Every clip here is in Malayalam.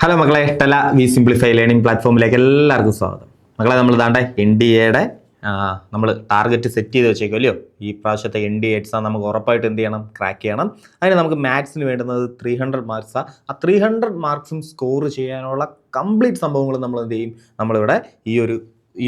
ഹലോ മക്കളെ, ടെല വി സിംപ്ലിഫൈ ലേണിംഗ് പ്ലാറ്റ്ഫോമിലേക്ക് എല്ലാവർക്കും സ്വാഗതം. മക്കളെ, നമ്മൾ ദാണ്ടെ NDAയുടെ നമ്മൾ ടാർഗറ്റ് സെറ്റ് ചെയ്ത് വെച്ചേക്കുമല്ലോ. ഈ പ്രാവശ്യത്തെ NDA എക്സാം നമുക്ക് ഉറപ്പായിട്ട് എന്ത് ചെയ്യണം, ക്രാക്ക് ചെയ്യണം. അതിന് നമുക്ക് മാത്സിന് വേണ്ടുന്നത് 300 മാർക്സാണ്. ആ 300 മാർക്സും സ്കോർ ചെയ്യാനുള്ള കംപ്ലീറ്റ് സംഭവങ്ങൾ നമ്മൾ എന്ത് ചെയ്യും, നമ്മളിവിടെ ഈ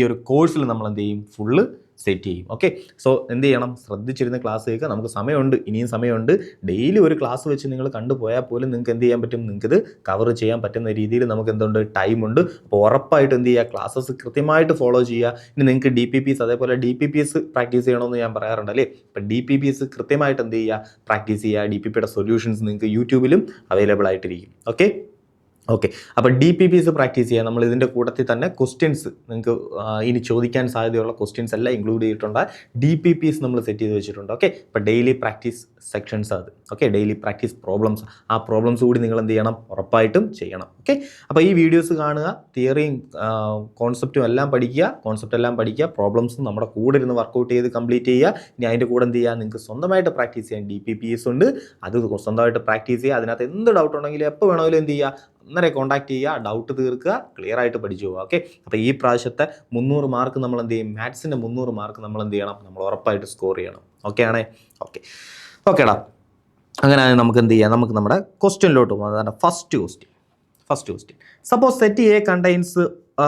ഒരു കോഴ്സിൽ നമ്മൾ എന്ത് ചെയ്യും, ഫുള്ള് സെറ്റ് ചെയ്യും. ഓക്കെ, സോ എന്ത് ചെയ്യണം, ശ്രദ്ധിച്ചിരുന്ന ക്ലാസ് കേൾക്കുക. നമുക്ക് സമയമുണ്ട്, ഇനിയും സമയമുണ്ട്. ഡെയിലി ഒരു ക്ലാസ് വെച്ച് നിങ്ങൾ കണ്ടുപോയാൽ പോലും നിങ്ങൾക്ക് എന്ത് ചെയ്യാൻ പറ്റും, നിങ്ങൾക്ക് ഇത് കവർ ചെയ്യാൻ പറ്റുന്ന രീതിയിൽ നമുക്ക് എന്തുണ്ട്, ടൈമുണ്ട്. അപ്പോൾ ഉറപ്പായിട്ട് എന്ത് ചെയ്യുക, ക്ലാസ്സസ് കൃത്യമായിട്ട് ഫോളോ ചെയ്യുക. ഇനി നിങ്ങൾക്ക് DPPs അതേപോലെ DPPS പ്രാക്ടീസ് ചെയ്യണമെന്ന് ഞാൻ പറയാറുണ്ട് അല്ലേ. ഇപ്പം DPPS കൃത്യമായിട്ട് എന്ത് ചെയ്യുക, പ്രാക്ടീസ് ചെയ്യുക. DPPയുടെ സൊല്യൂഷൻസ് നിങ്ങൾക്ക് യൂട്യൂബിലും അവൈലബിൾ ആയിട്ടിരിക്കും. ഓക്കെ, അപ്പോൾ DPPs പ്രാക്ടീസ് ചെയ്യുക. നമ്മൾ ഇതിൻ്റെ കൂട്ടത്തിൽ തന്നെ ക്വസ്റ്റ്യൻസ് നിങ്ങൾക്ക് ഇനി ചോദിക്കാൻ സാധ്യതയുള്ള ക്വസ്റ്റ്യൻസ് എല്ലാം ഇൻക്ലൂഡ് ചെയ്തിട്ടുണ്ട്. DPPs നമ്മൾ സെറ്റ് ചെയ്ത് വെച്ചിട്ടുണ്ട്. ഓക്കെ, ഇപ്പോൾ ഡെയിലി പ്രാക്ടീസ് സെക്ഷൻസ് അത്. ഓക്കെ, ഡെയിലി പ്രാക്ടീസ് പ്രോബ്ലംസ്, ആ പ്രോബ്ലംസ് കൂടി നിങ്ങൾ എന്ത് ചെയ്യണം, ഉറപ്പായിട്ടും ചെയ്യണം. ഓക്കെ, അപ്പോൾ ഈ വീഡിയോസ് കാണുക, തിയറിയും കോൺസെപ്റ്റും എല്ലാം പഠിക്കുക, പ്രോബ്ലംസും നമ്മുടെ കൂടെ ഇരുന്ന് വർക്കൗട്ട് ചെയ്ത് കംപ്ലീറ്റ് ചെയ്യുക. ഇനി അതിൻ്റെ കൂടെ എന്ത് ചെയ്യുക, നിങ്ങൾക്ക് സ്വന്തമായിട്ട് പ്രാക്ടീസ് ചെയ്യാൻ DPPs ഉണ്ട്. അത് സ്വന്തമായിട്ട് പ്രാക്ടീസ് ചെയ്യുക. അതിനകത്ത് എന്ത് ഡൗട്ട് ഉണ്ടെങ്കിലും എപ്പോൾ വേണമെങ്കിലും എന്ത് ചെയ്യുക, അന്നേരം കോൺടാക്ട് ചെയ്യുക, ഡൗട്ട് തീർക്കുക, ക്ലിയർ ആയിട്ട് പഠിച്ചു പോവുക. ഓക്കെ, അപ്പോൾ ഈ പ്രാവശ്യത്തെ 300 മാർക്ക് നമ്മൾ എന്ത് ചെയ്യും, മാത്സിൻ്റെ 300 മാർക്ക് നമ്മൾ എന്ത് ചെയ്യണം, നമ്മൾ ഉറപ്പായിട്ട് സ്കോർ ചെയ്യണം. ഓക്കേടാ. അങ്ങനെ നമുക്ക് എന്ത് ചെയ്യാം, നമുക്ക് നമ്മുടെ ക്വസ്റ്റ്യനിലോട്ട് പോകാം. അതാണ് first question. Suppose set A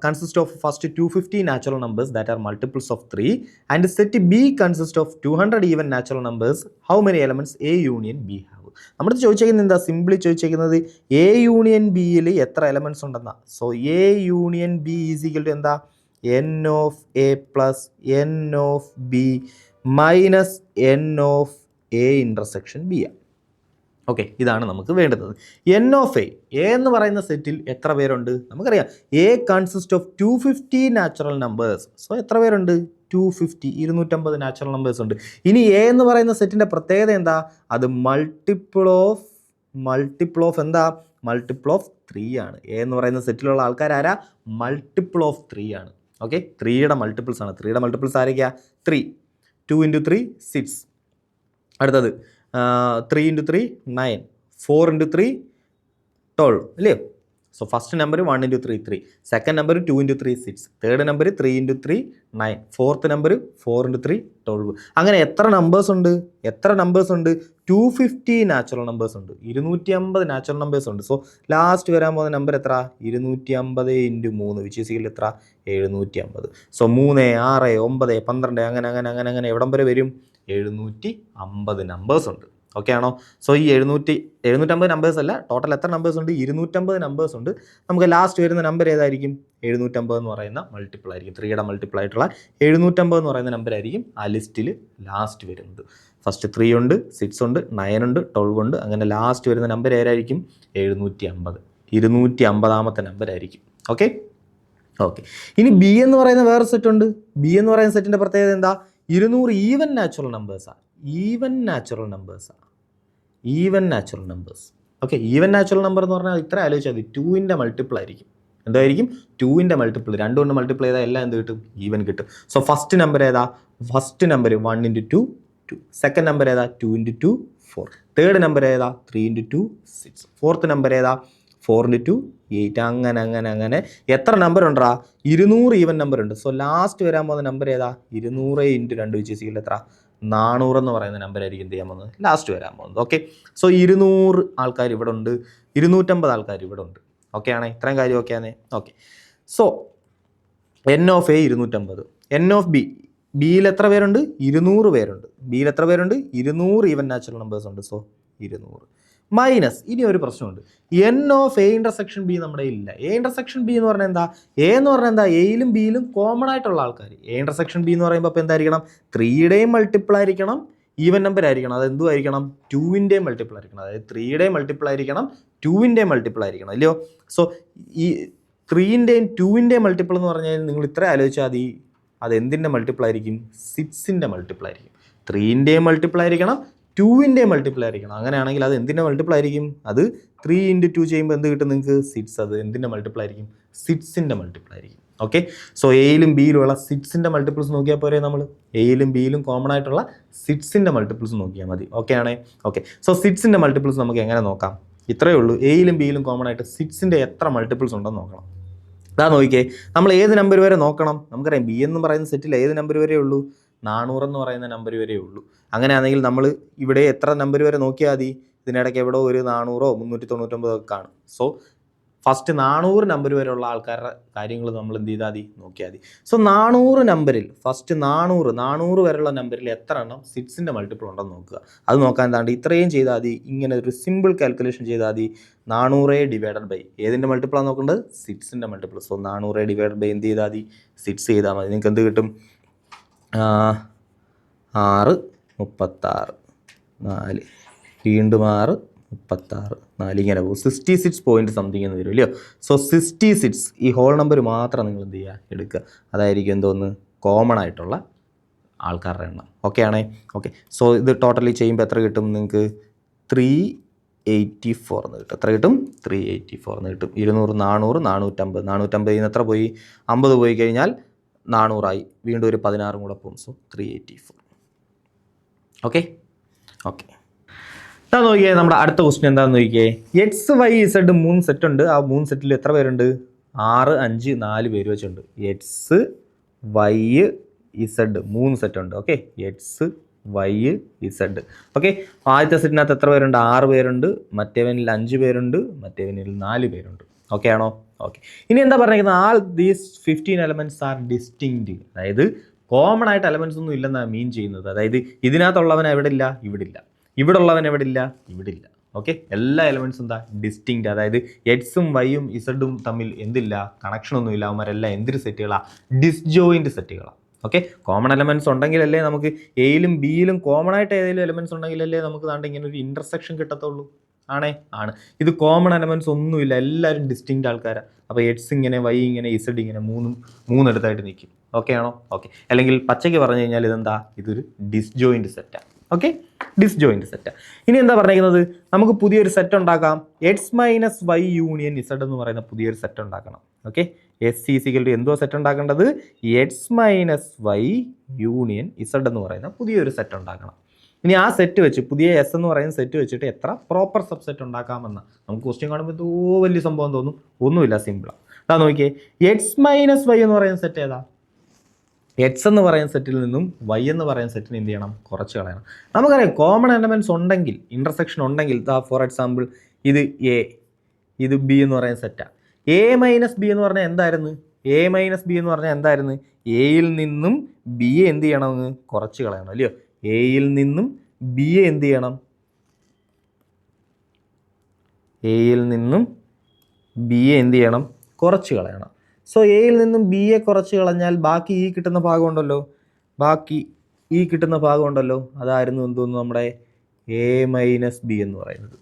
consists of first 250 natural numbers that are multiples of 3 and set B consists of 200 even natural numbers. How many elements A union B have? നമ്മുടെ ചോദിച്ചേക്കുന്നത് എന്താ, സിംപ്ലി ചോദിച്ചേക്കുന്നത് A യൂണിയൻ ബിയിൽ എത്ര എലമെൻറ്റ്സ് ഉണ്ടെന്നാ. So A union B is equal to എന്താ, N of A plus N of B minus N of A intersection B. Okay, ഇതാണ് നമുക്ക് വേണ്ടുന്നത്. N of A എന്ന് പറയുന്ന സെറ്റിൽ എത്ര പേരുണ്ട് നമുക്കറിയാം. A consist of 250 natural numbers. So എത്ര പേരുണ്ട്, 250, 250 നാച്ചുറൽ നമ്പേഴ്സ് ഉണ്ട്. ഇനി A എന്ന് പറയുന്ന സെറ്റിൻ്റെ പ്രത്യേകത എന്താ, അത് മൾട്ടിപ്പിൾ ഓഫ് എന്താ, മൾട്ടിപ്പിൾ ഓഫ് 3 ആണ്. A എന്ന് പറയുന്ന സെറ്റിലുള്ള ആൾക്കാരാരാ, മൾട്ടിപ്പിൾ ഓഫ് 3 ആണ്. ഓക്കെ, 3യുടെ മൾട്ടിപ്പിൾസ് ആണ്. 3യുടെ മൾട്ടിപ്പിൾസ് ആരൊക്കെയാ, 3, 2 × 3 6, അടുത്തത് 3 × 3 9, 4 × 3 12 അല്ലേ. So first number 1 × 3 3, second number 2 × 3 6, third number 3 × 3 9, fourth number 4 × 3 12. അങ്ങനെ എത്ര നമ്പേഴ്സ് ഉണ്ട്, 250 നാച്ചുറൽ നമ്പേഴ്സ് ഉണ്ട്, 250 നാച്ചുറൽ നമ്പേഴ്സ് ഉണ്ട്. സോ ലാസ്റ്റ് വരാൻ പോകുന്ന നമ്പർ എത്ര, 250 × 3 വിച്ച് ഈസ് ഈക്വൽ എത്ര, 750. സോ 3 6 9 12 അങ്ങനെ എവിടം വരെ വരും, 750 നമ്പേഴ്സ് ഉണ്ട്. ഓക്കെ ആണോ. സോ ഈ 750 നമ്പേഴ്സ് അല്ല, ടോട്ടൽ എത്ര നമ്പേഴ്സ് ഉണ്ട്, 250 നമ്പേഴ്സ് ഉണ്ട്. നമുക്ക് ലാസ്റ്റ് വരുന്ന നമ്പർ ഏതായിരിക്കും, 750 എന്ന് പറയുന്ന മൾട്ടിപ്പിൾ ആയിരിക്കും. 3യുടെ മൾട്ടിപ്പിൾ ആയിട്ടുള്ള 750 എന്ന് പറയുന്ന നമ്പർ ആയിരിക്കും ആ ലിസ്റ്റിൽ ലാസ്റ്റ് വരുന്നത്. ഫസ്റ്റ് 3 ഉണ്ട്, 6 ഉണ്ട്, 9 ഉണ്ട്, 12 ഉണ്ട്. അങ്ങനെ ലാസ്റ്റ് വരുന്ന നമ്പർ ഏതായിരിക്കും, 750. 250ാമത്തെ നമ്പർ ആയിരിക്കും. ഓക്കെ. ഇനി B എന്ന് പറയുന്ന വേറെ സെറ്റ് ഉണ്ട്. B എന്ന് പറയുന്ന സെറ്റിൻ്റെ പ്രത്യേകത എന്താ, 200 ഈവൻ നാച്ചുറൽ നമ്പേഴ്സാണ്. Even natural numbers. Okay, even natural number എന്ന് പറഞ്ഞാൽ ഇത്ര ആലോചിച്ചാൽ മതി, 2ൻ്റെ മൾട്ടിപ്പിൾ ആയിരിക്കും. എന്തായിരിക്കും, 2ൻ്റെ മൾട്ടിപ്പിൾ. 2 കൊണ്ട് മൾട്ടിപ്പിൾ ചെയ്താൽ എല്ലാം എന്ത് കിട്ടും, ഈവൻ കിട്ടും. സോ ഫസ്റ്റ് നമ്പർ ഏതാ, ഫസ്റ്റ് നമ്പർ 1 × 2 2, സെക്കൻഡ് നമ്പർ ഏതാ, 2 × 2 4, തേർഡ് നമ്പർ ഏതാ, 3 × 2 6, ഫോർത്ത് നമ്പർ ഏതാ, 4 × 2 8. അങ്ങനെ എത്ര നമ്പർ ഉണ്ടാ, 200 ഈവൻ നമ്പർ ഉണ്ട്. സോ ലാസ്റ്റ് വരാൻ പോകുന്ന നമ്പർ ഏതാ, 200 × 2 വിച്ച് ഈസ് ഈക്വൽ എത്ര, 400 എന്ന് പറയുന്ന നമ്പർ ആയിരിക്കും എന്ത് ചെയ്യാൻ പോകുന്നത്, ലാസ്റ്റ് വരാൻ പോകുന്നത്. ഓക്കെ, സോ 200 ആൾക്കാർ ഇവിടെ ഉണ്ട്, 250 ആൾക്കാർ ഇവിടെ ഉണ്ട്. ഓക്കെ ആണേ, ഇത്രയും കാര്യം ഓക്കെ ആണേ. Okay, so N of A 250, N of B, ബിയിൽ എത്ര പേരുണ്ട്, 200 പേരുണ്ട്. ബിയിൽ എത്ര പേരുണ്ട്, 200 ഈവൻ നാച്ചുറൽ നമ്പേഴ്സ് ഉണ്ട്. സോ 200 മൈനസ്, ഇനി ഒരു പ്രശ്നമുണ്ട്, N of A intersection B നമ്മുടെ ഇല്ല. A ഇൻ്റർസെക്ഷൻ B എന്ന് പറഞ്ഞാൽ എന്താ, എയിലും ബിയിലും കോമൺ ആയിട്ടുള്ള ആൾക്കാർ. A ഇൻ്റർസെക്ഷൻ B എന്ന് പറയുമ്പോൾ അപ്പോൾ എന്തായിരിക്കണം, 3യുടെയും മൾട്ടിപ്പിൾ ആയിരിക്കണം, ഈവൻ നമ്പർ ആയിരിക്കണം. അത് എന്തും ആയിരിക്കണം, 2ൻ്റെയും മൾട്ടിപ്പിൾ ആയിരിക്കണം. അതായത് 3യുടെയും മൾട്ടിപ്പിൾ ആയിരിക്കണം, 2ൻ്റെയും മൾട്ടിപ്പിൾ ആയിരിക്കണം അല്ലയോ. സോ ഈ 3ൻ്റെയും 2ൻ്റെയും മൾട്ടിപ്പിൾ എന്ന് പറഞ്ഞാൽ നിങ്ങൾ ഇത്ര ആലോചിച്ചാൽ മതി, അത് എന്തിൻ്റെ മൾട്ടിപ്പിൾ ആയിരിക്കും, 6ൻ്റെ മൾട്ടിപ്പിൾ ആയിരിക്കും. 3ൻ്റെയും മൾട്ടിപ്പിൾ ആയിരിക്കണം, 2ൻ്റെയും മൾട്ടിപ്പിൾ ആയിരിക്കണം. അങ്ങനെയാണെങ്കിൽ അത് എന്തിൻ്റെ മൾട്ടിപ്പിൾ ആയിരിക്കും, അത് 3 × 2 ചെയ്യുമ്പോൾ എന്ത് കിട്ടും നിങ്ങൾക്ക്, 6. അത് എന്തിൻ്റെ മൾട്ടിപ്പിൾ ആയിരിക്കും, 6ൻ്റെ മൾട്ടിപ്പിൾ ആയിരിക്കും. ഓക്കെ, സോ എയിലും ബിയിലുള്ള 6ൻ്റെ മൾട്ടിപ്പിൾസ് നോക്കിയാൽ പോരെ, നമ്മൾ എയിലും ബിയിലും കോമൺ ആയിട്ടുള്ള 6ൻ്റെ മൾട്ടിപ്പിൾസ് നോക്കിയാൽ മതി. ഓക്കെ ആണേ. ഓക്കെ, സോ 6ൻ്റെ മൾട്ടിപ്പിൾസ് നമുക്ക് എങ്ങനെ നോക്കാം, ഇത്രയേ ഉള്ളൂ. എയിലും ബിയിലും കോമൺ ആയിട്ട് സിക്സിൻ്റെ എത്ര മൾട്ടിപ്പിൾസ് ഉണ്ടെന്ന് നോക്കണം. അതാ നോക്കിയേ, നമ്മൾ ഏത് നമ്പർ വരെ നോക്കണം? നമുക്കറിയാം ബി എന്ന് പറയുന്ന സെറ്റിൽ ഏത് നമ്പർ വരെ ഉള്ളൂ? 400 എന്ന് പറയുന്ന നമ്പർ വരെ ഉള്ളൂ. അങ്ങനെയാണെങ്കിൽ നമ്മൾ ഇവിടെ എത്ര നമ്പർ വരെ നോക്കിയാൽ മതി? ഇതിനിടയ്ക്ക് എവിടെ ഒരു 400 399 ഒക്കെ കാണും. സോ ഫസ്റ്റ് 400 നമ്പർ വരെയുള്ള ആൾക്കാരുടെ കാര്യങ്ങൾ നമ്മൾ എന്ത് ചെയ്താൽ മതി? നോക്കിയാൽ മതി. സോ 400 നമ്പറിൽ ഫസ്റ്റ് 400 വരെയുള്ള നമ്പറിൽ എത്ര എണ്ണം സിക്സിൻ്റെ മൾട്ടിപ്പിൾ ഉണ്ടെന്ന് നോക്കുക. അത് നോക്കാൻ താണ്ട് ഇത്രയും ചെയ്താൽ മതി. ഇങ്ങനെ ഒരു സിമ്പിൾ കാൽക്കുലേഷൻ ചെയ്താൽ മതി. 400 ഡിവൈഡഡ് ബൈ ഏതിൻ്റെ മൾട്ടിപ്പിളാണ് നോക്കേണ്ടത്? സിക്സിൻ്റെ മൾട്ടിപ്പിൾ. സോ 400 ഡിവൈഡഡ് ബൈ എന്ത് ചെയ്താൽ മതി? 6 ചെയ്താൽ മതി. നിങ്ങൾക്ക് എന്ത് കിട്ടും? 6 36 4 വീണ്ടും 6 36 4 ഇങ്ങനെ പോകും. 66 പോയിൻറ്റ് സംതിങ് എന്ന് വരും അല്ലയോ? സോ 66 ഈ ഹോൾ നമ്പർ മാത്രം നിങ്ങൾ എന്ത് ചെയ്യുക? എടുക്കുക. അതായിരിക്കും എന്തോന്ന്? കോമൺ ആയിട്ടുള്ള ആൾക്കാരുടെ എണ്ണം. ഓക്കെ ആണേ? ഓക്കെ. സോ ഇത് ടോട്ടലി ചെയ്യുമ്പോൾ എത്ര കിട്ടും നിങ്ങൾക്ക്? 384 എന്ന് കിട്ടും. എത്ര കിട്ടും? 384 എന്ന് കിട്ടും. 200 400 450 450 എത്ര പോയി? 50 പോയി കഴിഞ്ഞാൽ 400 വീണ്ടും ഒരു 16 കൂടെ പോകും. സോ 384. Okay okay. ഞാൻ നോക്കിയേ, നമ്മുടെ അടുത്ത ക്വസ്റ്റ്യൻ എന്താണെന്ന് നോക്കിയേ. എക്സ് വൈ ഇസഡ് 3 സെറ്റ് ഉണ്ട്. ആ 3 സെറ്റിൽ എത്ര പേരുണ്ട്? 6 5 4 പേര് വെച്ചുണ്ട്. എക്സ് വൈ ഇസഡ് 3 സെറ്റ് ഉണ്ട്. Okay, x y z. Okay, ആദ്യത്തെ സെറ്റിനകത്ത് എത്ര പേരുണ്ട്? 6 പേരുണ്ട്. മറ്റേവനിൽ 5 പേരുണ്ട്. മറ്റേവനിൽ 4 പേരുണ്ട്. ഓക്കെ ആണോ? ഓക്കെ. ഇനി എന്താ പറഞ്ഞിരിക്കുന്നത്? All these 15 elements are distinct. അതായത് കോമൺ ആയിട്ട് എലമെൻറ്റ്സ് ഒന്നും ഇല്ലെന്നാണ് മീൻ ചെയ്യുന്നത്. അതായത് ഇതിനകത്തുള്ളവൻ എവിടെ ഇല്ല? ഇവിടെ ഇല്ല. ഇവിടെ ഉള്ളവൻ എവിടെ ഇല്ല? ഇവിടെ ഇല്ല. ഓക്കെ, എല്ലാ എലമെൻറ്റ്സും എന്താ? ഡിസ്റ്റിങ്ക്റ്റ്. അതായത് എക്സും വൈയും ഇസഡും തമ്മിൽ എന്തില്ല? കണക്ഷനൊന്നും ഇല്ല. അവന്മാരെല്ലാം എന്തൊരു സെറ്റുകളാണ്? ഡിസ്ജോയിൻറ്റ് സെറ്റുകളാണ്. ഓക്കെ, കോമൺ എലമെൻറ്റ്സ് ഉണ്ടെങ്കിലല്ലേ നമുക്ക് എയിലും ബിയിലും കോമൺ ആയിട്ട് ഏതെങ്കിലും എലമെൻറ്റ്സ് ഉണ്ടെങ്കിലല്ലേ നമുക്ക് താണ്ട് ഇങ്ങനെ ഒരു ഇൻ്റർസെക്ഷൻ കിട്ടത്തുള്ളൂ. ആണേ? ആണ്. ഇത് കോമൺ എലമെൻറ്റ്സ് ഒന്നുമില്ല. എല്ലാവരും ഡിസ്റ്റിങ്ക്റ്റ് ആൾക്കാരാണ്. അപ്പോൾ എക്സ് ഇങ്ങനെ, വൈ ഇങ്ങനെ, ഇസഡ് ഇങ്ങനെ മൂന്നെടുത്തായിട്ട് നിൽക്കും. ഓക്കെ ആണോ? ഓക്കെ. അല്ലെങ്കിൽ പച്ചയ്ക്ക് പറഞ്ഞു കഴിഞ്ഞാൽ ഇതെന്താ? ഇതൊരു ഡിസ്ജോയിൻറ്റ് സെറ്റാണ്. Okay, disjoint set. ഇനി എന്താ പറഞ്ഞിരിക്കുന്നത്? നമുക്ക് പുതിയൊരു സെറ്റ് ഉണ്ടാക്കാം. X minus y union Z എന്ന് പറയുന്ന പുതിയൊരു സെറ്റ് ഉണ്ടാക്കണം. ഓക്കെ, എസ് ഈസിക്കൽ ടു എന്തോ സെറ്റ് ഉണ്ടാക്കേണ്ടത്? X minus y union Z എന്ന് പറയുന്ന പുതിയൊരു സെറ്റ് ഉണ്ടാക്കണം. ഇനി ആ സെറ്റ് വെച്ച്, പുതിയ എസ് എന്ന് പറയുന്ന സെറ്റ് വെച്ചിട്ട് എത്ര പ്രോപ്പർ സബ്സെറ്റ് ഉണ്ടാക്കാമെന്ന് നമുക്ക് ക്വസ്റ്റ്യൻ കാണുമ്പോൾ എന്തോ വലിയ സംഭവം തോന്നും. ഒന്നുമില്ല, സിമ്പിളാണ്. അതാ നോക്കിയേ, എക്സ് മൈനസ് വൈ എന്ന് പറയുന്ന സെറ്റ് ഏതാ? എക്സ് എന്ന് പറയുന്ന സെറ്റിൽ നിന്നും വൈ എന്ന് പറയുന്ന സെറ്റിന് എന്ത് ചെയ്യണം? കുറച്ച് കളയണം. നമുക്കറിയാം കോമൺ എലമെൻറ്റ്സ് ഉണ്ടെങ്കിൽ, ഇൻ്റർസെക്ഷൻ ഉണ്ടെങ്കിൽ, ഫോർ എക്സാമ്പിൾ ഇത് എ, ഇത് ബി എന്ന് പറയുന്ന സെറ്റാണ്. എ മൈനസ് ബി എന്ന് പറഞ്ഞാൽ എന്തായിരുന്നു? എ മൈനസ് ബി എന്ന് പറഞ്ഞാൽ എന്തായിരുന്നു? എയിൽ നിന്നും ബി എ എന്ത് ചെയ്യണം? കുറച്ച് കളയണം അല്ലയോ? എയിൽ നിന്നും ബി എ എന്ത് ചെയ്യണം? എയിൽ നിന്നും ബി എ എന്ത് ചെയ്യണം? കുറച്ച് കളയണം. സോ എയിൽ നിന്നും ബി എ കുറച്ച് കളഞ്ഞാൽ ബാക്കി ഈ കിട്ടുന്ന ഭാഗമുണ്ടല്ലോ, അതായിരുന്നു എന്തോന്നു? നമ്മുടെ എ മൈനസ് ബി എന്ന് പറയുന്നത്.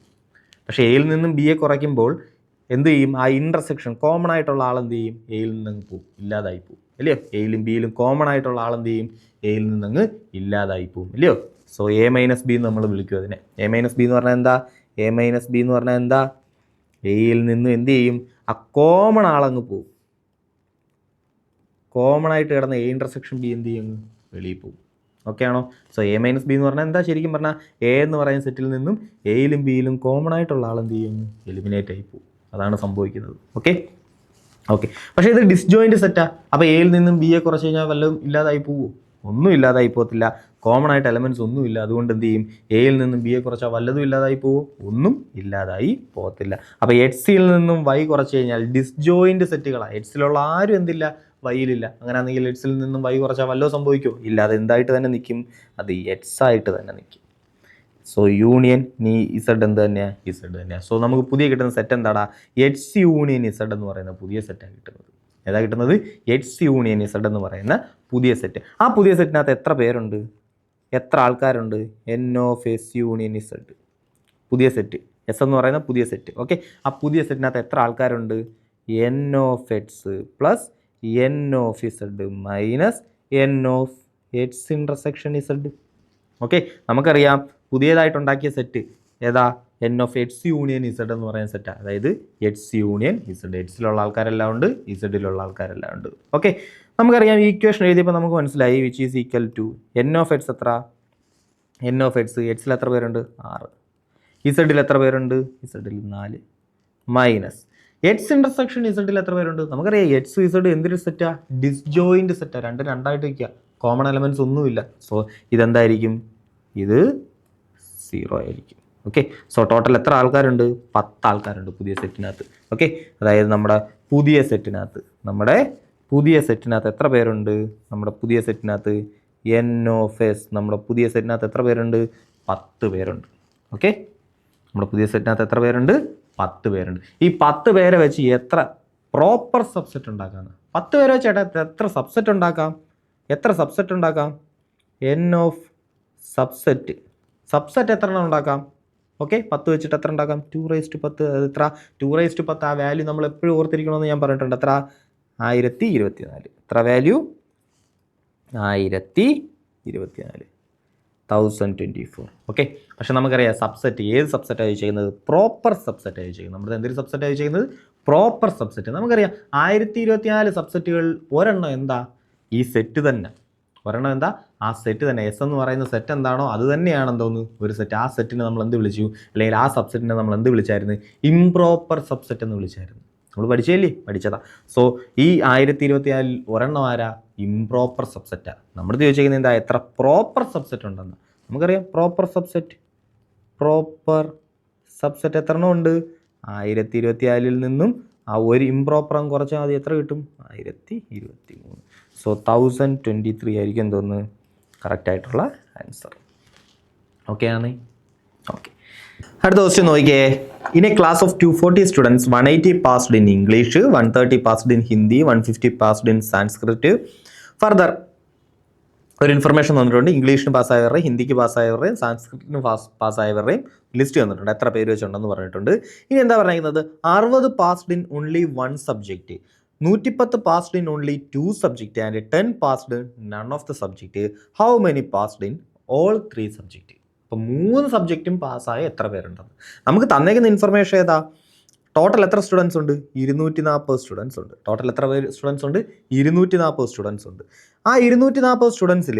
പക്ഷേ എയിൽ നിന്നും ബി എ കുറയ്ക്കുമ്പോൾ എന്ത് ചെയ്യും? ആ ഇൻ്റർസെക്ഷൻ കോമൺ ആയിട്ടുള്ള ആൾ എന്ത് ചെയ്യും? എയിൽ നിന്നങ്ങ് പോവും, ഇല്ലാതായി പോവും അല്ലയോ? എയിലും ബിയിലും കോമൺ ആയിട്ടുള്ള ആൾ എന്ത് ചെയ്യും? എയിൽ നിന്നങ്ങ് ഇല്ലാതായി പോവും അല്ലയോ? സോ എ മൈനസ് ബി എന്ന് നമ്മൾ വിളിക്കും അതിനെ. എ മൈനസ് ബി എന്ന് പറഞ്ഞാൽ എന്താ? എ മൈനസ് ബി എന്ന് പറഞ്ഞാൽ എന്താ? എയിൽ നിന്ന് എന്ത് ചെയ്യും? ആ കോമൺ ആളങ്ങ് പോവും. കോമൺ ആയിട്ട് കിടന്ന എ ഇൻ്റർസെക്ഷൻ ബി എന്ത് ചെയ്യും? വെളിയിൽ പോകും. ഓക്കെ ആണോ? സോ എ മൈനസ് ബി എന്ന് പറഞ്ഞാൽ എന്താ? ശരിക്കും പറഞ്ഞാൽ എ എന്ന് പറയുന്ന സെറ്റിൽ നിന്നും എയിലും ബിയിലും കോമൺ ആയിട്ടുള്ള ആൾ എന്ത് ചെയ്യും? എലിമിനേറ്റ് ആയി പോകും. അതാണ് സംഭവിക്കുന്നത്. Okay okay. പക്ഷേ ഇത് ഡിസ്ജോയിൻറ്റ് സെറ്റാണ്. അപ്പോൾ എയിൽ നിന്നും ബി എ കുറച്ച് കഴിഞ്ഞാൽ വല്ലതും ഇല്ലാതായി പോവുമോ? ഒന്നും ഇല്ലാതായി പോകത്തില്ല. കോമൺ ആയിട്ട് എലമെൻറ്റ്സ് ഒന്നുമില്ല. അതുകൊണ്ട് എന്ത് ചെയ്യും? എയിൽ നിന്നും ബി എ കുറച്ചാൽ വല്ലതും ഇല്ലാതായി പോവുമോ? ഒന്നും ഇല്ലാതായി പോകത്തില്ല. അപ്പോൾ എക്സിൽ നിന്നും വൈ കുറച്ച് കഴിഞ്ഞാൽ ഡിസ്ജോയിൻറ്റ് സെറ്റുകളാണ്. എക്സിലുള്ള ആരും എന്തില്ല? വൈയിലില്ല. അങ്ങനെയാണെങ്കിൽ എക്സിൽ നിന്നും വൈ കുറച്ചാൽ വല്ലതും സംഭവിക്കുമോ? ഇല്ല. അത് എന്തായിട്ട് തന്നെ നിൽക്കും? അത് എക്സ് ആയിട്ട് തന്നെ നിൽക്കും. സോ യൂണിയൻ നീ ഇസഡ് എന്ത് തന്നെയാണ്? ഇസഡ് തന്നെയാണ്. സോ നമുക്ക് പുതിയ കിട്ടുന്ന സെറ്റ് എന്താടാ? എക്സ് യൂണിയൻ ഇസഡ് എന്ന് പറയുന്ന പുതിയ സെറ്റാണ് കിട്ടുന്നത്. ഏതാ കിട്ടുന്നത്? എക്സ് യൂണിയൻ ഇസഡ് എന്ന് പറയുന്ന പുതിയ സെറ്റ്. ആ പുതിയ സെറ്റിനകത്ത് എത്ര പേരുണ്ട്? എത്ര ആൾക്കാരുണ്ട്? N of S union Z പുതിയ സെറ്റ്. എസ് എന്ന് പറയുന്ന പുതിയ സെറ്റ്. ഓക്കെ, ആ പുതിയ സെറ്റിനകത്ത് എത്ര ആൾക്കാരുണ്ട്? N of X plus N of Z minus N of X intersection Z. Okay, നമുക്കറിയാം പുതിയതായിട്ടുണ്ടാക്കിയ സെറ്റ് ഏതാ? N of x union Z എന്ന് പറയുന്ന സെറ്റാണ്. അതായത് എക്സ് യൂണിയൻ ഇസഡ്. എക്സിലുള്ള ആൾക്കാരെല്ലാം ഉണ്ട്, ഇസഡിലുള്ള ആൾക്കാരെല്ലാം ഉണ്ട്. ഓക്കെ, നമുക്കറിയാം ഈ ഇക്വേഷൻ എഴുതിയപ്പോൾ നമുക്ക് മനസ്സിലായി which is equal to N of x എത്ര? എൻ ഓഫ് എക്സ്, എക്സിൽ എത്ര പേരുണ്ട്? 6. ഇസഡിൽ എത്ര പേരുണ്ട്? ഇസഡിൽ 4 മൈനസ് എക്സ് ഇൻ്റർസെക്ഷൻ ഇസഡിൽ എത്ര പേരുണ്ട്? നമുക്കറിയാം എക്സ് ഇസഡ് എന്തൊരു സെറ്റാ? ഡിസ്ജോയിൻറ്റ് സെറ്റാണ്. രണ്ടായിട്ട് വയ്ക്കുക, കോമൺ എലമെൻറ്റ്സ് ഒന്നുമില്ല. സോ ഇതെന്തായിരിക്കും? ഇത് 0 ആയിരിക്കും. ഓക്കെ. സോ ടോട്ടൽ എത്ര ആൾക്കാരുണ്ട്? 10 ആൾക്കാരുണ്ട് പുതിയ സെറ്റിനകത്ത്. ഓക്കെ. അതായത് നമ്മുടെ പുതിയ സെറ്റിനകത്ത് എത്ര പേരുണ്ട്? നമ്മുടെ പുതിയ സെറ്റിനകത്ത് എൻ ഓഫ് എസ് നമ്മുടെ പുതിയ സെറ്റിനകത്ത് എത്ര പേരുണ്ട്? 10 പേരുണ്ട്. ഓക്കെ. നമ്മുടെ പുതിയ സെറ്റിനകത്ത് എത്ര പേരുണ്ട്? 10 പേരുണ്ട്. ഈ 10 പേരെ വെച്ച് എത്ര പ്രോപ്പർ സബ്സെറ്റ് ഉണ്ടാക്കാം? 10 പേരെ വെച്ച് എത്ര സബ്സെറ്റ് ഉണ്ടാക്കാം? എൻ ഓഫ് സബ്സെറ്റ് എത്ര എണ്ണം ഉണ്ടാക്കാം? ഓക്കെ. 10 വെച്ചിട്ട് എത്ര ഉണ്ടാക്കാം? 210. എത്ര? 210. ആ വാല്യൂ നമ്മൾ എപ്പോഴും ഓർത്തിരിക്കണമെന്ന് ഞാൻ പറഞ്ഞിട്ടുണ്ട്. എത്ര? 1024. എത്ര വാല്യൂ? 1024. 1024. ഓക്കെ. പക്ഷെ നമുക്കറിയാം സബ്സെറ്റ് ഏത് സബ്സെറ്റായി ചെയ്യുന്നത്? പ്രോപ്പർ സബ്സെറ്റായി ചെയ്യുന്നത്. നമ്മുടെ എന്തൊരു സബ്സെറ്റായി ചെയ്യുന്നത്? Proper subset. നമുക്കറിയാം 1024 സബ്സെറ്റുകൾ ഒരെണ്ണം എന്താ? ഈ സെറ്റ് തന്നെ. ഒരെണ്ണം എന്താ? ആ സെറ്റ് തന്നെ. എസ് എന്ന് പറയുന്ന സെറ്റ് എന്താണോ അത് തന്നെയാണ് എന്തോന്ന്? ഒരു സെറ്റ്. ആ സെറ്റിനെ നമ്മൾ എന്ത് വിളിച്ചു? അല്ലെങ്കിൽ ആ സബ്സെറ്റിനെ നമ്മൾ എന്ത് വിളിച്ചായിരുന്നു? ഇംപ്രോപ്പർ സബ്സെറ്റ് എന്ന് വിളിച്ചായിരുന്നു. നമ്മൾ പഠിച്ചതാ. സോ ഈ 1024 ഒരെണ്ണം ആരാ? ഇംപ്രോപ്പർ സബ്സെറ്റാണ്. നമ്മുടെ ചോദിച്ചിരിക്കുന്നത് എന്താ? എത്ര പ്രോപ്പർ സബ്സെറ്റ് ഉണ്ടെന്ന്. നമുക്കറിയാം പ്രോപ്പർ സബ്സെറ്റ് എത്ര എണ്ണം ഉണ്ട്? 1024 നിന്നും ആ ഒരു ഇംപ്രോപ്പറും കുറച്ചാൽ മതി. എത്ര കിട്ടും? 1023. സോ 1023 ആയിരിക്കും എന്തോന്ന് കറക്റ്റായിട്ടുള്ള ആൻസർ. ഓക്കെ ആണ്? ഓക്കെ. അടുത്ത ക്വസ്റ്റ്യൻ നോക്കിയേ. In A class of 240 students 180 passed in English, 130 passed in Hindi, 150 passed in Sanskrit. Further ഒരു ഇൻഫർമേഷൻ തന്നിട്ടുണ്ട്. ഇംഗ്ലീഷിന് പാസ്സായവരുടെയും ഹിന്ദിക്ക് പാസ്സായവരുടെയും സാൻസ്ക്രിറ്റിന് പാസ്സായവരുടെയും ലിസ്റ്റ് തന്നിട്ടുണ്ട്. എത്ര പേര് വെച്ചുണ്ടെന്ന് പറഞ്ഞിട്ടുണ്ട്. ഇനി എന്താ പറയുന്നത്? 60 passed in only 1 subject, 110 passed in only 2 subject and 10 passed none of the subject. How many passed in all 3 subject? അപ്പോൾ 3 സബ്ജക്റ്റും പാസ്സായ എത്ര പേരുണ്ടെന്ന് നമുക്ക് തന്നേക്കുന്ന ഇൻഫർമേഷൻ ഏതാ? ടോട്ടൽ എത്ര സ്റ്റുഡൻസ് ഉണ്ട്? 240 സ്റ്റുഡൻസ് ഉണ്ട്. ടോട്ടൽ എത്ര പേര് സ്റ്റുഡൻസ് ഉണ്ട്? 240 സ്റ്റുഡൻസ് ഉണ്ട്. ആ 240 സ്റ്റുഡൻസിൽ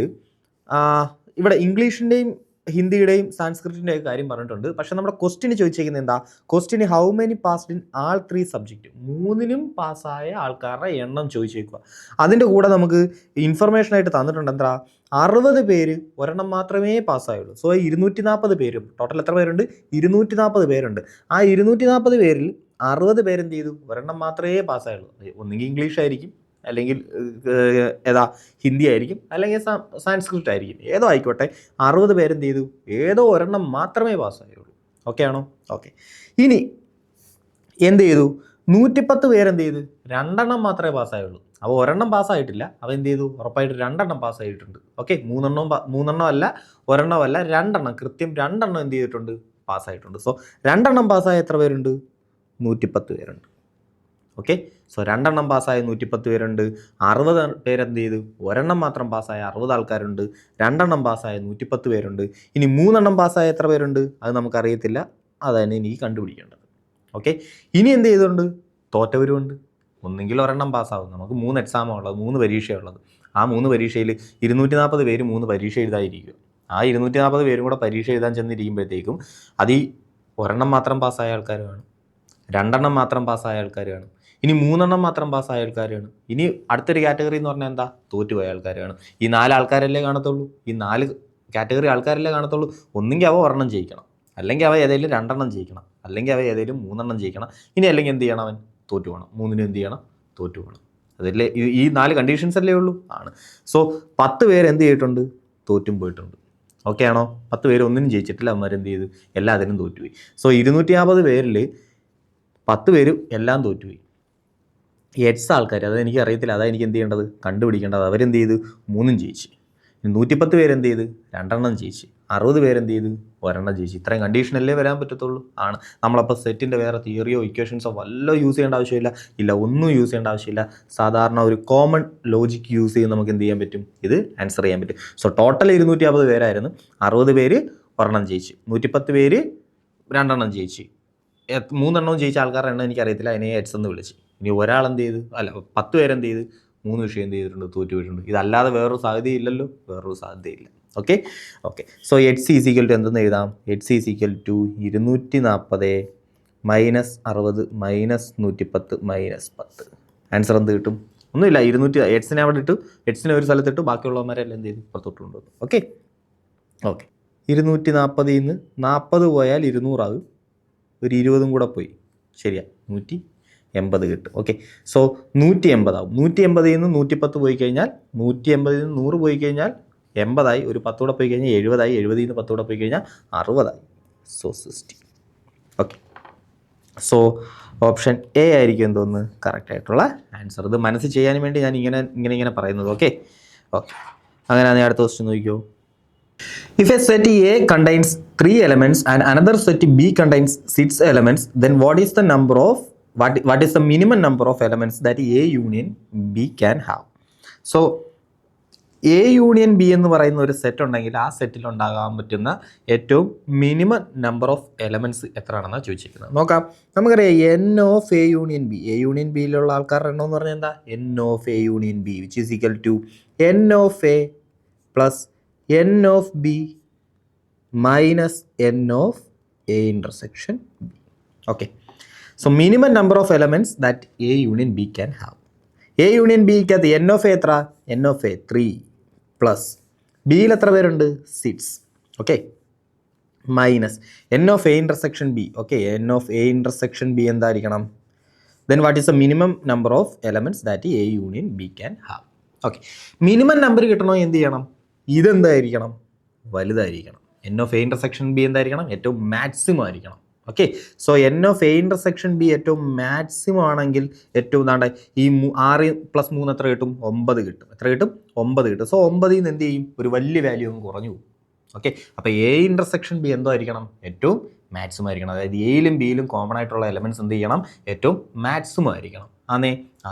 ഇവിടെ ഇംഗ്ലീഷിൻ്റെയും ഹിന്ദിയുടെയും സാൻസ്ക്രിറ്റിൻ്റെയും കാര്യം പറഞ്ഞിട്ടുണ്ട്. പക്ഷെ നമ്മുടെ ക്വസ്റ്റിന് ചോദിച്ചിരിക്കുന്നത് എന്താ? Question how many passed in all 3 subject, 3നും പാസ്സായ ആൾക്കാരുടെ എണ്ണം ചോദിച്ചേക്കുക. അതിൻ്റെ കൂടെ നമുക്ക് ഇൻഫർമേഷനായിട്ട് തന്നിട്ടുണ്ട് എന്താ? 60 പേര് ഒരെണ്ണം മാത്രമേ പാസ്സായുള്ളൂ. സോ 240 പേരും ടോട്ടൽ എത്ര പേരുണ്ട്? 240 പേരുണ്ട്. ആ 240 പേരിൽ 60 പേരെന്ത് ചെയ്തു? ഒരെണ്ണം മാത്രമേ പാസ്സായുള്ളൂ. ഒന്നുകിൽ ഇംഗ്ലീഷ് ആയിരിക്കും, അല്ലെങ്കിൽ ഹിന്ദി ആയിരിക്കും, അല്ലെങ്കിൽ സാൻസ്ക്രിറ്റ് ആയിരിക്കും. ഏതോ ആയിക്കോട്ടെ, 60 പേരെന്ത് ചെയ്തു? ഏതോ ഒരെണ്ണം മാത്രമേ പാസ്സായുള്ളൂ. ഓക്കെ ആണോ? ഓക്കെ. ഇനി എന്ത് ചെയ്തു? 110 പേരെന്ത് ചെയ്തു? 2 എണ്ണം മാത്രമേ പാസ്സായുള്ളൂ. അപ്പോൾ ഒരെണ്ണം പാസ്സായിട്ടില്ല. അവ എന്ത് ചെയ്തു? ഉറപ്പായിട്ട് 2 എണ്ണം പാസ്സായിട്ടുണ്ട്. ഓക്കെ. 3 എണ്ണം അല്ല, ഒരെണ്ണം അല്ല, 2 എണ്ണം, കൃത്യം 2 എണ്ണം എന്ത് ചെയ്തിട്ടുണ്ട്? പാസ്സായിട്ടുണ്ട്. സോ 2 എണ്ണം പാസ്സായ എത്ര പേരുണ്ട്? 110 പേരുണ്ട്. ഓക്കെ. സോ 2 എണ്ണം പാസ്സായ 110 പേരുണ്ട്. 60 പേരെന്ത് ചെയ്തു? ഒരെണ്ണം മാത്രം പാസ്സായ 60 ആൾക്കാരുണ്ട്. 2 എണ്ണം പാസ്സായ 110 പേരുണ്ട്. ഇനി 3 എണ്ണം പാസ്സായ എത്ര പേരുണ്ട്? അത് നമുക്കറിയത്തില്ല. അതാണ് എനിക്ക് കണ്ടുപിടിക്കേണ്ടത്. ഓക്കെ. ഇനി എന്ത് ചെയ്തുകൊണ്ട്? തോറ്റവരുമുണ്ട്. ഒന്നെങ്കിൽ ഒരെണ്ണം പാസ്സാവും. നമുക്ക് 3 എക്സാമാണ് ഉള്ളത്, 3 പരീക്ഷയുള്ളത്. ആ 3 പരീക്ഷയിൽ 240 പേര് 3 പരീക്ഷ എഴുതാതിരിക്കുക. ആ 240 പേരും കൂടെ പരീക്ഷ എഴുതാൻ ചെന്നിരിക്കുമ്പോഴത്തേക്കും അത് ഈ ഒരെണ്ണം മാത്രം പാസ്സായ ആൾക്കാർ കാണും, 2 എണ്ണം മാത്രം പാസ്സായ ആൾക്കാർ കാണും, ഇനി 3 എണ്ണം മാത്രം പാസ്സായ ആൾക്കാരാണ്. ഇനി അടുത്തൊരു കാറ്റഗറി എന്ന് പറഞ്ഞാൽ എന്താ? തോറ്റുപോയ ആൾക്കാരാണ്. ഈ 4 ആൾക്കാരല്ലേ കാണത്തുള്ളൂ. ഈ 4 കാറ്റഗറി ആൾക്കാരല്ലേ കാണത്തുള്ളൂ. ഒന്നെങ്കിൽ അവ ഒരെണ്ണം ജയിക്കണം, അല്ലെങ്കിൽ അവ ഏതെങ്കിലും 2 എണ്ണം ജയിക്കണം, അല്ലെങ്കിൽ അവ ഏതെങ്കിലും 3 എണ്ണം ജയിക്കണം. ഇനി അല്ലെങ്കിൽ എന്ത് ചെയ്യണം? അവൻ തോറ്റു പോകണം. 3നും എന്ത് ചെയ്യണം? തോറ്റു പോകണം. അതല്ലേ ഈ 4 കണ്ടീഷൻസ് അല്ലേ ഉള്ളൂ. ആണ്. സോ 10 പേര് എന്ത് ചെയ്തിട്ടുണ്ട്? തോറ്റും പോയിട്ടുണ്ട്. ഓക്കെ ആണോ? 10 പേര് ഒന്നിനും ജയിച്ചിട്ടില്ല. അവന്മാരെന്ത് ചെയ്തു? എല്ലാത്തിനും തോറ്റുപോയി. സോ 250 പേരിൽ 10 പേരും എല്ലാം തോറ്റുപോയി. 8 ആൾക്കാർ, അത് എനിക്ക് അറിയത്തില്ല. അതാണ് എനിക്ക് എന്ത് ചെയ്യേണ്ടത്? കണ്ടുപിടിക്കേണ്ടത്. അവരെന്ത് ചെയ്തു? 3ഉം ജയിച്ച്. 110 പേരെന്ത് ചെയ്ത്? 2 എണ്ണം ജയിച്ച്. 60 പേരെന്ത് ചെയ്ത്? ഒരെണ്ണം ജയിച്ച്. ഇത്രയും കണ്ടീഷനല്ലേ വരാൻ പറ്റത്തുള്ളൂ. ആണ്. നമ്മളപ്പോൾ സെറ്റിൻ്റെ വേറെ തിയറിയോ ഇക്വേഷൻസോ വല്ലതും യൂസ് ചെയ്യേണ്ട ആവശ്യമില്ല. ഇല്ല, ഒന്നും യൂസ് ചെയ്യേണ്ട ആവശ്യമില്ല. സാധാരണ ഒരു കോമൺ ലോജിക്ക് യൂസ് ചെയ്ത് നമുക്ക് എന്ത് ചെയ്യാൻ പറ്റും? ഇത് ആൻസർ ചെയ്യാൻ പറ്റും. സോ ടോട്ടൽ 250 പേരായിരുന്നു. 60 പേര് ഒരെണ്ണം ജയിച്ച്, 110 പേര് 2 എണ്ണം ജയിച്ച്, 3 എണ്ണവും ജയിച്ച ആൾക്കാരുടെ എണ്ണം എനിക്കറിയത്തില്ല. അതിനെ എഡ്സ് എന്ന് വിളിച്ച്. ഇനി ഒരാളെന്ത് ചെയ്ത്? 10 പേരെന്ത് ചെയ്ത്? 3 വിഷയം എന്ത് ചെയ്തിട്ടുണ്ട്? തോറ്റുപോയിട്ടുണ്ട്. ഇതല്ലാതെ വേറൊരു സാധ്യതയില്ലല്ലോ. വേറൊരു സാധ്യതയില്ല. Okay okay. So x is equal to എന്തെന്ന് എഴുതാം? X is equal to 240 minus 60 minus 110 minus 10. Answer എന്ത് കിട്ടും? ഒന്നുമില്ല, 200. എക്സിനെ അവിടെ ഇട്ടു, എക്സിനെ ഒരു സ്ഥലത്തിട്ടു, ബാക്കിയുള്ളവന്മാരെല്ലാം എന്ത് ചെയ്തു? പുറത്തോട്ട് കൊണ്ടുവന്നു. Okay okay. 240 40 പോയാൽ 200 ആകും, ഒരു 20 കൂടെ പോയി, ശരിയാ, 180 കിട്ടും. ഓക്കെ. സോ 180 ആവും. 180 110 പോയി കഴിഞ്ഞാൽ 180 100 പോയി കഴിഞ്ഞാൽ 80 ഒരു 10 കൂടെ പോയി കഴിഞ്ഞാൽ 70 70 10 കൂടെ പോയി കഴിഞ്ഞാൽ 60. So 60. Okay. So option A ആയിരിക്കും എന്തോന്ന് കറക്റ്റ് ആയിട്ടുള്ള ആൻസർ. ഇത് മനസ്സിൽ ചെയ്യാൻ വേണ്ടി ഞാൻ ഇങ്ങനെ പറയുന്നത്. Okay okay. അങ്ങനെയാണ് അടുത്ത ക്വസ്റ്റ്യൻ നോക്കിയോ. If a set A contains 3 elements and another set B contains 6 elements, then what is the minimum number of elements that A union B can have? So A union B എന്ന് പറയുന്ന ഒരു സെറ്റ് ഉണ്ടെങ്കിൽ ആ സെറ്റിൽ ഉണ്ടാകാൻ പറ്റുന്ന ഏറ്റവും മിനിമം നമ്പർ ഓഫ് എലമെൻറ്റ്സ് എത്രയാണെന്നാണ് ചോദിച്ചിരിക്കുന്നത്. നോക്കാം. നമുക്കറിയാം N of A union B. A union ബിയിലുള്ള ആൾക്കാരുടെ എണ്ണം എന്ന് പറഞ്ഞാൽ എന്താ? N of A union B which is equal to N of A plus N of B minus N of A intersection B. Okay. So minimum number of elements that A union B can have. A union ബിക്കകത്ത് എൻ ഓഫ് എ എത്ര? എൻ ഓഫ് എ 3 പ്ലസ് ബിയിൽ എത്ര പേരുണ്ട്? 6. Okay. Minus N of A intersection B. Okay. N of A intersection B എന്തായിരിക്കണം? Then what is the minimum number of elements that A union B can have. Okay. Minimum number കിട്ടണമെങ്കിൽ എന്ത് ചെയ്യണം? ഇതെന്തായിരിക്കണം? വലുതായിരിക്കണം. N of A intersection B എന്തായിരിക്കണം? ഏറ്റവും മാക്സിമം ആയിരിക്കണം. Okay. So N of A intersection B ഏറ്റവും മാക്സിമം ആണെങ്കിൽ ഏറ്റവും ഇതാണ്ട് ഈ 6 + 3 എത്ര കിട്ടും? 9 കിട്ടും. എത്ര കിട്ടും? 9 കിട്ടും. സോ 9 എന്ത് ചെയ്യും? ഒരു വലിയ വാല്യൂ അങ്ങ് കുറഞ്ഞു പോകും. ഓക്കെ. അപ്പോൾ എ ഇൻ്റർസെക്ഷൻ ബി എന്തോ ആയിരിക്കണം? ഏറ്റവും മാക്സിമം ആയിരിക്കണം. അതായത് എയിലും ബിയിലും കോമൺ ആയിട്ടുള്ള എലമെൻറ്റ്സ് എന്ത് ചെയ്യണം? ഏറ്റവും മാക്സിമം ആയിരിക്കണം. ആണ്.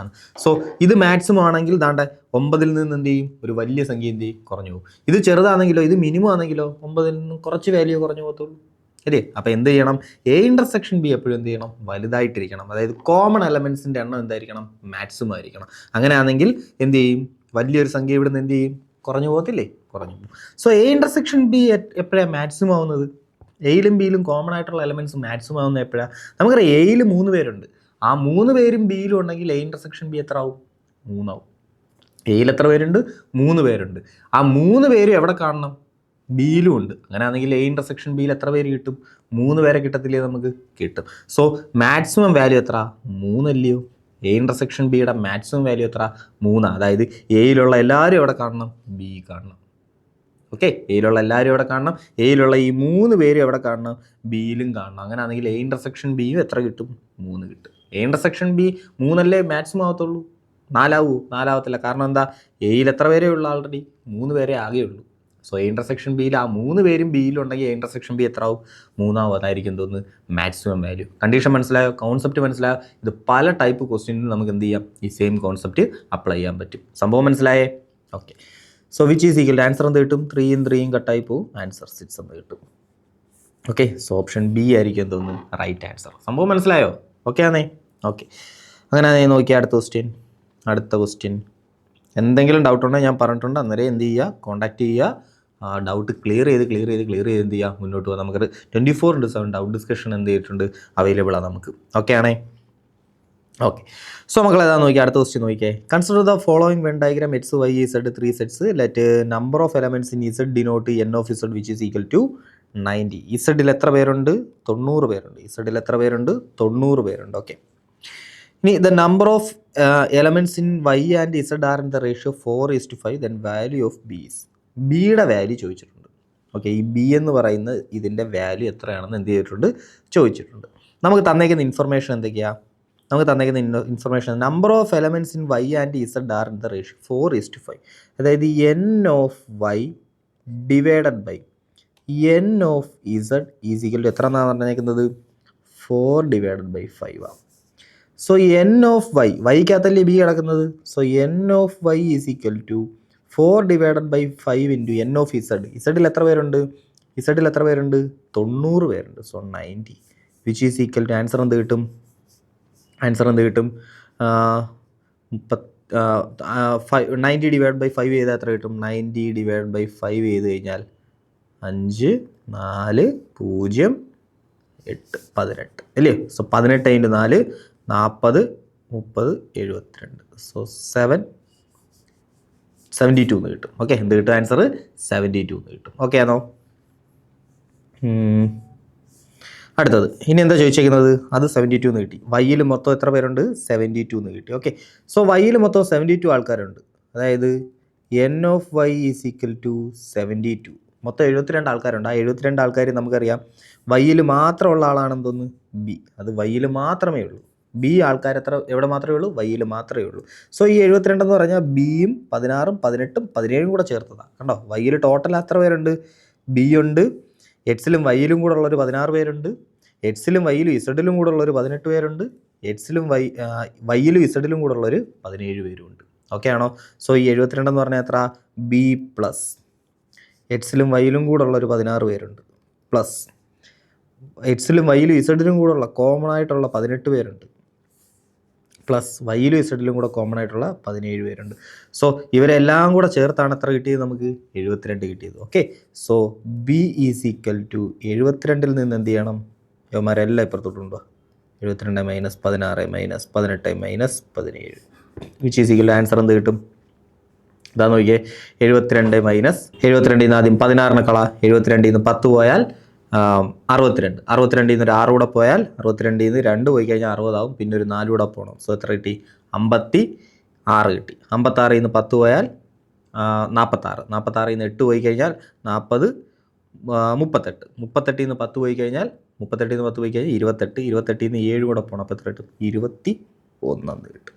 സോ ഇത് മാക്സിമം ആണെങ്കിൽ ദാണ്ട 9ൽ നിന്ന് എന്ത് ചെയ്യും? ഒരു വലിയ സംഖ്യ എന്ത് ചെയ്യും? കുറഞ്ഞു പോകും. ഇത് ചെറുതാണെങ്കിലോ, ഇത് മിനിമം ആണെങ്കിലോ 9ൽ നിന്ന് കുറച്ച് വാല്യൂ കുറഞ്ഞു പോകത്തുള്ളൂ. അല്ലേ? അപ്പോൾ എന്ത് ചെയ്യണം? എ ഇൻ്റർസെക്ഷൻ ബി എപ്പോഴും എന്ത് ചെയ്യണം? വലുതായിട്ടിരിക്കണം. അതായത് കോമൺ എലമെൻറ്റ്സിൻ്റെ എണ്ണം എന്തായിരിക്കണം? മാക്സിമം ആയിരിക്കണം. അങ്ങനെയാണെങ്കിൽ എന്ത് ചെയ്യും? വലിയൊരു സംഖ്യ ഇവിടുന്ന് എന്ത് ചെയ്യും? കുറഞ്ഞു പോകത്തില്ലേ? കുറഞ്ഞു പോകും. സോ എ ഇൻ്റർസെക്ഷൻ ബി എപ്പോഴാണ് മാക്സിമം ആവുന്നത്? എയിലും ബിയിലും കോമൺ ആയിട്ടുള്ള എലമെൻറ്റ്സ് മാക്സിമം ആവുന്നത് എപ്പോഴാണ്? നമുക്കറിയാം എയിൽ 3 പേരുണ്ട്. ആ 3 പേരും ബിയിലും ഉണ്ടെങ്കിൽ എ ഇൻ്റർസെക്ഷൻ ബി എത്ര ആവും? 3 ആവും. എയിൽ എത്ര പേരുണ്ട്? 3 പേരുണ്ട്. ആ 3 പേരും എവിടെ കാണണം? ബിയിലും ഉണ്ട്. അങ്ങനെയാണെങ്കിൽ എ ഇൻ്റർസെക്ഷൻ ബിയിൽ എത്ര പേര് കിട്ടും? 3 പേരെ കിട്ടത്തില്ലേ? നമുക്ക് കിട്ടും. സോ മാക്സിമം വാല്യൂ എത്ര? 3 അല്ലയോ? എ ഇൻ്റർസെക്ഷൻ ബിയുടെ മാക്സിമം വാല്യൂ എത്ര? 3. അതായത് എയിലുള്ള എല്ലാവരും എവിടെ കാണണം? ബി കാണണം. ഓക്കെ. എയിലുള്ള എല്ലാവരും എവിടെ കാണണം? എയിലുള്ള ഈ 3 പേരും എവിടെ കാണണം? ബിയിലും കാണണം. അങ്ങനെയാണെങ്കിൽ എ ഇൻ്റർസെക്ഷൻ ബിയും എത്ര കിട്ടും? 3 കിട്ടും. എ ഇൻ്റർസെക്ഷൻ ബി 3 അല്ലേ മാക്സിമം ആവത്തുള്ളൂ? 4 ആവുമോ? 4 ആവത്തില്ല. കാരണം എന്താ? എയിൽ എത്ര പേരേ ഉള്ളൂ? ആൾറെഡി 3 പേരെ ആകെ ഉള്ളൂ. സോ എ ഇൻ്റർസെക്ഷൻ ബിയിൽ ആ 3 പേരും ബിയിലുണ്ടെങ്കിൽ എ ഇൻ്റർസെക്ഷൻ ബി എത്ര ആവും? 3 ആവും. അതായിരിക്കും തോന്നുന്നു മാക്സിമം വാല്യൂ. കണ്ടീഷൻ മനസ്സിലായോ? കോൺസെപ്റ്റ് മനസ്സിലായോ? ഇത് പല ടൈപ്പ് ക്വസ്റ്റ്യനിൽ നമുക്ക് എന്ത് ചെയ്യാം? ഈ സെയിം കോൺസെപ്റ്റ് അപ്ലൈ ചെയ്യാൻ പറ്റും. സംഭവം മനസ്സിലായേ? Okay. So which is equal answer എന്ത് കിട്ടും? 3 3 കട്ടായി പോവും. ആൻസർ 6 എന്ന് കിട്ടും. ഓക്കെ. സോ ഓപ്ഷൻ ബി ആയിരിക്കും എന്തോന്ന് റൈറ്റ് ആൻസർ. സംഭവം മനസ്സിലായോ? ഓക്കെ ആണേ? ഓക്കെ. അങ്ങനെ നോക്കിയാൽ അടുത്ത ക്വസ്റ്റ്യൻ എന്തെങ്കിലും ഡൗട്ട് ഉണ്ടെങ്കിൽ ഞാൻ പറഞ്ഞിട്ടുണ്ട്. അന്നേരം എന്ത് ചെയ്യുക? കോൺടാക്ട് ചെയ്യുക. ഡൗട്ട് ക്ലിയർ ചെയ്ത് എന്ത് ചെയ്യുക? മുന്നോട്ട് പോകാം. നമുക്ക് 24/7 ഡൗട്ട് ഡിസ്കഷൻ എന്ത് ചെയ്തിട്ടുണ്ട്? അവൈലബിൾ ആണ് നമുക്ക്. ഓക്കെ ആണേ? ഓക്കെ. സോ മക്കൾ ഏതാ നോക്കിയാൽ അടുത്ത ക്വസ്റ്റ്യൻ നോക്കിയേ. Consider the following Venn diagram x y z 3 sets. Let number of elements in z denote n of z which is equal to 90. ഇസഡിൽ എത്ര പേരുണ്ട്? 90 പേരുണ്ട്. ഇസഡിൽ എത്ര പേരുണ്ട്? 90 പേരുണ്ട്. ഓക്കെ. ഇനി the number of elements in Y and Z are in the ratio 4:5. Then value of B's. ബിയുടെ വാല്യൂ ചോദിച്ചിട്ടുണ്ട്. ഓക്കെ. ഈ ബി എന്ന് പറയുന്ന ഇതിൻ്റെ വാല്യൂ എത്രയാണെന്ന് എന്ത് ചെയ്തിട്ടുണ്ട്? ചോദിച്ചിട്ടുണ്ട്. നമുക്ക് തന്നേക്കുന്ന ഇൻഫർമേഷൻ എന്തൊക്കെയാണ്? നമുക്ക് തന്നേക്കുന്ന information number of elements in Y and Z are in the ratio 4:5. അതായത് N of Y divided by N of Z is equal to എത്ര എന്നാണ് പറഞ്ഞേക്കുന്നത്? 4/5 ആണ്. സോ എൻ ഓഫ് വൈ, വൈക്കകത്തല്ലേ ബി കിടക്കുന്നത്? So N of Y is equal to 4/5 into N of Z. ഇസഡിൽ എത്ര പേരുണ്ട്? 90 പേരുണ്ട്. So 90 which is equal to answer എന്ത് കിട്ടും? 30 90 ഡിവൈഡ് ബൈ 5 ചെയ്താൽ എത്ര കിട്ടും? 90 ഡിവൈഡ് ബൈ 5 ചെയ്ത് കഴിഞ്ഞാൽ 5, 4, 0, 8, 18 അല്ലേ? സോ 18 × 4 40, 30, 72. സോ 72 എന്ന് കിട്ടും. ഓക്കെ, എന്ത് കിട്ടും? ആൻസർ 72 എന്ന് കിട്ടും. ഓക്കെ ആണോ? അടുത്തത് ഇനി എന്താ ചോദിച്ചേക്കുന്നത്? അത് 72 എന്ന് കിട്ടി. വൈയിൽ മൊത്തം എത്ര പേരുണ്ട്? 72 എന്ന് കിട്ടി. ഓക്കെ, സോ വൈയിൽ മൊത്തം 72 ആൾക്കാരുണ്ട്. അതായത് n of y is equal to 72. മൊത്തം 72 ആൾക്കാരുണ്ട്. ആ 72 ആൾക്കാർ നമുക്കറിയാം വൈയിൽ മാത്രമുള്ള ആളാണെന്തോന്ന്? ബി. അത് വൈയിൽ മാത്രമേ ഉള്ളൂ. ബി ആൾക്കാർ എവിടെ മാത്രമേ ഉള്ളൂ? വൈയിൽ മാത്രമേ ഉള്ളൂ. സോ ഈ 72 എന്ന് പറഞ്ഞാൽ ബിയും 16ഉം 18ഉം 17ഉം കൂടെ ചേർത്തതാണ്. കണ്ടോ, വൈയിൽ ടോട്ടൽ എത്ര പേരുണ്ട്? ബി ഉണ്ട്, എക്സിലും വൈയിലും കൂടെ ഉള്ളൊരു 16 പേരുണ്ട്, എക്സിലും വൈയിലും ഇസഡിലും കൂടെ ഉള്ളൊരു 18 പേരുണ്ട്, എക്സിലും വൈയിലും ഇസഡിലും കൂടെ ഉള്ളൊരു 17 പേരുമുണ്ട്. ഓക്കെ ആണോ? സോ ഈ 72 എന്ന് പറഞ്ഞാൽ എത്ര? ബി പ്ലസ് എക്സിലും വൈയിലും കൂടെ ഉള്ളൊരു 16 പേരുണ്ട്, പ്ലസ് എക്സിലും വൈയിലും ഇസഡിലും കൂടെ ഉള്ള കോമൺ ആയിട്ടുള്ള 18 പേരുണ്ട്, പ്ലസ് വൈയിലും ഇസഡിലും കൂടെ കോമൺ ആയിട്ടുള്ള 17 പേരുണ്ട്. സോ ഇവരെല്ലാം കൂടെ ചേർത്താണ് എത്ര കിട്ടിയത്? നമുക്ക് 72 കിട്ടിയത്. Okay, so B is equal to 72ൽ നിന്ന് എന്ത് ചെയ്യണം? ഇവന്മാരെല്ലാം ഇപ്പുറത്തോട്ടുണ്ടോ? 72 minus 16 minus 18 minus 17 which is equal answer എന്ത് കിട്ടും? ഇതാ നോക്കിയേ, 72 മൈനസ് 72 നിന്ന് ആദ്യം 16 കള, 72 നിന്ന് 10 പോയാൽ 62, 62 നിന്ന് ഒരു 6 കൂടെ പോയാൽ 62 നിന്ന് 2 പോയി കഴിഞ്ഞാൽ 60 ആവും, പിന്നെ ഒരു 4 കൂടെ പോകണം. സോ എത്ര കിട്ടി? 56 കിട്ടി. 56 നിന്ന് 10 പോയാൽ 46, 46 നിന്ന് 8 പോയി കഴിഞ്ഞാൽ 40, 38, 38 നിന്ന് 10 പോയി കഴിഞ്ഞാൽ 38 നിന്ന് 10 പോയി കഴിഞ്ഞാൽ 28, 28 നിന്ന് 7 കൂടെ പോകണം. അപ്പോൾ എത്ര കിട്ടും? 21 കിട്ടും.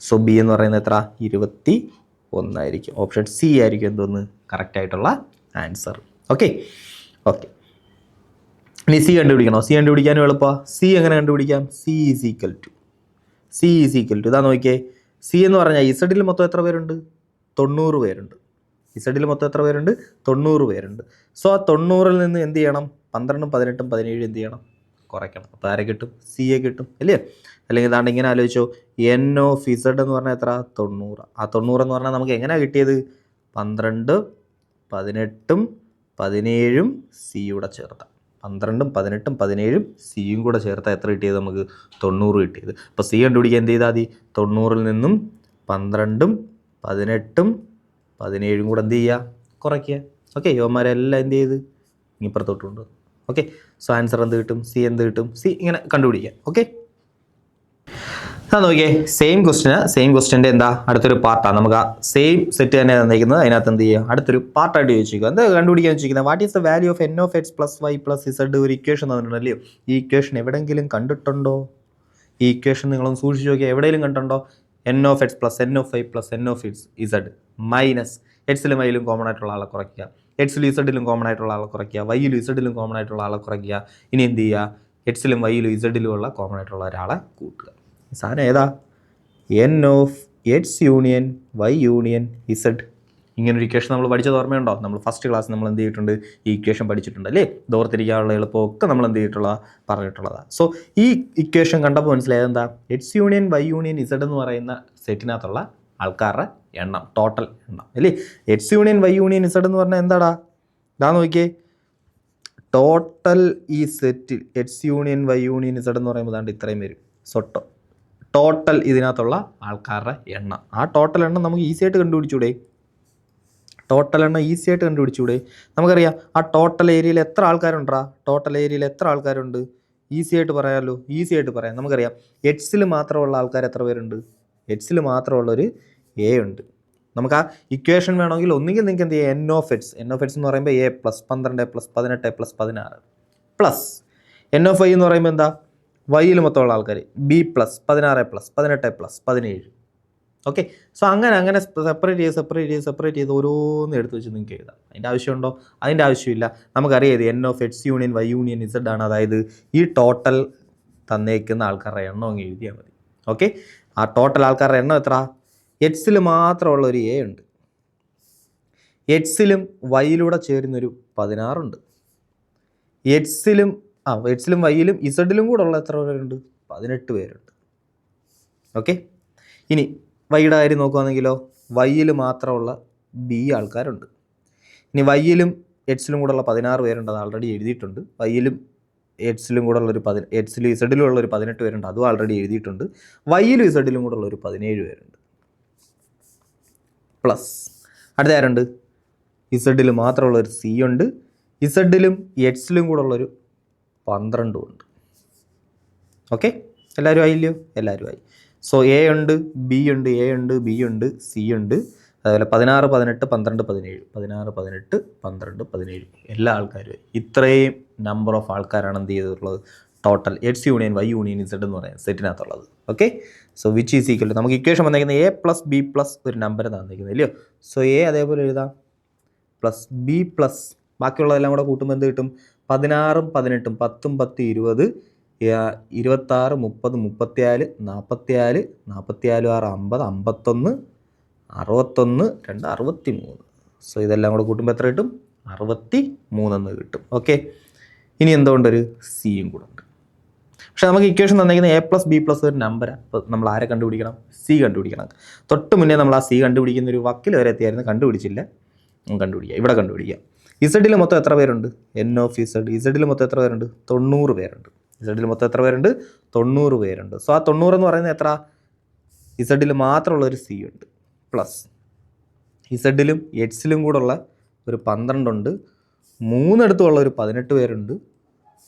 സോ ബി എന്ന് പറയുന്നത് എത്ര? 21 ആയിരിക്കും. ഓപ്ഷൻ സി ആയിരിക്കും എന്തോന്ന് കറക്റ്റ് ആയിട്ടുള്ള ആൻസർ. ഓക്കെ ഓക്കെ, ഇനി സി കണ്ടുപിടിക്കണോ? സി കണ്ടുപിടിക്കാനും എളുപ്പമാണ്. സി എങ്ങനെ കണ്ടുപിടിക്കാം? സി ഈസ് ഈക്വൽ ടു ഇതാ നോക്കിയേ, സി എന്ന് പറഞ്ഞാൽ ഇസഡിൽ മൊത്തം എത്ര പേരുണ്ട്? 90 പേരുണ്ട്. ഇസഡിൽ മൊത്തം എത്ര പേരുണ്ട്? 90 പേരുണ്ട്. സോ ആ 90ൽ നിന്ന് എന്ത് ചെയ്യണം? 12ഉം 18ഉം 17 എന്ത് ചെയ്യണം? കുറയ്ക്കണം. അപ്പോൾ ആരെ കിട്ടും? സിയെ കിട്ടും അല്ലേ? അല്ലെങ്കിൽ ഇതാണ്ട് ഇങ്ങനെ ആലോചിച്ചോ, എൻ ഓഫ് ഇസഡ് എന്ന് പറഞ്ഞാൽ എത്ര? 90. ആ 90 എന്ന് പറഞ്ഞാൽ നമുക്ക് എങ്ങനെയാണ് കിട്ടിയത്? 12, 18ഉം 17ഉം സിയുടെ ചേർത്ത 12ഉം 18ഉം 17ഉം സിയും കൂടെ ചേർത്താൽ എത്ര കിട്ടിയത്? നമുക്ക് 90 കിട്ടിയത്. അപ്പോൾ സി കണ്ടുപിടിക്കാൻ എന്ത് ചെയ്താൽ മതി? 90ൽ നിന്നും 12ഉം 18ഉം 17ഉം കൂടെ എന്ത് ചെയ്യുക? കുറയ്ക്കുക. ഓക്കെ, യുവന്മാരെല്ലാം എന്ത് ചെയ്ത് ഇപ്പുറത്തോട്ടുണ്ട്. ഓക്കെ, സോ ആൻസർ എന്ത് കിട്ടും? സി എന്ത് കിട്ടും? സി ഇങ്ങനെ കണ്ടുപിടിക്കാം. ഓക്കെ, നോക്കിയേ, സെയിം ക്വസ്റ്റ്യൻ്റെ എന്താ അടുത്തൊരു പാർട്ടാണ്. നമുക്ക് ആ സെയിം സെറ്റ് തന്നെ തന്നിരിക്കുന്നത്. അതിനകത്ത് എന്ത് ചെയ്യുക? അടുത്തൊരു പാർട്ടായിട്ട് ചോദിച്ചിരിക്കുക. എന്താ കണ്ടുപിടിക്കാൻ ചോദിക്കുന്നത്? What is the value of n of X plus y plus z? ഒരു ഇക്വേഷൻ തന്നിട്ടുണ്ടല്ലോ. ഈ ഇക്വേഷൻ എവിടെയെങ്കിലും കണ്ടിട്ടുണ്ടോ? ഈ ഇക്വേഷൻ നിങ്ങളൊന്ന് സൂക്ഷിച്ച് നോക്കിയാൽ എവിടെയെങ്കിലും കണ്ടിട്ടുണ്ടോ? N of X plus N of Y plus N of Z minus എക്സിലും വൈയിലും കോമൺ ആയിട്ടുള്ള ആളെ കുറയ്ക്കുക, എക്സിലും ഇസഡിലും കോമൺ ആയിട്ടുള്ള ആളെ കുറയ്ക്കുക, വൈയിലും ഇസഡിലും കോമൺ ആയിട്ടുള്ള ആളെ കുറയ്ക്കുക. ഇനി എന്ത് ചെയ്യുക? എക്സിലും വൈയിലും ഇസഡിലും ഉള്ള കോമൺ ആയിട്ടുള്ള ഒരാളെ കൂട്ടുക. സാധനം ഏതാ? N of x union Y union z. ഇങ്ങനൊരു ഇക്വേഷൻ നമ്മൾ പഠിച്ചത് ഓർമ്മയുണ്ടോ? നമ്മൾ ഫസ്റ്റ് ക്ലാസ് നമ്മൾ എന്ത് ചെയ്തിട്ടുണ്ട്? ഈ ഇക്വേഷൻ പഠിച്ചിട്ടുണ്ട് അല്ലേ? ദോർത്തിരിക്കാനുള്ള എളുപ്പമൊക്കെ നമ്മൾ എന്ത് പറഞ്ഞിട്ടുള്ളതാണ്. സോ ഈ ഇക്വേഷൻ കണ്ടപ്പോൾ മനസ്സിലായത് എന്താ? X union Y union Z എന്ന് പറയുന്ന സെറ്റിനകത്തുള്ള ആൾക്കാരുടെ എണ്ണം, ടോട്ടൽ എണ്ണം അല്ലേ? X union Y union Z എന്ന് പറഞ്ഞാൽ എന്താടാ? ഇതാ നോക്കിയേ, ടോട്ടൽ ഈ സെറ്റിൽ X union Y union Z എന്ന് പറയുമ്പോൾ അതാണ്ട് ഇത്രയും വരും. സോ ടോട്ടൽ ഇതിനകത്തുള്ള ആൾക്കാരുടെ എണ്ണം, ആ ടോട്ടൽ എണ്ണം നമുക്ക് ഈസി ആയിട്ട് കണ്ടുപിടിച്ചൂടെ? നമുക്കറിയാം ആ ടോട്ടൽ ഏരിയയിൽ എത്ര ആൾക്കാരുണ്ടാ? ടോട്ടൽ ഏരിയയിൽ എത്ര ആൾക്കാരുണ്ട്? ഈസി ആയിട്ട് പറയാമല്ലോ. നമുക്കറിയാം എക്സിൽ മാത്രമുള്ള ആൾക്കാർ എത്ര പേരുണ്ട്? എക്സിൽ മാത്രമുള്ളൊരു എ ഉണ്ട്. നമുക്ക് ആ ഇക്വേഷൻ വേണമെങ്കിൽ ഒന്നുകിൽ നിങ്ങൾക്ക് എന്ത് ചെയ്യാം? എൻ ഓഫ് എക്സ് എന്ന് പറയുമ്പോൾ a plus 12 plus 18 plus 16 plus N of y എന്ന് പറയുമ്പോൾ എന്താ? വൈയിൽ മൊത്തമുള്ള ആൾക്കാർ b plus 16 plus 18 plus 17. Okay, so അങ്ങനെ സെപ്പറേറ്റ് ചെയ്ത് ഓരോന്ന് എടുത്ത് വെച്ച് നിങ്ങൾക്ക് എഴുതാം. അതിൻ്റെ ആവശ്യമുണ്ടോ? അതിൻ്റെ ആവശ്യമില്ല. നമുക്കറിയാം ഇത് n of x union Y union z ആണ്. അതായത് ഈ ടോട്ടൽ തന്നേക്കുന്ന ആൾക്കാരുടെ എണ്ണം അങ്ങ് എഴുതിയാൽ മതി. ഓക്കെ, ആ ടോട്ടൽ ആൾക്കാരുടെ എണ്ണം എത്ര? എക്സിൽ മാത്രമുള്ള ഒരു എ ഉണ്ട്, എക്സിലും വൈയിലൂടെ ചേരുന്നൊരു 16 ഉണ്ട്, എക്സിലും വൈയിലും ഇസഡിലും കൂടെ ഉള്ള എത്ര പേരുണ്ട്? 18 പേരുണ്ട്. ഓക്കെ, ഇനി വൈയുടെ കാര്യം നോക്കുകയാണെങ്കിലോ വൈയിൽ മാത്രമുള്ള ബി ആൾക്കാരുണ്ട്. ഇനി വൈയിലും എക്സിലും കൂടെ ഉള്ള 16 പേരുണ്ട്, അത് ആൾറെഡി എഴുതിയിട്ടുണ്ട്. വൈയിലും എക്സിലും കൂടെ ഉള്ളൊരു എക്സിലും ഇസഡിലും ഉള്ളൊരു 18 പേരുണ്ട്, അതും ആൾറെഡി എഴുതിയിട്ടുണ്ട്. വൈയിലും ഇസഡിലും കൂടെ ഉള്ളൊരു 17 പേരുണ്ട്. പ്ലസ് അടുത്ത ആരുണ്ട്? ഇസഡിൽ മാത്രമുള്ളൊരു സി ഉണ്ട്, ഇസഡിലും എക്സിലും കൂടെ ഉള്ളൊരു 12 ഉണ്ട്. ഓക്കെ, എല്ലാവരും ആയില്ലയോ? എല്ലാവരും ആയി. സോ എ ഉണ്ട്, ബി ഉണ്ട്, എ ഉണ്ട്, ബി ഉണ്ട്, സി ഉണ്ട്. അതുപോലെ 16, 18, 12, 17, 16, 18, 12, 17 എല്ലാ ആൾക്കാരും. ഇത്രയും നമ്പർ ഓഫ് ആൾക്കാരാണ് എന്ത് ചെയ്തിട്ടുള്ളത് total X union Y union Z എന്ന് പറയുന്നത് സെറ്റിനകത്തുള്ളത്. Okay, so which is equal to നമുക്ക് ഇക്വേഷൻ വന്നിരിക്കുന്നത് എ പ്ലസ് ബി പ്ലസ് ഒരു നമ്പർ തന്നിരിക്കുന്നത് ഇല്ലയോ. സോ എ അതേപോലെ എഴുതാം പ്ലസ് ബി പ്ലസ് ബാക്കിയുള്ളതെല്ലാം കൂടെ കൂട്ടുമ്പോൾ എന്ത് കിട്ടും? 16ഉം 18ഉം 10ഉം 10 20 26 30 34 44 44 6 50 51 61 2 63. സോ ഇതെല്ലാം കൂടെ കൂട്ടുമ്പോൾ എത്ര കിട്ടും? 63 എന്ന് കിട്ടും. ഓക്കെ, ഇനി എന്തുകൊണ്ടൊരു സിയും കൂടെ ഉണ്ട്. പക്ഷെ നമുക്ക് ഇക്വേഷൻ തന്നിരിക്കുന്നത് എ പ്ലസ് ബി പ്ലസ് ഒരു നമ്പറാണ്. അപ്പോൾ നമ്മൾ ആരെ കണ്ടുപിടിക്കണം? സി കണ്ടുപിടിക്കണം. തൊട്ട് മുന്നേ നമ്മൾ ആ സി കണ്ടുപിടിക്കുന്ന ഒരു വക്കിൽ വരെ എത്തിയായിരുന്നു, കണ്ടുപിടിച്ചില്ല. കണ്ടുപിടിക്കുക, ഇവിടെ കണ്ടുപിടിക്കാം. ഇസഡിൽ മൊത്തം എത്ര പേരുണ്ട്? N of Z. ഇസഡിൽ മൊത്തം എത്ര പേരുണ്ട്? 90 പേരുണ്ട്. ഇസഡിൽ മൊത്തം എത്ര പേരുണ്ട്? 90 പേരുണ്ട്. സോ ആ 90 എന്ന് പറയുന്നത് എത്ര? ഇസഡിൽ മാത്രമുള്ളൊരു സി ഉണ്ട്. പ്ലസ് ഇസഡിലും എക്സിലും കൂടെ ഉള്ള ഒരു 12 ഉണ്ട്, 3 അടുത്തുള്ള ഒരു 18 പേരുണ്ട്.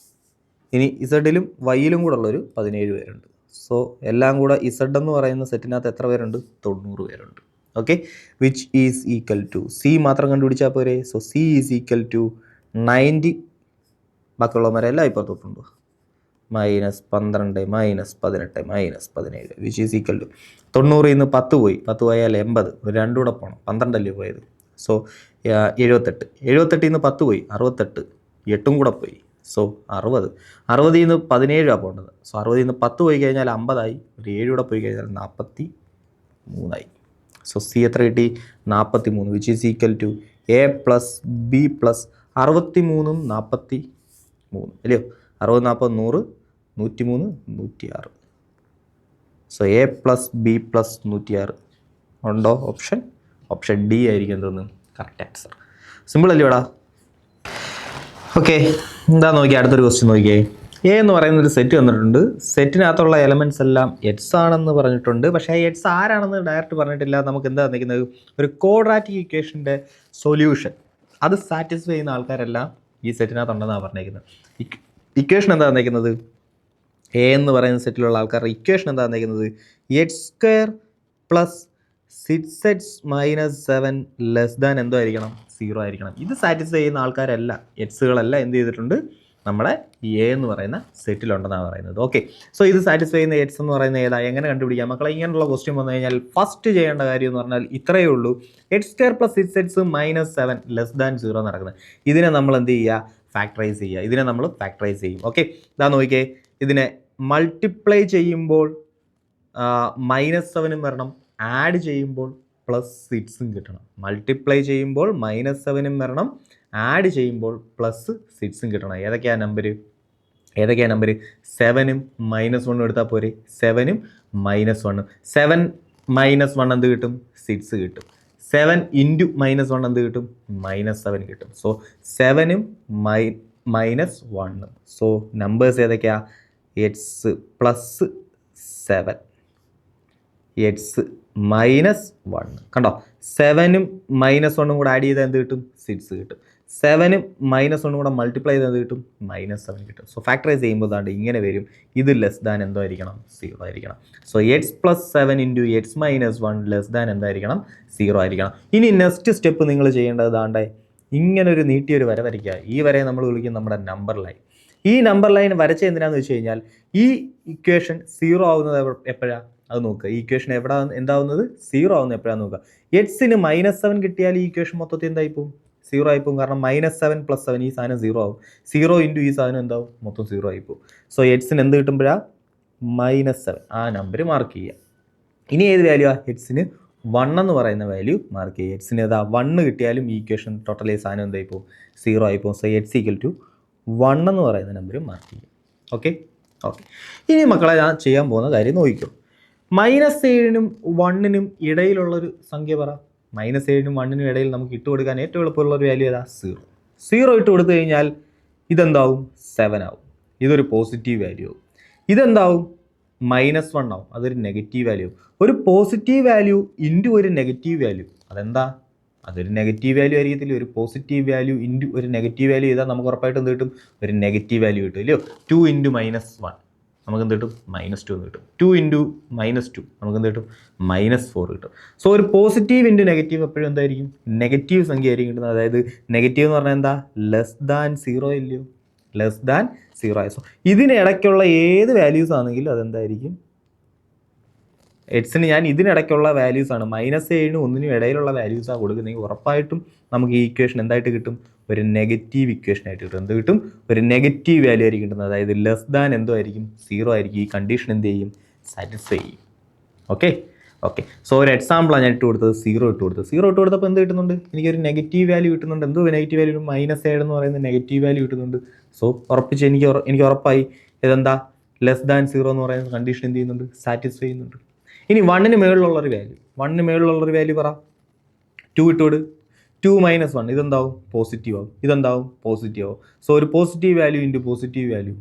ഇനി ഇസഡിലും വൈയിലും കൂടെ ഉള്ളൊരു 17 പേരുണ്ട്. സോ എല്ലാം കൂടെ ഇസഡ് എന്ന് പറയുന്ന സെറ്റിനകത്ത് എത്ര പേരുണ്ട്? 90 പേരുണ്ട്. Okay, which is equal to c മാത്രം കണ്ടുപിടിച്ചാൽ പോരെ. So c is equal to 90. ബാക്കിയുള്ളവരെല്ലാം ഇപ്പോൾ തൊട്ടുണ്ടോ? -12 -18 -17 വിച്ച് ഈസ് ഈക്വൽ ടു 90 നിന്ന് 10 പോയി, 10 പോയാൽ 80, ഒരു 2 കൂടെ പോകണം, 12 അല്ലേ പോയത്. സോ 78, 78 നിന്ന് 10 പോയി 68, 8ഉം കൂടെ പോയി. സോ 60, 60 നിന്ന് 17 പോകേണ്ടത്. സോ 60 നിന്ന് 10 പോയി കഴിഞ്ഞാൽ 50 ആയി, ഒരു 7 കൂടെ പോയി കഴിഞ്ഞാൽ 43 ആയി. സോ സി എത്ര കിട്ടി? 43 which is equal to A plus B plus 63ഉം 43 അല്ലയോ. 60 40 100 103 106. So A plus B plus 106 ഉണ്ടോ? ഓപ്ഷൻ ഡി ആയിരിക്കും എന്തോന്ന് കറക്റ്റ് ആൻസർ. സിമ്പിൾ അല്ലേ ഇവിടെ? ഓക്കെ, എന്താ നോക്കിയാൽ അടുത്തൊരു ക്വസ്റ്റ്യൻ നോക്കിയേ. എ എന്ന് പറയുന്ന ഒരു സെറ്റ് തന്നിട്ടുണ്ട്. സെറ്റിനകത്തുള്ള എലമെൻറ്റ്സ് എല്ലാം എക്സ് ആണെന്ന് പറഞ്ഞിട്ടുണ്ട്. പക്ഷേ ആ എക്സ് ആരാണെന്ന് ഡയറക്റ്റ് പറഞ്ഞിട്ടില്ല. നമുക്ക് എന്താ തന്നിരിക്കുന്നത്? ഒരു ക്വാഡ്രാറ്റിക് ഇക്വേഷൻ്റെ സൊല്യൂഷൻ അത് സാറ്റിസ്ഫൈ ചെയ്യുന്ന ആൾക്കാരെല്ലാം ഈ സെറ്റിനകത്തുണ്ടെന്നാണ് പറഞ്ഞിരിക്കുന്നത്. ഇക്വേഷൻ എന്താ തന്നിരിക്കുന്നത്? എ എന്ന് പറയുന്ന സെറ്റിലുള്ള ആൾക്കാരുടെ ഇക്വേഷൻ എന്താ തന്നിരിക്കുന്നത്? x² plus 6x minus 7 less than എന്തോ ആയിരിക്കണം? 0 ആയിരിക്കണം. ഇത് സാറ്റിസ്ഫൈ ചെയ്യുന്ന ആൾക്കാരല്ല, എക്സുകളെല്ലാം എന്ത് ചെയ്തിട്ടുണ്ട്? നമ്മുടെ എ എന്ന് പറയുന്ന സെറ്റിലുണ്ടെന്നാണ് പറയുന്നത്. ഓക്കെ, സോ ഇത് സാറ്റിസ്ഫൈ ചെയ്യുന്ന എക്സ് എന്ന് പറയുന്നത് ഏതാ? എങ്ങനെ കണ്ടുപിടിക്കാം മക്കളെ? ഇങ്ങനെയുള്ള ക്വസ്റ്റ്യൻ വന്നു കഴിഞ്ഞാൽ ഫസ്റ്റ് ചെയ്യേണ്ട കാര്യം എന്ന് പറഞ്ഞാൽ ഇത്രയേ ഉള്ളൂ. x² plus 6x minus 7 less than 0 നടക്കുന്നത്. ഇതിനെ നമ്മൾ എന്ത് ചെയ്യുക? ഫാക്ടറൈസ് ചെയ്യുക. ഇതിനെ നമ്മൾ ഫാക്ടറൈസ് ചെയ്യും. ഓക്കെ, ഇതാ നോക്കിയേ, ഇതിനെ മൾട്ടിപ്ലൈ ചെയ്യുമ്പോൾ -7 വരണം, ആഡ് ചെയ്യുമ്പോൾ +6 കിട്ടണം. മൾട്ടിപ്ലൈ ചെയ്യുമ്പോൾ -7 വരണം, ആഡ് ചെയ്യുമ്പോൾ +6 കിട്ടണം. ഏതൊക്കെയാണ് നമ്പർ? 7ഉം -1 എടുത്താൽ പോരെ. 7ഉം -1, 7 -1 എന്ത് കിട്ടും? 6 കിട്ടും. 7 ഇൻറ്റു -1 എന്ത് കിട്ടും? -7 കിട്ടും. സോ 7ഉം -1. സോ നമ്പേഴ്സ് ഏതൊക്കെയാ? X plus 7, X -1. കണ്ടോ? 7ഉം -1 കൂടെ ആഡ് ചെയ്താൽ എന്ത് കിട്ടും? 6 കിട്ടും. 7ഉം -1 കൂടെ മൾട്ടിപ്ലൈ ചെയ്താൽ എന്ത് കിട്ടും? -7 കിട്ടും. സോ ഫാക്ടറൈസ് ചെയ്യുമ്പോൾ ദാണ്ട് ഇങ്ങനെ വരും. ഇത് ലെസ് ദാൻ എന്തോ ആയിരിക്കണം? 0 ആയിരിക്കണം. So X plus 7 into X -1 less than എന്തായിരിക്കണം? 0 ആയിരിക്കണം. ഇനി നെക്സ്റ്റ് സ്റ്റെപ്പ് നിങ്ങൾ ചെയ്യേണ്ടത് ദാണ്ടേ ഇങ്ങനൊരു നീട്ടിയൊരു വര വരയ്ക്കുക. ഈ വരയെ നമ്മൾ വിളിക്കും നമ്മുടെ നമ്പർ ലൈൻ. ഈ നമ്പർ ലൈൻ വരച്ച എന്തിനാന്ന് വെച്ച് കഴിഞ്ഞാൽ ഈ ഇക്വേഷൻ 0 ആവുന്നത് എപ്പോഴാണ്? അത് നോക്കുക. ഈ ഇക്വേഷൻ എവിടെ എന്താവുന്നത്? 0 ആവുന്നത് എപ്പോഴാണ് നോക്കുക. എക്സിന് -7 കിട്ടിയാൽ ഈ ഇക്വേഷൻ മൊത്തത്തിൽ എന്തായിപ്പോവും? 0 ആയിപ്പോവും. കാരണം -7 + 7 ഈ സാധനം 0 ആവും. 0 ഇൻറ്റു ഈ സാധനം എന്താവും? മൊത്തം 0 ആയിപ്പോവും. സോ എക്സിന് എന്ത് കിട്ടുമ്പോഴാണ്? -7. ആ നമ്പർ മാർക്ക് ചെയ്യുക. ഇനി ഏത് വാല്യൂ ആ? എക്സിന് 1 എന്ന് പറയുന്ന വാല്യൂ മാർക്ക് ചെയ്യുക. എക്സിന് ഏതാ? 1 കിട്ടിയാലും ഈ ഇക്വേഷൻ ടോട്ടൽ ഈ സാധനം എന്തായിപ്പോവും? 0 ആയിപ്പോവും. സോ എക്സ് ഈക്വൽ ടു 1 എന്ന് പറയുന്ന നമ്പർ മാർക്ക് ചെയ്യും. ഓക്കെ. ഇനി മക്കളെ ഞാൻ ചെയ്യാൻ പോകുന്ന കാര്യം നോക്കിക്കോ. -7നും 1നും ഇടയിലുള്ളൊരു സംഖ്യ പറ. -7നും 1നും ഇടയിൽ നമുക്ക് ഇട്ട് കൊടുക്കാൻ ഏറ്റവും എളുപ്പമുള്ള ഒരു വാല്യൂ ഏതാ? 0. 0 ഇട്ട് കൊടുത്തു കഴിഞ്ഞാൽ ഇതെന്താവും? 7 ആവും. ഇതൊരു പോസിറ്റീവ് വാല്യൂ ആവും. ഇതെന്താവും? -1 ആവും. അതൊരു നെഗറ്റീവ് വാല്യൂ ആവും. ഒരു പോസിറ്റീവ് വാല്യൂ ഇൻറ്റു ഒരു നെഗറ്റീവ് വാല്യൂ, അതെന്താ? അതൊരു നെഗറ്റീവ് വാല്യൂ ആയിരിക്കത്തില്ല. ഒരു പോസിറ്റീവ് വാല്യൂ ഇൻറ്റു ഒരു നെഗറ്റീവ് വാല്യൂ ചെയ്താൽ നമുക്ക് ഉറപ്പായിട്ടും എന്ത് കിട്ടും? ഒരു നെഗറ്റീവ് വാല്യൂ കിട്ടും, ഇല്ലയോ? 2 × -1 നമുക്ക് എന്ത് കിട്ടും? -2 എന്ന് കിട്ടും. 2 × -2 നമുക്ക് എന്ത് കിട്ടും? -4 കിട്ടും. സോ ഒരു പോസിറ്റീവ് ഇൻറ്റു നെഗറ്റീവ് എപ്പോഴും എന്തായിരിക്കും? നെഗറ്റീവ് സംഖ്യ ആയിരിക്കും കിട്ടുന്നത്. അതായത് നെഗറ്റീവ് എന്ന് പറഞ്ഞാൽ എന്താ? <0 ഇല്ലയോ? <0 ആയ. സോ ഇതിനിടയ്ക്കുള്ള ഏത് വാല്യൂസ് ആണെങ്കിലും അതെന്തായിരിക്കും? എക്സിന് ഞാൻ ഇതിനിടയ്ക്കുള്ള വാല്യൂസ് ആണ്, -7നും 1നും ഇടയിലുള്ള വാല്യൂസാണ് കൊടുക്കുന്നതെങ്കിൽ ഉറപ്പായിട്ടും നമുക്ക് ഈ ഇക്വേഷൻ എന്തായിട്ട് കിട്ടും? ഒരു നെഗറ്റീവ് ഇക്വേഷൻ ആയിട്ട് കിട്ടും. എന്ത് കിട്ടും? ഒരു നെഗറ്റീവ് വാല്യൂ ആയിരിക്കും കിട്ടുന്നത്. അതായത് എന്തോ ആയിരിക്കും? 0 ആയിരിക്കും. ഈ കണ്ടീഷൻ എന്ത് ചെയ്യും? സാറ്റിസ്ഫൈ ചെയ്യും. ഓക്കെ. സോ ഒരു എക്സാമ്പിളാണ് ഞാൻ ഇട്ട് കൊടുത്തത്. 0 ഇട്ട് കൊടുത്തത്. 0 ഇട്ട് കൊടുത്തപ്പോൾ എന്ത് കിട്ടുന്നുണ്ട്? എനിക്കൊരു നെഗറ്റീവ് വാല്യൂ കിട്ടുന്നുണ്ട്. എന്തോ നെഗറ്റീവ് വാല്യൂ? -7 എന്ന് പറയുന്ന നെഗറ്റീവ് വാല്യൂ കിട്ടുന്നുണ്ട്. സോ ഉറപ്പിച്ച് എനിക്ക് ഉറപ്പായി ഇതെന്താ? <0 എന്ന് പറയുന്ന കണ്ടീഷൻ എന്ത് ചെയ്യുന്നുണ്ട്? സാറ്റിസ്ഫൈ ചെയ്യുന്നുണ്ട്. ഇനി 1ന് മേളിലുള്ളൊരു വാല്യൂ പറ. 2 ഇട്ടോട്. 2 - 1 ഇതെന്താവും? പോസിറ്റീവ് ആവും. ഇതെന്താവും? പോസിറ്റീവ് ആവും. സോ ഒരു positive value into positive value.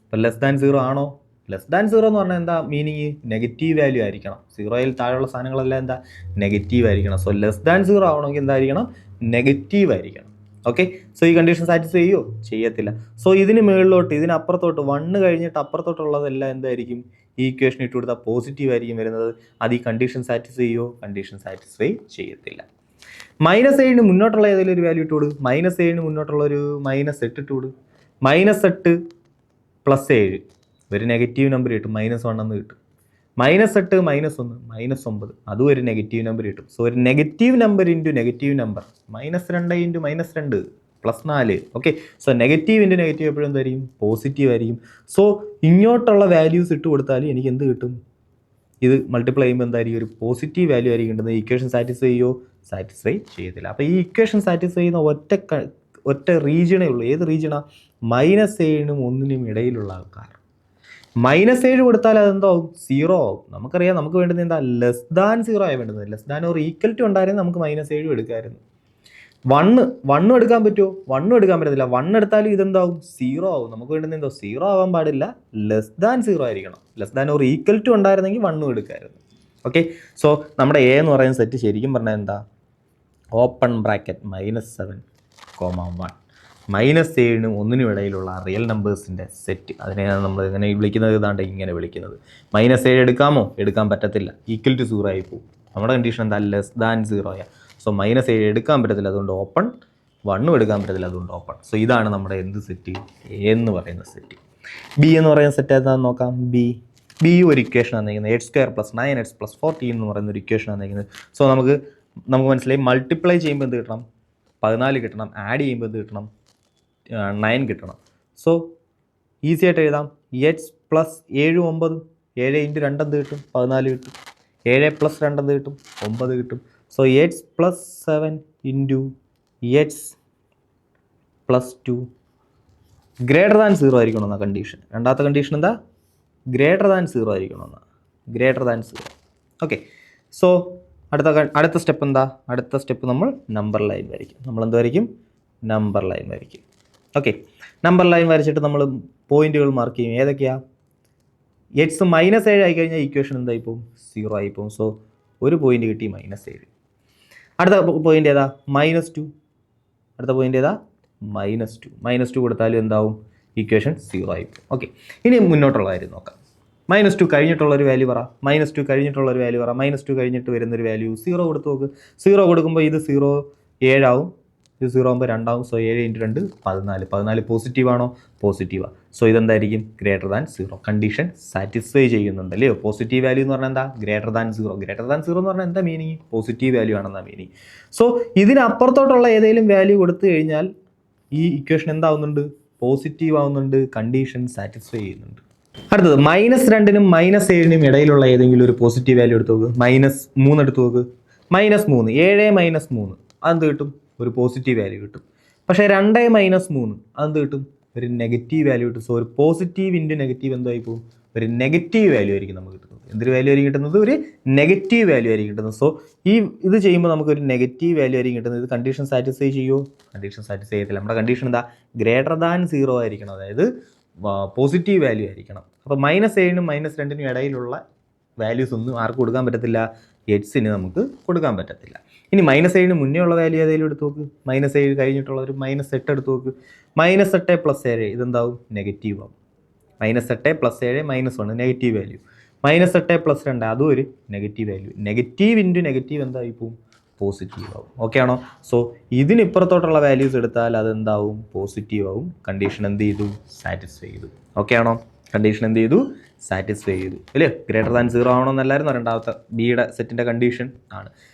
അപ്പോൾ <0 ആണോ? <0 എന്ന് പറഞ്ഞാൽ എന്താ മീനിങ്? നെഗറ്റീവ് വാല്യൂ ആയിരിക്കണം. 0യിൽ താഴെയുള്ള സാധനങ്ങളെല്ലാം എന്താ? നെഗറ്റീവ് ആയിരിക്കണം. സോ <0 ആവണമെങ്കിൽ എന്തായിരിക്കണം? നെഗറ്റീവ് ആയിരിക്കണം. ഓക്കെ. സോ ഈ കണ്ടീഷൻ സാറ്റിസ്ഫൈ ചെയ്യുമോ? ചെയ്യത്തില്ല. സോ ഇതിന് മുകളിലോട്ട്, ഇതിനപ്പുറത്തോട്ട്, 1 കഴിഞ്ഞിട്ട് അപ്പുറത്തോട്ടുള്ളതെല്ലാം എന്തായിരിക്കും? ഈ ഇക്വേഷൻ ഇട്ട് കൊടുത്താൽ പോസിറ്റീവ് ആയിരിക്കും വരുന്നത്. അത് ഈ കണ്ടീഷൻ സാറ്റിസ്ഫൈ ചെയ്യുമോ? കണ്ടീഷൻ സാറ്റിസ്ഫൈ ചെയ്യത്തില്ല. -7ന് മുന്നോട്ടുള്ള ഏതെങ്കിലും ഒരു വാല്യൂ ഇട്ട് കൊടു. -7ന് മുന്നോട്ടുള്ള ഒരു -8 ഇട്ട് കൊടു. -8 + 7 ഒരു നെഗറ്റീവ് നമ്പർ കിട്ടും. -1 എന്ന് കിട്ടും. -8 - 1 -9 അതും ഒരു നെഗറ്റീവ് നമ്പർ കിട്ടും. സോ ഒരു negative number into negative number. -2 × -2 +4. Okay. So negative into negative എപ്പോഴും എന്തായിരിക്കും? പോസിറ്റീവ് ആയിരിക്കും. സോ ഇങ്ങോട്ടുള്ള വാല്യൂസ് ഇട്ട് കൊടുത്താൽ എനിക്ക് എന്ത് കിട്ടും? ഇത് മൾട്ടിപ്ലൈ ചെയ്യുമ്പോൾ എന്തായിരിക്കും? ഒരു പോസിറ്റീവ് വാല്യൂ ആയിരിക്കും കിട്ടുന്നത്. ഇക്വേഷൻ സാറ്റിസ്ഫൈ ചെയ്യുമോ? സാറ്റിസ്ഫൈ ചെയ്യത്തില്ല. അപ്പോൾ ഈ ഇക്വേഷൻ സാറ്റിസ്ഫൈ ചെയ്യുന്ന ഒറ്റ റീജിയണേ ഉള്ളൂ. ഏത് റീജിയണാണ്? -7നും 1നും ഇടയിലുള്ള ആൾക്കാർ. -7 കൊടുത്താൽ അതെന്താവും? 0 ആവും. നമുക്കറിയാം നമുക്ക് വേണ്ടുന്നത് എന്താ? <0 ആയി വേണ്ടുന്നത്. <= ഉണ്ടായിരുന്നു നമുക്ക് -7 എടുക്കാമായിരുന്നു. 1 എടുക്കാൻ പറ്റുമോ? 1 എടുക്കാൻ പറ്റത്തില്ല. 1 എടുത്താലും ഇതെന്താവും? 0 ആവും. നമുക്ക് വേണ്ടുന്നത് എന്തോ? 0 ആവാൻ പാടില്ല, <0 ആയിരിക്കണം. <= ഉണ്ടായിരുന്നെങ്കിൽ 1 എടുക്കാമായിരുന്നു. ഓക്കെ. സോ നമ്മുടെ എ എന്ന് പറയുന്ന സെറ്റ് ശരിക്കും പറഞ്ഞാൽ എന്താ? ഓപ്പൺ ബ്രാക്കറ്റ് -7, -1 -7നും 1നും ഇടയിലുള്ള റിയൽ നമ്പേഴ്സിൻ്റെ സെറ്റ്. അതിനെയാണ് നമ്മൾ ഇങ്ങനെ വിളിക്കുന്നത്. ഇതാണ്ട് ഇങ്ങനെ വിളിക്കുന്നത്. -7 എടുക്കാമോ? എടുക്കാൻ പറ്റത്തില്ല. =0 ആയി പോകും. നമ്മുടെ കണ്ടീഷൻ എന്താ? <0 സോ -7 എടുക്കാൻ പറ്റത്തില്ല, അതുകൊണ്ട് ഓപ്പൺ. 1 എടുക്കാൻ പറ്റത്തില്ല, അതുകൊണ്ട് ഓപ്പൺ. സോ ഇതാണ് നമ്മുടെ എന്ത് സെറ്റ്? എ എന്ന് പറയുന്ന സെറ്റ്. ബി എന്ന് പറയുന്ന സെറ്റ് ഏതാണെന്ന് നോക്കാം. ബി ഒരു ഇക്വേഷൻ വന്നിരിക്കുന്നത് x² + 9x + 14 എന്ന് പറയുന്ന ഒരു ഇക്വേഷൻ വന്നിരിക്കുന്നത്. സോ നമുക്ക് മനസ്സിലായി മൾട്ടിപ്ലൈ ചെയ്യുമ്പോൾ എന്ത് കിട്ടണം? 14 കിട്ടണം. ആഡ് ചെയ്യുമ്പോൾ എന്ത് കിട്ടണം? 9 കിട്ടണം. സോ ഈസി ആയിട്ട് എഴുതാം. x + 7 9. 7 × 2 എന്ത് കിട്ടും? 14 കിട്ടും. 7 + 2 എന്ത് കിട്ടും? 9 കിട്ടും. സോ x + 7 × x + 2 > 0 ആയിരിക്കണം എന്ന കണ്ടീഷൻ. രണ്ടാമത്തെ കണ്ടീഷൻ എന്താ? > 0 ആയിരിക്കണം എന്നാ. > 0. ഓക്കെ. സോ അടുത്ത സ്റ്റെപ്പ് എന്താ? അടുത്ത സ്റ്റെപ്പ് നമ്മൾ നമ്പർ ലൈൻ വരയ്ക്കും. നമ്മളെന്ത് വരയ്ക്കും? നമ്പർ ലൈൻ വരയ്ക്കും. ഓക്കെ. നമ്പർ ലൈൻ വരച്ചിട്ട് നമ്മൾ പോയിന്റുകൾ മാർക്ക് ചെയ്യും. ഏതൊക്കെയാ? x -7 ആയി കഴിഞ്ഞാൽ ഇക്വേഷൻ എന്തായിപ്പോവും? 0 ആയിപ്പോവും. സോ ഒരു പോയിന്റ് കിട്ടി, -7. അടുത്ത പോയിന്റ് ഏതാ? -2. അടുത്ത പോയിന്റ് ഏതാ? -2 കൊടുത്താലും എന്താവും? ഇക്വേഷൻ 0 ആയിപ്പോവും. ഓക്കെ. ഇനി മുന്നോട്ടുള്ള കാര്യം നോക്കാം. -2 കഴിഞ്ഞിട്ടുള്ളൊരു വാല്യൂ പറ. -2 കഴിഞ്ഞിട്ടുള്ളൊരു വാല്യൂ പറ. -2 കഴിഞ്ഞിട്ട് വരുന്നൊരു വാല്യൂ 0 കൊടുത്ത് നോക്ക്. 0 കൊടുക്കുമ്പോൾ ഇത് 0 7 ആവും. ഇത് 0 ആകുമ്പോൾ 2 ആവും. സോ 7 × 2 14. 14 പോസിറ്റീവ് ആണോ? പോസിറ്റീവാണ്. സോ ഇതെന്തായിരിക്കും? <0. കണ്ടീഷൻ സാറ്റിസ്ഫൈ ചെയ്യുന്നുണ്ട്, അല്ലയോ? പോസിറ്റീവ് വാല്യൂ എന്ന് പറഞ്ഞാൽ എന്താ? <0. <0 എന്ന് പറഞ്ഞാൽ എന്താ മീനിങ്? പോസിറ്റീവ് വാല്യൂ ആണെന്നാ മീനിങ്. സോ ഇതിനപ്പുറത്തോട്ടുള്ള ഏതെങ്കിലും വാല്യൂ കൊടുത്തു കഴിഞ്ഞാൽ ഈ ഇക്വേഷൻ എന്താവുന്നുണ്ട്? പോസിറ്റീവ് ആവുന്നുണ്ട്. കണ്ടീഷൻ സാറ്റിസ്ഫൈ ചെയ്യുന്നുണ്ട്. അടുത്തത് -2നും -7നും ഇടയിലുള്ള ഏതെങ്കിലും ഒരു പോസിറ്റീവ് വാല്യൂ എടുത്ത് നോക്ക്. -3 എടുത്ത് നോക്ക്. -3 7 - 3 അതെന്ത് കിട്ടും? ഒരു പോസിറ്റീവ് വാല്യൂ കിട്ടും. പക്ഷേ 2 - 3 അതെന്ത് കിട്ടും? ഒരു നെഗറ്റീവ് വാല്യൂ കിട്ടും. സോ ഒരു പോസിറ്റീവ് ഇൻറ്റു നെഗറ്റീവ് എന്തായി പോകും? ഒരു നെഗറ്റീവ് വാല്യൂ ആയിരിക്കും നമുക്ക് കിട്ടുന്നത്. എന്തൊരു വാല്യൂ ആയിരിക്കും കിട്ടുന്നത്? ഒരു നെഗറ്റീവ് വാല്യൂ ആയിരിക്കും കിട്ടുന്നത്. സോ ഇത് ചെയ്യുമ്പോൾ നമുക്കൊരു നെഗറ്റീവ് വാല്യൂ ആയിരിക്കും കിട്ടുന്നത്. ഇത് കണ്ടീഷൻ സാറ്റിസ്ഫൈ ചെയ്യുമോ? കണ്ടീഷൻ സാറ്റിസ്ഫൈ ചെയ്യത്തില്ല. നമ്മുടെ കണ്ടീഷൻ എന്താ? ഗ്രേറ്റർ ദാൻ 0 ആയിരിക്കണം, അതായത് പോസിറ്റീവ് വാല്യൂ ആയിരിക്കണം. അപ്പോൾ -7നും -2നും ഇടയിലുള്ള വാല്യൂസ് ഒന്നും ആർക്ക് കൊടുക്കാൻ പറ്റത്തില്ല? എക്സിന് നമുക്ക് കൊടുക്കാൻ പറ്റത്തില്ല. ഇനി -7ന് മുന്നേ ഉള്ള വാല്യൂ ഏതെങ്കിലും എടുത്ത് നോക്ക്. -7 കഴിഞ്ഞിട്ടുള്ള ഒരു -8 എടുത്ത് നോക്ക്. -8 + 7 ഇതെന്താവും? നെഗറ്റീവ് ആവും. -8 + 7 -1 നെഗറ്റീവ് വാല്യൂ. -8 + 2 അതും ഒരു negative value. Negative into negative എന്തായി പോവും? പോസിറ്റീവ് ആവും. ഓക്കെ ആണോ? സോ ഇതിനിപ്പുറത്തോട്ടുള്ള വാല്യൂസ് എടുത്താൽ അതെന്താവും? പോസിറ്റീവ് ആവും. കണ്ടീഷൻ എന്ത് ചെയ്തു? സാറ്റിസ്ഫൈ ചെയ്തു. ഓക്കെ ആണോ? കണ്ടീഷൻ എന്ത് ചെയ്തു? സാറ്റിസ്ഫൈ ചെയ്തു അല്ലേ? ഗ്രേറ്റർ ദാൻ 0 ആവണമെന്നല്ലായിരുന്നു രണ്ടാമത്തെ ബിയുടെ സെറ്റിൻ്റെ കണ്ടീഷൻ ആണ്.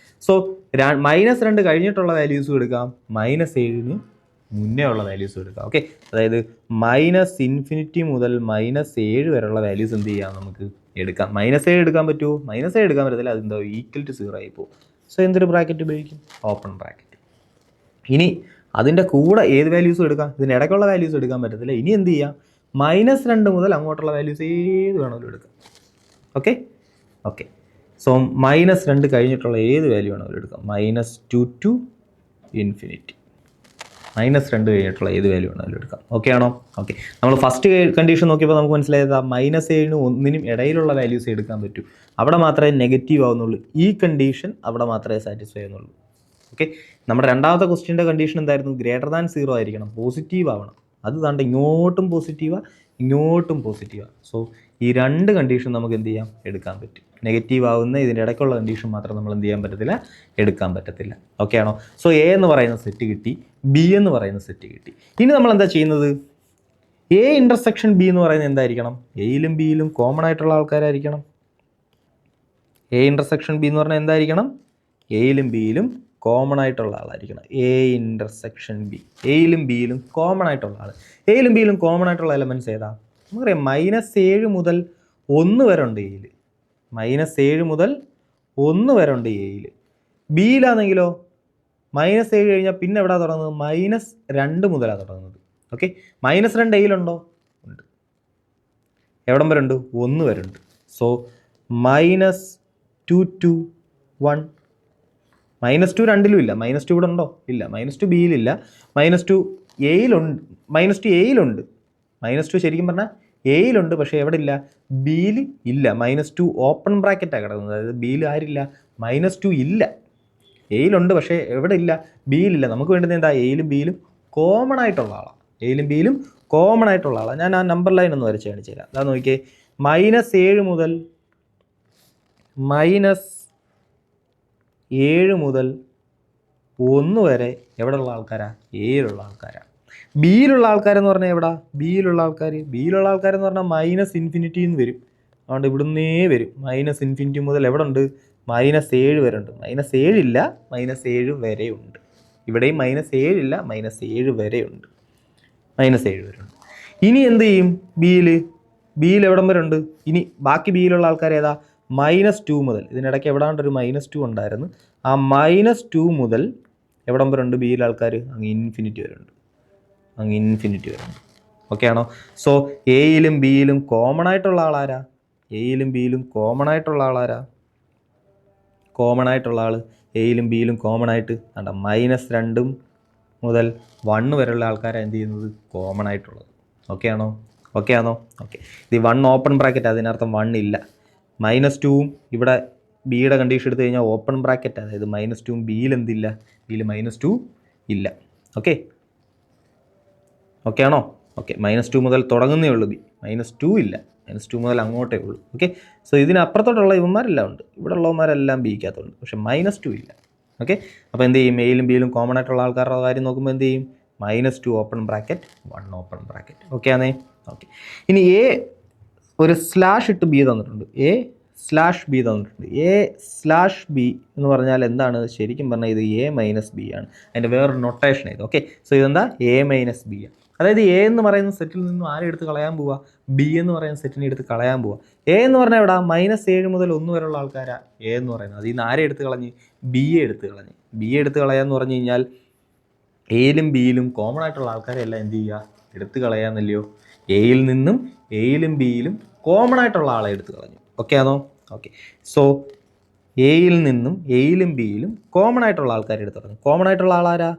സോ -2 കഴിഞ്ഞിട്ടുള്ള വാല്യൂസും എടുക്കാം, -7ന് മുന്നേ ഉള്ള വാല്യൂസും എടുക്കാം. ഓക്കെ, അതായത് -∞ മുതൽ -7 വരെയുള്ള വാല്യൂസ് എന്ത് ചെയ്യാം? നമുക്ക് എടുക്കാം. -7 എടുക്കാൻ പറ്റുമോ? -7 എടുക്കാൻ പറ്റത്തില്ല. അതെന്താ? = 0 ആയി പോകും. സോ എന്തൊരു ബ്രാക്കറ്റ് ഉപയോഗിക്കും? Open bracket. ഇനി അതിൻ്റെ കൂടെ ഏത് വാല്യൂസും എടുക്കാം, ഇതിൻ്റെ ഇടയ്ക്കുള്ള വാല്യൂസ് എടുക്കാൻ പറ്റത്തില്ല. ഇനി എന്ത് ചെയ്യാം? -2 മുതൽ അങ്ങോട്ടുള്ള വാല്യൂസ് ഏത് വേണമെങ്കിലും എടുക്കാം. ഓക്കെ ഓക്കെ സോ -2 കഴിഞ്ഞിട്ടുള്ള ഏത് വാല്യൂ വേണമെങ്കിലും എടുക്കാം. -2 to ∞. -2 കഴിഞ്ഞിട്ടുള്ള ഏത് വാല്യൂ വേണമെങ്കിലും എടുക്കാം. ഓക്കെ ആണോ? ഓക്കെ, നമ്മൾ ഫസ്റ്റ് കണ്ടീഷൻ നോക്കിയപ്പോൾ നമുക്ക് മനസ്സിലായത് -7നും 1നും ഇടയിലുള്ള വാല്യൂസ് എടുക്കാൻ പറ്റൂ. അവിടെ മാത്രമേ നെഗറ്റീവ് ആവുന്നുള്ളൂ. ഈ കണ്ടീഷൻ അവിടെ മാത്രമേ സാറ്റിസ്ഫൈ ആവുന്നുള്ളൂ. ഓക്കെ, നമ്മുടെ രണ്ടാമത്തെ ക്വസ്റ്റ്യൻ്റെ കണ്ടീഷൻ എന്തായിരുന്നു? ഗ്രേറ്റർ ദാൻ 0 ആയിരിക്കണം, പോസിറ്റീവ് ആവണം. അത് താണ്ട് ഇങ്ങോട്ടും പോസിറ്റീവാണ്, ഇങ്ങോട്ടും പോസിറ്റീവാണ്. സോ ഈ രണ്ട് കണ്ടീഷൻ നമുക്ക് എന്ത് ചെയ്യാം? എടുക്കാൻ പറ്റും. നെഗറ്റീവ് ആവുന്ന ഇതിൻ്റെ ഇടയ്ക്കുള്ള കണ്ടീഷൻ മാത്രം നമ്മൾ എന്ത് ചെയ്യാൻ പറ്റത്തില്ല? എടുക്കാൻ പറ്റത്തില്ല. ഓക്കെ ആണോ? സോ എ എന്ന് പറയുന്ന സെറ്റ് കിട്ടി, ബി എന്ന് പറയുന്ന സെറ്റ് കിട്ടി. ഇനി നമ്മൾ എന്താ ചെയ്യുന്നത്? എ ഇൻ്റർസെക്ഷൻ ബി എന്ന് പറയുന്നത് എന്തായിരിക്കണം? എയിലും ബിയിലും കോമൺ ആയിട്ടുള്ള ആൾക്കാരായിരിക്കണം. എ ഇൻ്റർസെക്ഷൻ ബി എന്ന് പറഞ്ഞാൽ എന്തായിരിക്കണം? എയിലും ബിയിലും കോമൺ ആയിട്ടുള്ള ആളായിരിക്കണം. എ ഇൻ്റർസെക്ഷൻ ബി, എയിലും ബിയിലും കോമൺ ആയിട്ടുള്ള ആൾ. എയിലും ബിയിലും കോമൺ ആയിട്ടുള്ള എലമെൻറ്റ്സ് ഏതാ? നമുക്കറിയാം -7 മുതൽ 1 വരെ ഉണ്ട് എയിൽ. -7 മുതൽ 1 വരെ ഉണ്ട് എയിൽ. ബിയിലാണെങ്കിലോ -7 കഴിഞ്ഞാൽ പിന്നെ എവിടെ തുടങ്ങുന്നത്? -2 മുതലാണ് തുടങ്ങുന്നത്. ഓക്കെ, -2 എയിലുണ്ടോ? ഉണ്ട്. എവിടം വരെ ഉണ്ട്? 1 വരെ ഉണ്ട്. So -2 to 1. -2 രണ്ടിലും ഇല്ല. -2 ഇവിടെ ഉണ്ടോ? ഇല്ല. -2 ബിയിലില്ല. -2 എയിലുണ്ട്. -2 എയിലുണ്ട്. -2 ശരിക്കും പറഞ്ഞാൽ എയിലുണ്ട്, പക്ഷേ എവിടെ ഇല്ല? ബിയിൽ ഇല്ല. -2 ഓപ്പൺ ബ്രാക്കറ്റാണ് കിടക്കുന്നത്. അതായത് ബിയിൽ ആരില്ല? -2 ഇല്ല. എയിലുണ്ട്, പക്ഷേ എവിടെ ഇല്ല? ബിയിലില്ല. നമുക്ക് വേണ്ടുന്നത് എന്താ? എയിലും ബിയിലും കോമൺ ആയിട്ടുള്ള ആളാണ്. എയിലും ബിയിലും കോമൺ ആയിട്ടുള്ള ആളാണ്. ഞാൻ ആ നമ്പർ ലൈൻ ഒന്ന് വരച്ച് കാണിച്ചു തരാം. അതാ നോക്കിയേ, -7 മുതൽ -1 വരെ എവിടെയുള്ള ആൾക്കാരാണ്? എയിലുള്ള ആൾക്കാരാണ്. ബിയിലുള്ള ആൾക്കാരെന്ന് പറഞ്ഞാൽ എവിടെ? ബിയിലുള്ള ആൾക്കാരെന്ന് പറഞ്ഞാൽ -∞ എന്ന് വരും. അതുകൊണ്ട് ഇവിടുന്നേ വരും. -∞ മുതൽ എവിടെ ഉണ്ട്? -7 വരെ ഉണ്ട്. -7 ഇല്ല, -7 വരെ ഉണ്ട്. ഇവിടെയും -7 ഇല്ല, -7 വരെ ഉണ്ട്. -7 വരെ ഉണ്ട്. ഇനി എന്ത് ചെയ്യും? ബിയിൽ എവിടം വരെ ഉണ്ട്? ഇനി ബാക്കി ബിയിലുള്ള ആൾക്കാർ ഏതാ? -2 മുതൽ, ഇതിനിടയ്ക്ക് എവിടാണ്ടൊരു -2 ഉണ്ടായിരുന്നു. ആ -2 മുതൽ എവിടം വരെ ഉണ്ട് ബിയിലെ ആൾക്കാർ? അങ്ങ് ഇൻഫിനിറ്റി വരെ ഉണ്ട്. ഓക്കെ ആണോ? സോ എയിലും ബിയിലും കോമൺ ആയിട്ടുള്ള ആളാരാ? എയിലും ബിയിലും കോമൺ ആയിട്ടുള്ള ആളാരാ? കോമൺ ആയിട്ടുള്ള ആൾ എയിലും ബിയിലും കോമൺ ആയിട്ട് കണ്ട -2 മുതൽ 1 വരെയുള്ള ആൾക്കാരാണ് എന്ത് ചെയ്യുന്നത്? കോമൺ ആയിട്ടുള്ളത്. ഓക്കെ ആണോ? ഇത് 1 ഓപ്പൺ ബ്രാക്കറ്റ്, അതിനർത്ഥം 1 ഇല്ല. -2 ഇവിടെ ബിയുടെ കണ്ടീഷൻ എടുത്തു കഴിഞ്ഞാൽ ഓപ്പൺ ബ്രാക്കറ്റ്, അതായത് -2 ബിയിൽ എന്തില്ല? ബിയിൽ -2 ഇല്ല. ഓക്കെ ആണോ? ഓക്കെ, -2 മുതൽ തുടങ്ങുന്നേ ഉള്ളൂ ബി. -2 ഇല്ല. -2 മുതൽ അങ്ങോട്ടേ ഉള്ളൂ. ഓക്കെ, സോ ഇതിനപ്പുറത്തോട്ടുള്ള ഇവന്മാരെല്ലാം ഉണ്ട്. ഇവിടെ ഉള്ളവന്മാരെല്ലാം ബിക്കകത്തുണ്ട്, പക്ഷെ -2 ഇല്ല. ഓക്കെ, അപ്പോൾ എന്ത് ചെയ്യും? എയിലും ബിയിലും കോമൺ ആയിട്ടുള്ള ആൾക്കാരുടെ കാര്യം നോക്കുമ്പോൾ എന്ത് ചെയ്യും? -2 open bracket, 1 open bracket. Okay ആണേ? ഓക്കെ, ഇനി എ ഒരു സ്ലാഷ് ഇട്ട് ബി തന്നിട്ടുണ്ട്. A/B തന്നിട്ടുണ്ട്. A/B എന്ന് പറഞ്ഞാൽ എന്താണ്? ശരിക്കും പറഞ്ഞാൽ ഇത് A - B ആണ്. അതിൻ്റെ വേറൊരു നൊട്ടേഷൻ ഇത്. ഓക്കെ, സോ ഇതെന്താ? A - B ആണ്. അതായത് എ എന്ന് പറയുന്ന സെറ്റിൽ നിന്നും ആരെ എടുത്ത് കളയാൻ പോവുക? ബി എന്ന് പറയുന്ന സെറ്റിനെ എടുത്ത് കളയാൻ പോവുക. എ എന്ന് പറഞ്ഞാൽ എവിടെ? -7 മുതൽ 1 വരെയുള്ള ആൾക്കാരാണ് എ എന്ന് പറയുന്നത്. അതിൽ നിന്ന് ആരെ എടുത്ത് കളഞ്ഞ്? ബിയെ എടുത്ത് കളഞ്ഞ്. ബിയെ എടുത്ത് കളയാന്ന് പറഞ്ഞു കഴിഞ്ഞാൽ എയിലും ബിയിലും കോമൺ ആയിട്ടുള്ള ആൾക്കാരെ എല്ലാം എന്ത് ചെയ്യുക? എടുത്ത് കളയാന്നല്ലയോ? എയിൽ നിന്നും എയിലും ബിയിലും കോമൺ ആയിട്ടുള്ള ആളെ എടുത്ത് കളഞ്ഞു. ഓക്കെ ആണോ? ഓക്കെ. സോ എയിൽ നിന്നും എയിലും ബിയിലും കോമൺ ആയിട്ടുള്ള ആൾക്കാർ എടുത്ത് തുടങ്ങും. കോമൺ ആയിട്ടുള്ള ആളാരാ?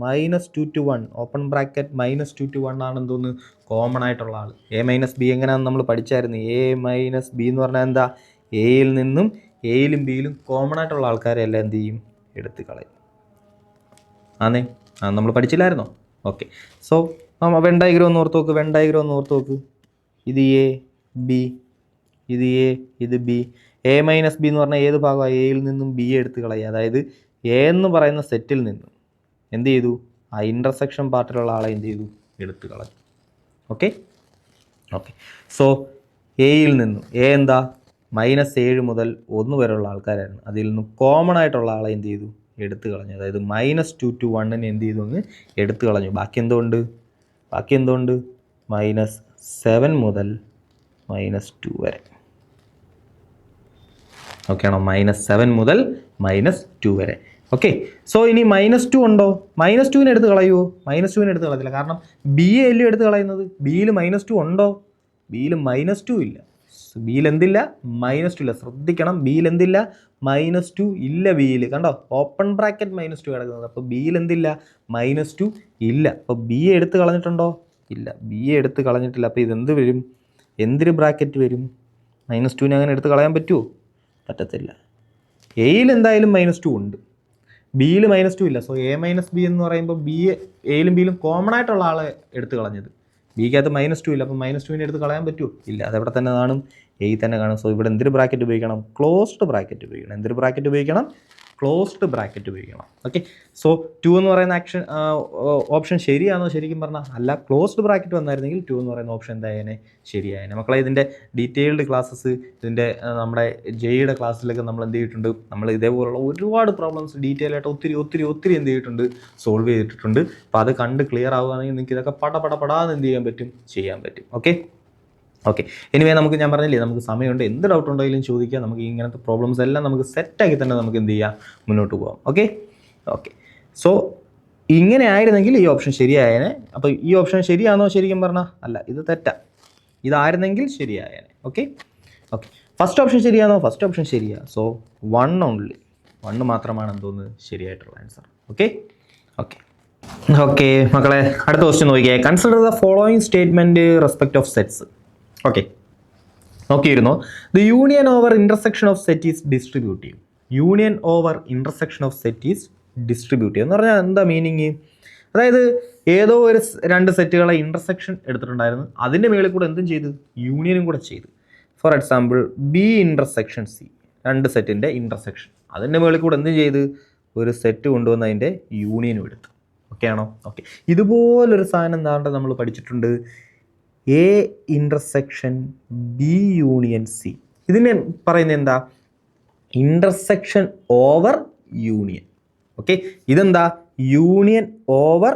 -2 to 1 ഓപ്പൺ ബ്രാക്കറ്റ് -2 to 1 ആണെന്ന് തോന്നുന്നു കോമൺ ആയിട്ടുള്ള ആൾ. എ മൈനസ് ബി എങ്ങനെയാണെന്ന് നമ്മൾ പഠിച്ചായിരുന്നു. എ മൈനസ് ബി എന്ന് പറഞ്ഞാൽ എന്താ? എയിൽ നിന്നും എയിലും ബിയിലും കോമൺ ആയിട്ടുള്ള ആൾക്കാരെ എല്ലാം എന്ത് ചെയ്യും? എടുത്ത് കളയും. ആന്നേ നമ്മൾ പഠിച്ചില്ലായിരുന്നോ? ഓക്കെ. സോ വെൻ ഡയഗ്രം ഒന്ന് ഓർത്ത് നോക്ക്. വെൻ ഡയഗ്രം ഒന്ന് ഓർത്ത് നോക്ക്. ഇത് എ, ബി, ഇത് എ, ഇത് ബി. എ മൈനസ് ബി എന്ന് പറഞ്ഞാൽ ഏത് ഭാഗമാണ്? എയിൽ നിന്നും ബി എടുത്ത് കളയുക. അതായത് എ എന്ന് പറയുന്ന സെറ്റിൽ നിന്നും എന്ത് ചെയ്തു? ആ ഇൻ്റർസെക്ഷൻ പാർട്ടിലുള്ള ആളെ എന്ത് ചെയ്തു? എടുത്ത് കളഞ്ഞു. ഓക്കെ. ഓക്കെ. സോ എയിൽ നിന്നും എ എന്താ? -7 മുതൽ 1 വരെയുള്ള ആൾക്കാരായിരുന്നു. അതിൽ നിന്നും കോമൺ ആയിട്ടുള്ള ആളെ എന്ത് ചെയ്തു? എടുത്തു കളഞ്ഞു. അതായത് -2 to 1 എന്ത് ചെയ്തു? അങ്ങ് എടുത്തു കളഞ്ഞു. ബാക്കി എന്തുകൊണ്ട്? -7 മുതൽ -2 വരെ. ഓക്കെ ആണോ? -7 മുതൽ -2 വരെ. ഓക്കെ. സോ ഇനി -2 ഉണ്ടോ? -2 എടുത്ത് കളയുമോ? -2 എടുത്ത് കളയത്തില്ല. കാരണം ബി അല്ലേ എടുത്ത് കളയുന്നത്. ബിയിൽ -2 ഉണ്ടോ? ബിയിൽ -2 ഇല്ല. ബിയിൽ എന്തില്ല? -2 ഇല്ല. ശ്രദ്ധിക്കണം, ബിയിൽ എന്തില്ല? -2 ഇല്ല. ബിയിൽ കണ്ടോ? ഓപ്പൺ ബ്രാക്കറ്റ് -2 കിടക്കുന്നത്. അപ്പോൾ ബിയിൽ എന്തില്ല? -2 ഇല്ല. അപ്പോൾ ബി എടുത്ത് കളഞ്ഞിട്ടുണ്ടോ? ഇല്ല, ബി എടുത്ത് കളഞ്ഞിട്ടില്ല. അപ്പോൾ ഇതെന്ത് വരും? എന്തൊരു ബ്രാക്കറ്റ് വരും? -2 അങ്ങനെ എടുത്ത് കളയാൻ പറ്റുമോ? പറ്റത്തില്ല. എയിൽ എന്തായാലും -2 ഉണ്ട്, ബിയിൽ -2 ഇല്ല. സോ എ മൈനസ് ബി എന്ന് പറയുമ്പോൾ ബി എയിലും ബിയിലും കോമൺ ആയിട്ടുള്ള ആളെ എടുത്ത് കളഞ്ഞത്. ബിക്കകത്ത് -2 ഇല്ല. അപ്പോൾ -2 എടുത്ത് കളയാൻ പറ്റുമോ? ഇല്ല. അതെവിടെ തന്നെ കാണും? എയിൽ തന്നെ കാണും. സോ ഇവിടെ എന്തൊരു ബ്രാക്കറ്റ് ഉപയോഗിക്കണം? ക്ലോസ്ഡ് ബ്രാക്കറ്റ് ഉപയോഗിക്കണം. എന്തൊരു ബ്രാക്കറ്റ് ഉപയോഗിക്കണം? ക്ലോസ്ഡ് ബ്രാക്കറ്റ് ഉപയോഗിക്കണം. ഓക്കെ. സോ 2 എന്ന് പറയുന്ന ഓപ്ഷൻ ശരിയാണോ? ശരിക്കും പറഞ്ഞാൽ അല്ല. ക്ലോസ്ഡ് ബ്രാക്കറ്റ് വന്നായിരുന്നെങ്കിൽ 2 എന്ന് പറയുന്ന ഓപ്ഷൻ എന്തായേനെ? ശരിയായേനെ. മക്കളെ ഇതിൻ്റെ ഡീറ്റെയിൽഡ് ക്ലാസ്സസ് ഇതിൻ്റെ നമ്മുടെ ജെയുടെ ക്ലാസ്സിലൊക്കെ നമ്മൾ എന്ത് ചെയ്തിട്ടുണ്ട്? നമ്മൾ ഇതേപോലുള്ള ഒരുപാട് പ്രോബ്ലംസ് ഡീറ്റെയിൽ ആയിട്ട് ഒത്തിരി എന്ത് ചെയ്തിട്ടുണ്ട്? സോൾവ് ചെയ്തിട്ടുണ്ട്. അപ്പോൾ അത് കണ്ട് ക്ലിയർ ആവുകയാണെങ്കിൽ നിങ്ങൾക്ക് ഇതൊക്കെ പടാന്ന് എന്ത് ചെയ്യാൻ പറ്റും. ഓക്കെ. എനിവേ നമുക്ക് ഞാൻ പറഞ്ഞില്ലേ, നമുക്ക് സമയമുണ്ട്. എന്ത് ഡൗട്ട് ഉണ്ടെങ്കിലും ചോദിക്കുക. നമുക്ക് ഇങ്ങനത്തെ പ്രോബ്ലംസ് എല്ലാം നമുക്ക് സെറ്റാക്കി തന്നെ നമുക്ക് എന്ത് ചെയ്യാം? മുന്നോട്ട് പോകാം. ഓക്കെ. സോ ഇങ്ങനെ ആയിരുന്നെങ്കിൽ ഈ ഓപ്ഷൻ ശരിയായേനെ. അപ്പോൾ ഈ ഓപ്ഷൻ ശരിയാണോ? ശരിക്കും പറഞ്ഞാൽ അല്ല, ഇത് തെറ്റാ. ഇതായിരുന്നെങ്കിൽ ശരിയായേനെ. ഓക്കെ. ഫസ്റ്റ് ഓപ്ഷൻ ശരിയാണോ? ഫസ്റ്റ് ഓപ്ഷൻ ശരിയാണ്. സോ 1 ഓൺലി, 1 മാത്രമാണ് എന്തോന്ന് ശരിയായിട്ടുള്ള ആൻസർ. ഓക്കെ മക്കളെ, അടുത്ത ക്വസ്റ്റ്യൻ നോക്കിയേ. Consider the following statement respect of sets. Okay, നോക്കിയിരുന്നു. The union over intersection of set is distributive. Union over intersection of set is distributive എന്ന് പറഞ്ഞാൽ എന്താ മീനിങ്? അതായത് ഏതോ ഒരു 2 സെറ്റുകളെ ഇൻ്റർസെക്ഷൻ എടുത്തിട്ടുണ്ടായിരുന്നു. അതിൻ്റെ മേളിൽ കൂടെ എന്തും ചെയ്ത്? യൂണിയനും കൂടെ ചെയ്ത്. For example B intersection C, 2 സെറ്റിൻ്റെ ഇൻ്റർസെക്ഷൻ. അതിൻ്റെ മേളിൽ കൂടെ എന്തും ചെയ്ത്? ഒരു സെറ്റ് കൊണ്ടുവന്ന് അതിൻ്റെ യൂണിയനും എടുത്തു. ഓക്കെ ആണോ? ഓക്കെ. ഇതുപോലൊരു സാധനം എന്താണ്ട് നമ്മൾ പഠിച്ചിട്ടുണ്ട്. A intersection B union C. ഇതിനെ പറയുന്നത് എന്താ? Intersection over union. ഓക്കെ. ഇതെന്താ? Union over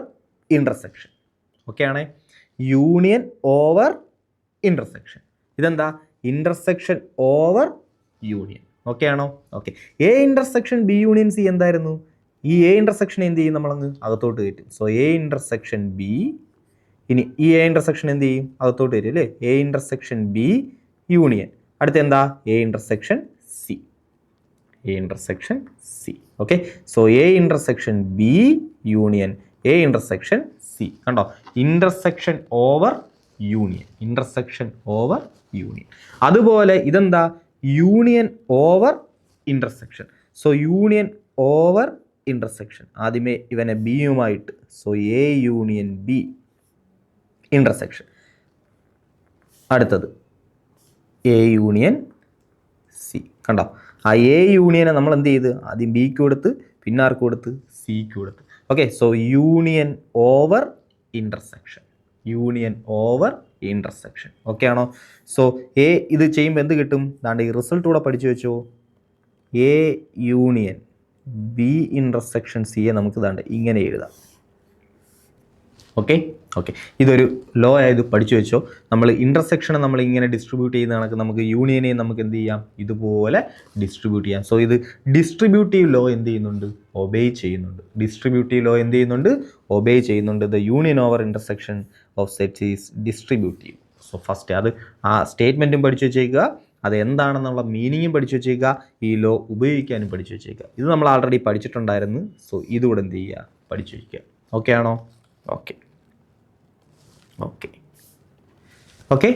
intersection. ഓക്കെ ആണേ? Union over intersection. ഇതെന്താ? Intersection over union. ഓക്കെ ആണോ? Okay. A intersection B union C എന്തായിരുന്നു? ഈ എ ഇൻ്റർസെക്ഷൻ എന്ത് ചെയ്യും? നമ്മളങ്ങ് അകത്തോട്ട് കയറ്റും. So A intersection B. ഇനി ഈ എ ഇൻ്റർസെക്ഷൻ എന്ത് ചെയ്യും? അകത്തോട്ട് വരും അല്ലേ? A intersection B union. അടുത്ത എന്താ? A intersection C. A intersection C. Okay. So A intersection B union A intersection C. കണ്ടോ? Intersection over union. Intersection over union. അതുപോലെ ഇതെന്താ? Union over intersection. So union over intersection. ആദ്യമേ ഇവനെ ബിയുമായിട്ട്. So A union B intersection. അടുത്തത് എ യൂണിയൻ സി. കണ്ടോ? ആ എ യൂണിയനെ നമ്മൾ എന്ത് ചെയ്ത്? ആദ്യം ബിക്ക് കൊടുത്ത്, പിന്നെ ആർക്ക് കൊടുത്ത്? സിക്ക് കൊടുത്ത്. Okay. So union over intersection. Union over intersection. Okay ആണോ? സോ എ ഇത് ചെയ്യുമ്പോൾ എന്ത് കിട്ടും? ദാണ്ട് ഈ റിസൾട്ട് കൂടെ പഠിച്ചു വെച്ചോ. എ യൂണിയൻ ബി ഇൻ്റർസെക്ഷൻ സിയെ നമുക്ക് ദാണ്ട് ഇങ്ങനെ എഴുതാം. ഓക്കെ. ഇതൊരു ലോ ആയത് പഠിച്ചു വെച്ചോ. നമ്മൾ ഇൻ്റർസെക്ഷനെ നമ്മൾ ഇങ്ങനെ ഡിസ്ട്രിബ്യൂട്ട് ചെയ്യുന്ന കണക്ക് നമുക്ക് യൂണിയനെ നമുക്ക് എന്ത് ചെയ്യാം? ഇതുപോലെ ഡിസ്ട്രിബ്യൂട്ട് ചെയ്യാം. സോ ഇത് ഡിസ്ട്രിബ്യൂട്ടീവ് ലോ എന്ത് ചെയ്യുന്നുണ്ട്? ഒബേ ചെയ്യുന്നുണ്ട്. ഡിസ്ട്രിബ്യൂട്ടീവ് ലോ എന്ത് ചെയ്യുന്നുണ്ട്? ഒബേ ചെയ്യുന്നുണ്ട്. The union over intersection of set is distributive. So first അത് ആ സ്റ്റേറ്റ്മെൻറ്റും പഠിച്ചു വെച്ചേക്കുക. അതെന്താണെന്നുള്ള മീനിങ്ങും പഠിച്ചു വെച്ചേക്കുക, ഈ ലോ ഉപയോഗിക്കാനും പഠിച്ചു വെച്ചേക്കുക. ഇത് നമ്മൾ ആൾറെഡി പഠിച്ചിട്ടുണ്ടായിരുന്നു. സോ ഇതുകൂടെ എന്ത് ചെയ്യുക, പഠിച്ചു വയ്ക്കുക. ഓക്കെ ആണോ? ഓക്കെ ഓക്കെ ഓക്കെ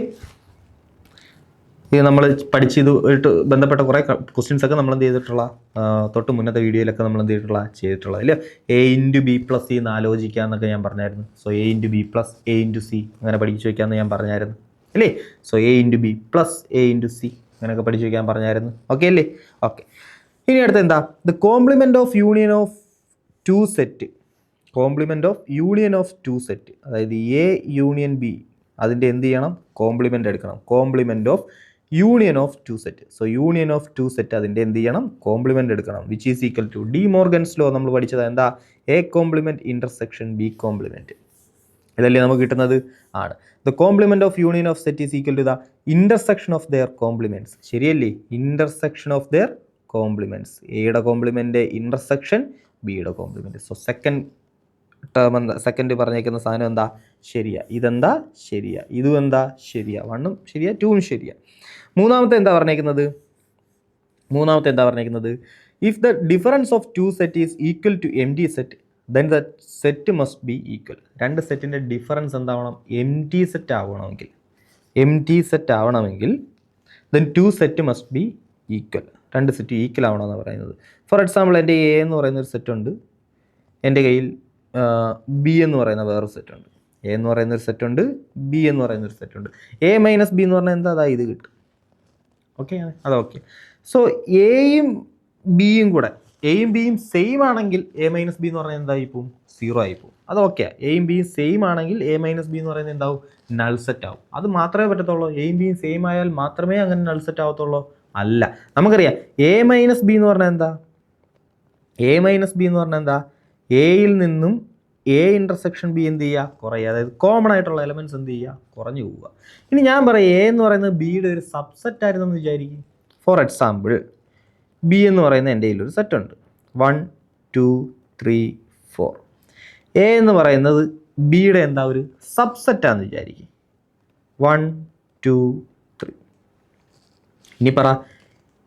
ഇത് നമ്മൾ പഠിച്ച് ഇതുമായിട്ട് ബന്ധപ്പെട്ട കുറേ ക്വസ്റ്റ്യൻസൊക്കെ നമ്മൾ എന്ത് ചെയ്തിട്ടുള്ള തൊട്ട് മുന്നത്തെ വീഡിയോയിലൊക്കെ നമ്മൾ എന്ത് ചെയ്തിട്ടുള്ള അല്ലേ. A×B+C എന്ന് ആലോചിക്കുക എന്നൊക്കെ ഞാൻ പറഞ്ഞായിരുന്നു. സോ A×B+A×C അങ്ങനെ പഠിച്ചു വയ്ക്കാമെന്ന് ഞാൻ പറഞ്ഞായിരുന്നു അല്ലേ. സോ A×B+A×C അങ്ങനെയൊക്കെ പഠിച്ചു വയ്ക്കാൻ പറഞ്ഞായിരുന്നു. ഓക്കെ അല്ലേ? ഓക്കെ. ഇനി അടുത്ത് എന്താ, the complement of union of two set. Complement of union of two set, അതായത് A യൂണിയൻ B, അതിൻ്റെ എന്ത് ചെയ്യണം, കോംപ്ലിമെൻ്റ് എടുക്കണം. Complement of union of two set. So union of two set അതിൻ്റെ എന്ത് ചെയ്യണം, കോംപ്ലിമെൻ്റ് എടുക്കണം. Which is equal to De Morgan's law നമ്മൾ പഠിച്ചത് എന്താ, A complement intersection B complement. ഇതല്ലേ നമുക്ക് കിട്ടുന്നത്? ആണ്. The complement of union of set is equal to the intersection of their complements. ശരിയല്ലേ? Intersection of their complements. എയുടെ കോംപ്ലിമെൻ്റ് ഇൻ്റർസെക്ഷൻ ബിയുടെ കോംപ്ലിമെൻറ്റ്. സോ ടേം എന്താ, സെക്കൻഡ് പറഞ്ഞേക്കുന്ന സാധനം എന്താ, ശരിയാ. ഇതെന്താ, ശരിയാ. ഇതും എന്താ, ശരിയാ. 1ഉം ശരിയാ, 2ഉം ശരിയാ. മൂന്നാമത്തെ എന്താ പറഞ്ഞേക്കുന്നത്, if the difference of two set is equal to empty set then the set must be equal. രണ്ട് സെറ്റിൻ്റെ ഡിഫറൻസ് എന്താവണം, എം ടി സെറ്റ് ആവണമെങ്കിൽ then two set must be equal. രണ്ട് സെറ്റ് ഈക്വൽ ആവണമെന്ന് പറയുന്നത്. ഫോർ എക്സാമ്പിൾ, എൻ്റെ എ എന്ന് പറയുന്നൊരു സെറ്റുണ്ട്, എൻ്റെ കയ്യിൽ ബി എന്ന് പറയുന്ന വേറൊരു സെറ്റുണ്ട്. എ എന്ന് പറയുന്നൊരു സെറ്റുണ്ട്, ബി എന്ന് പറയുന്നൊരു സെറ്റുണ്ട്. A - B എന്ന് പറഞ്ഞാൽ എന്താ, അതാ ഇത് കിട്ടും. ഓക്കെ, അതോക്കെ. സോ എയും ബിയും സെയിം ആണെങ്കിൽ A - B എന്ന് പറഞ്ഞാൽ എന്തായി പോവും, 0 ആയി പോവും. അതൊക്കെ എയും ബിയും സെയിം ആണെങ്കിൽ A - B എന്ന് പറയുന്നത് എന്താവും, നൾ സെറ്റ് ആവും. അത് മാത്രമേ പറ്റത്തുള്ളൂ. എയും ബിയും സെയിം ആയാൽ മാത്രമേ അങ്ങനെ നൾ സെറ്റ് ആവത്തുള്ളൂ. അല്ല, നമുക്കറിയാം A - B എന്ന് പറഞ്ഞാൽ എന്താ, എയിൽ നിന്നും A ഇൻ്റർസെക്ഷൻ B എന്ത് ചെയ്യുക, കുറയുക. അതായത് കോമൺ ആയിട്ടുള്ള എലമെൻറ്റ്സ് എന്ത് ചെയ്യുക, കുറഞ്ഞു പോവുക. ഇനി ഞാൻ പറയാം, A എന്ന് പറയുന്നത് ബിയുടെ ഒരു സബ്സെറ്റ് ആയിരുന്നെന്ന് വിചാരിക്കും. ഫോർ എക്സാമ്പിൾ, ബി എന്ന് പറയുന്ന എൻ്റെ കയ്യിലൊരു സെറ്റുണ്ട്, 1 2 3 4. എ എന്ന് പറയുന്നത് ബിയുടെ എന്താ ഒരു സബ്സെറ്റാന്ന് വിചാരിക്കും, 1 2 3. ഇനി പറ,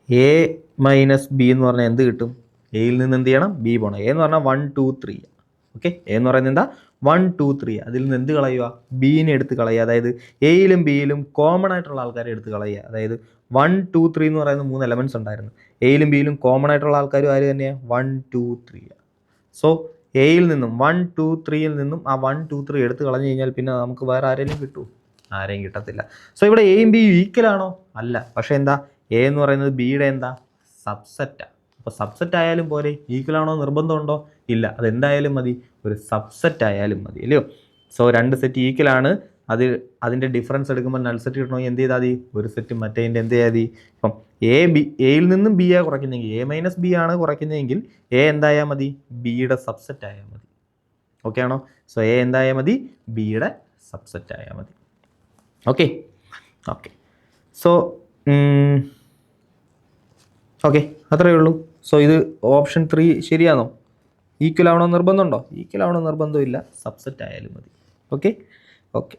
A - B എന്ന് പറഞ്ഞാൽ എന്ത് കിട്ടും, എയിൽ നിന്ന് എന്ത് ചെയ്യണം, ബി പോകണം. എ എന്ന് പറഞ്ഞാൽ 1 2 3. ഓക്കെ, എ എന്ന് പറയുന്നത് എന്താ, 1 2 3. അതിൽ നിന്ന് എന്ത് കളയുക, ബീനെ എടുത്ത് കളയുക. അതായത് എയിലും ബിയിലും കോമൺ ആയിട്ടുള്ള ആൾക്കാരെ എടുത്ത് കളയുക. അതായത് 1 2 3 എന്ന് പറയുന്ന 3 എലമെൻറ്റ്സ് ഉണ്ടായിരുന്നു. എയിലും ബിയിലും കോമൺ ആയിട്ടുള്ള ആൾക്കാരും ആര് തന്നെയാണ്, 1 2 3. സോ എയിൽ നിന്നും 1 2 3യിൽ നിന്നും ആ 1 2 3 എടുത്ത് കളഞ്ഞു കഴിഞ്ഞാൽ പിന്നെ നമുക്ക് വേറെ ആരെങ്കിലും കിട്ടുമോ, ആരെയും കിട്ടത്തില്ല. സോ ഇവിടെ എയും ബിയും ഈക്വൽ ആണോ, അല്ല. പക്ഷേ എന്താ, എ എന്ന് പറയുന്നത് ബിയുടെ എന്താ, സബ്സെറ്റാണ്. അപ്പോൾ സബ്സെറ്റ് ആയാലും പോലെ, ഈക്വൽ ആണോ നിർബന്ധമുണ്ടോ, ഇല്ല. അതെന്തായാലും മതി, ഒരു സബ്സെറ്റ് ആയാലും മതി, അല്ലയോ. സോ രണ്ട് സെറ്റ് ഈക്വൽ ആണ്, അതിൻ്റെ ഡിഫറൻസ് എടുക്കുമ്പോൾ നൾ സെറ്റ് കിട്ടണമെങ്കിൽ എന്ത് ചെയ്താൽ മതി, ഒരു സെറ്റ് മറ്റേതിൻ്റെ എന്ത് ചെയ്താൽ മതി. ഇപ്പം എയിൽ നിന്നും ബി ആ കുറയ്ക്കുന്നതെങ്കിൽ, A - B ആണ് കുറയ്ക്കുന്നതെങ്കിൽ എ എന്തായാൽ മതി, ബിയുടെ സബ്സെറ്റ് ആയാൽ മതി. ഓക്കെ ആണോ? സോ എ എന്തായാൽ മതി, ബിയുടെ സബ്സെറ്റ് ആയാൽ മതി. ഓക്കെ ഓക്കെ സോ ഓക്കെ, അത്രയേ ഉള്ളൂ. സോ ഇത് ഓപ്ഷൻ 3 ശരിയാണോ? ഈക്വൽ ആവണോ നിർബന്ധമുണ്ടോ? ഈക്വൽ ആവണോ നിർബന്ധമില്ല, സബ്സെറ്റ് ആയാലും മതി. Okay okay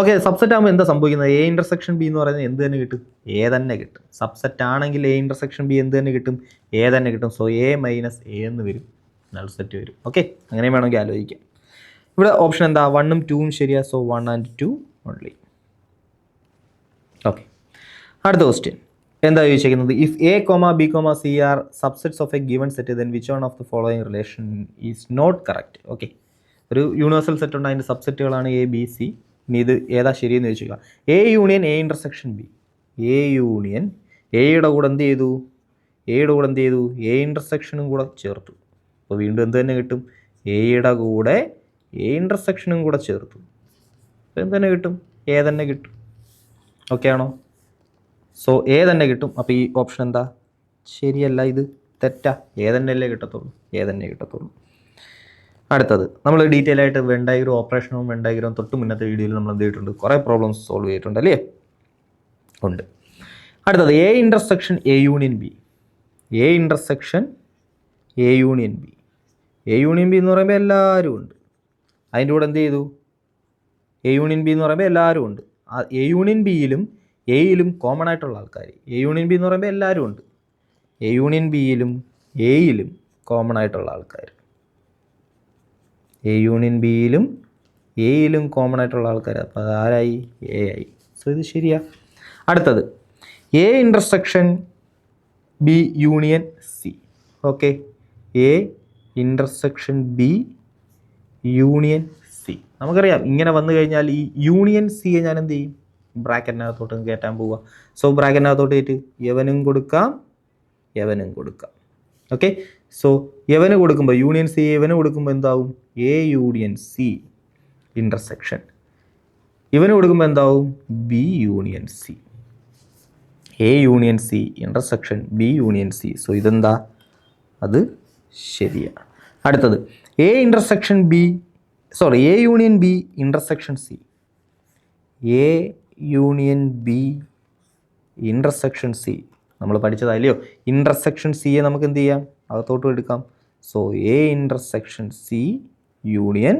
okay. സബ്സെറ്റ് ആകുമ്പോൾ എന്താ സംഭവിക്കുന്നത്, A ഇൻ്റർസെക്ഷൻ B എന്ന് പറയുന്നത് എന്ത് തന്നെ കിട്ടും, A തന്നെ കിട്ടും. സബ്സെറ്റ് ആണെങ്കിൽ A ഇൻ്റർസെക്ഷൻ B എന്ത് തന്നെ കിട്ടും, A തന്നെ കിട്ടും. സോ A - A എന്ന് വരും, നൾ സെറ്റ് വരും. ഓക്കെ, അങ്ങനെ വേണമെങ്കിൽ ആലോചിക്കാം. ഇവിടെ ഓപ്ഷൻ എന്താ, 1ഉം 2ഉം ശരിയാ. So 1 and 2 only. ഓക്കെ, അടുത്ത ക്വസ്റ്റ്യൻ എന്താ ചോദിച്ചിരിക്കുന്നത്, if A, B, C are subsets of a given set then which one of the following relation is not correct. Okay, ഒരു യൂണിവേഴ്സൽ സെറ്റ് ഉണ്ട്, അതിൻ്റെ സബ്സെറ്റുകളാണ് A, B, C. ഇനി ഇത് ഏതാ ശരിയെന്ന് ചോദിക്കുക. A union A intersection B. A union എയുടെ കൂടെ എന്ത് ചെയ്തു, A ഇൻ്റർസെക്ഷനും കൂടെ ചേർത്തു. അപ്പോൾ വീണ്ടും എന്ത് തന്നെ കിട്ടും, എയുടെ കൂടെ A ഇൻ്റർസെക്ഷനും കൂടെ ചേർത്തു. അപ്പോൾ എന്ത് തന്നെ കിട്ടും, A തന്നെ കിട്ടും. ഓക്കെ ആണോ? സോ A തന്നെ കിട്ടും. അപ്പോൾ ഈ ഓപ്ഷൻ എന്താ, ശരിയല്ല, ഇത് തെറ്റാ. A തന്നെയല്ലേ കിട്ടത്തുള്ളൂ, A തന്നെ കിട്ടത്തുള്ളൂ. അടുത്തത് നമ്മൾ ഡീറ്റെയിൽ ആയിട്ട് വെൻ ഡയഗ്രം ഓപ്പറേഷനും വെൻ ഡയഗ്രം തൊട്ട് മുന്നത്തെ വീഡിയോയിൽ നമ്മൾ എന്ത് ചെയ്തിട്ടുണ്ട്, കുറേ പ്രോബ്ലംസ് സോൾവ് ചെയ്തിട്ടുണ്ട് അല്ലേ, ഉണ്ട്. അടുത്തത് A intersection A union B. A intersection A union B. A union B എന്ന് പറയുമ്പോൾ എല്ലാവരും ഉണ്ട്. അതിൻ്റെ കൂടെ എന്ത് ചെയ്തു, A യൂണിയൻ B എന്ന് പറയുമ്പോൾ എല്ലാവരും ഉണ്ട്. A യൂണിയൻ ബിയിലും എയിലും കോമൺ ആയിട്ടുള്ള ആൾക്കാർ. എ യൂണിയൻ ബി എന്ന് പറയുമ്പോൾ എല്ലാവരും ഉണ്ട്. എ യൂണിയൻ ബിയിലും എയിലും കോമൺ ആയിട്ടുള്ള ആൾക്കാർ. എ യൂണിയൻ ബിയിലും എയിലും കോമൺ ആയിട്ടുള്ള ആൾക്കാർ. അപ്പോൾ അതാരായി? എ ആയി. സോ ഇത് ശരിയാ. അടുത്തത് A intersection B union C. Okay, A intersection B union C. നമുക്കറിയാം ഇങ്ങനെ വന്നു കഴിഞ്ഞാൽ ഈ യൂണിയൻ സിയെ ഞാൻ എന്ത് ചെയ്യും? ബ്രാക്കറ്റിനകത്തോട്ട് കയറ്റാൻ പോവുക. സോ ബ്രാക്കറ്റിനകത്തോട്ട് കയറ്റി യവനും കൊടുക്കാം യവനും കൊടുക്കാം. ഓക്കെ, സോ യവന് കൊടുക്കുമ്പോൾ യൂണിയൻ സി യവന് കൊടുക്കുമ്പോൾ എന്താവും? A union C intersection. ഇവന് കൊടുക്കുമ്പോൾ എന്താവും? B union C. A union C intersection B union C. So ഇതെന്താ? അത് ശരിയാണ്. അടുത്തത് A intersection B A union B intersection C. A union B intersection C നമ്മൾ പഠിച്ചതല്ലയോ? ഇൻ്റർസെക്ഷൻ സിയെ നമുക്ക് എന്ത് ചെയ്യാം? അകത്തോട്ട് എടുക്കാം. So A intersection C union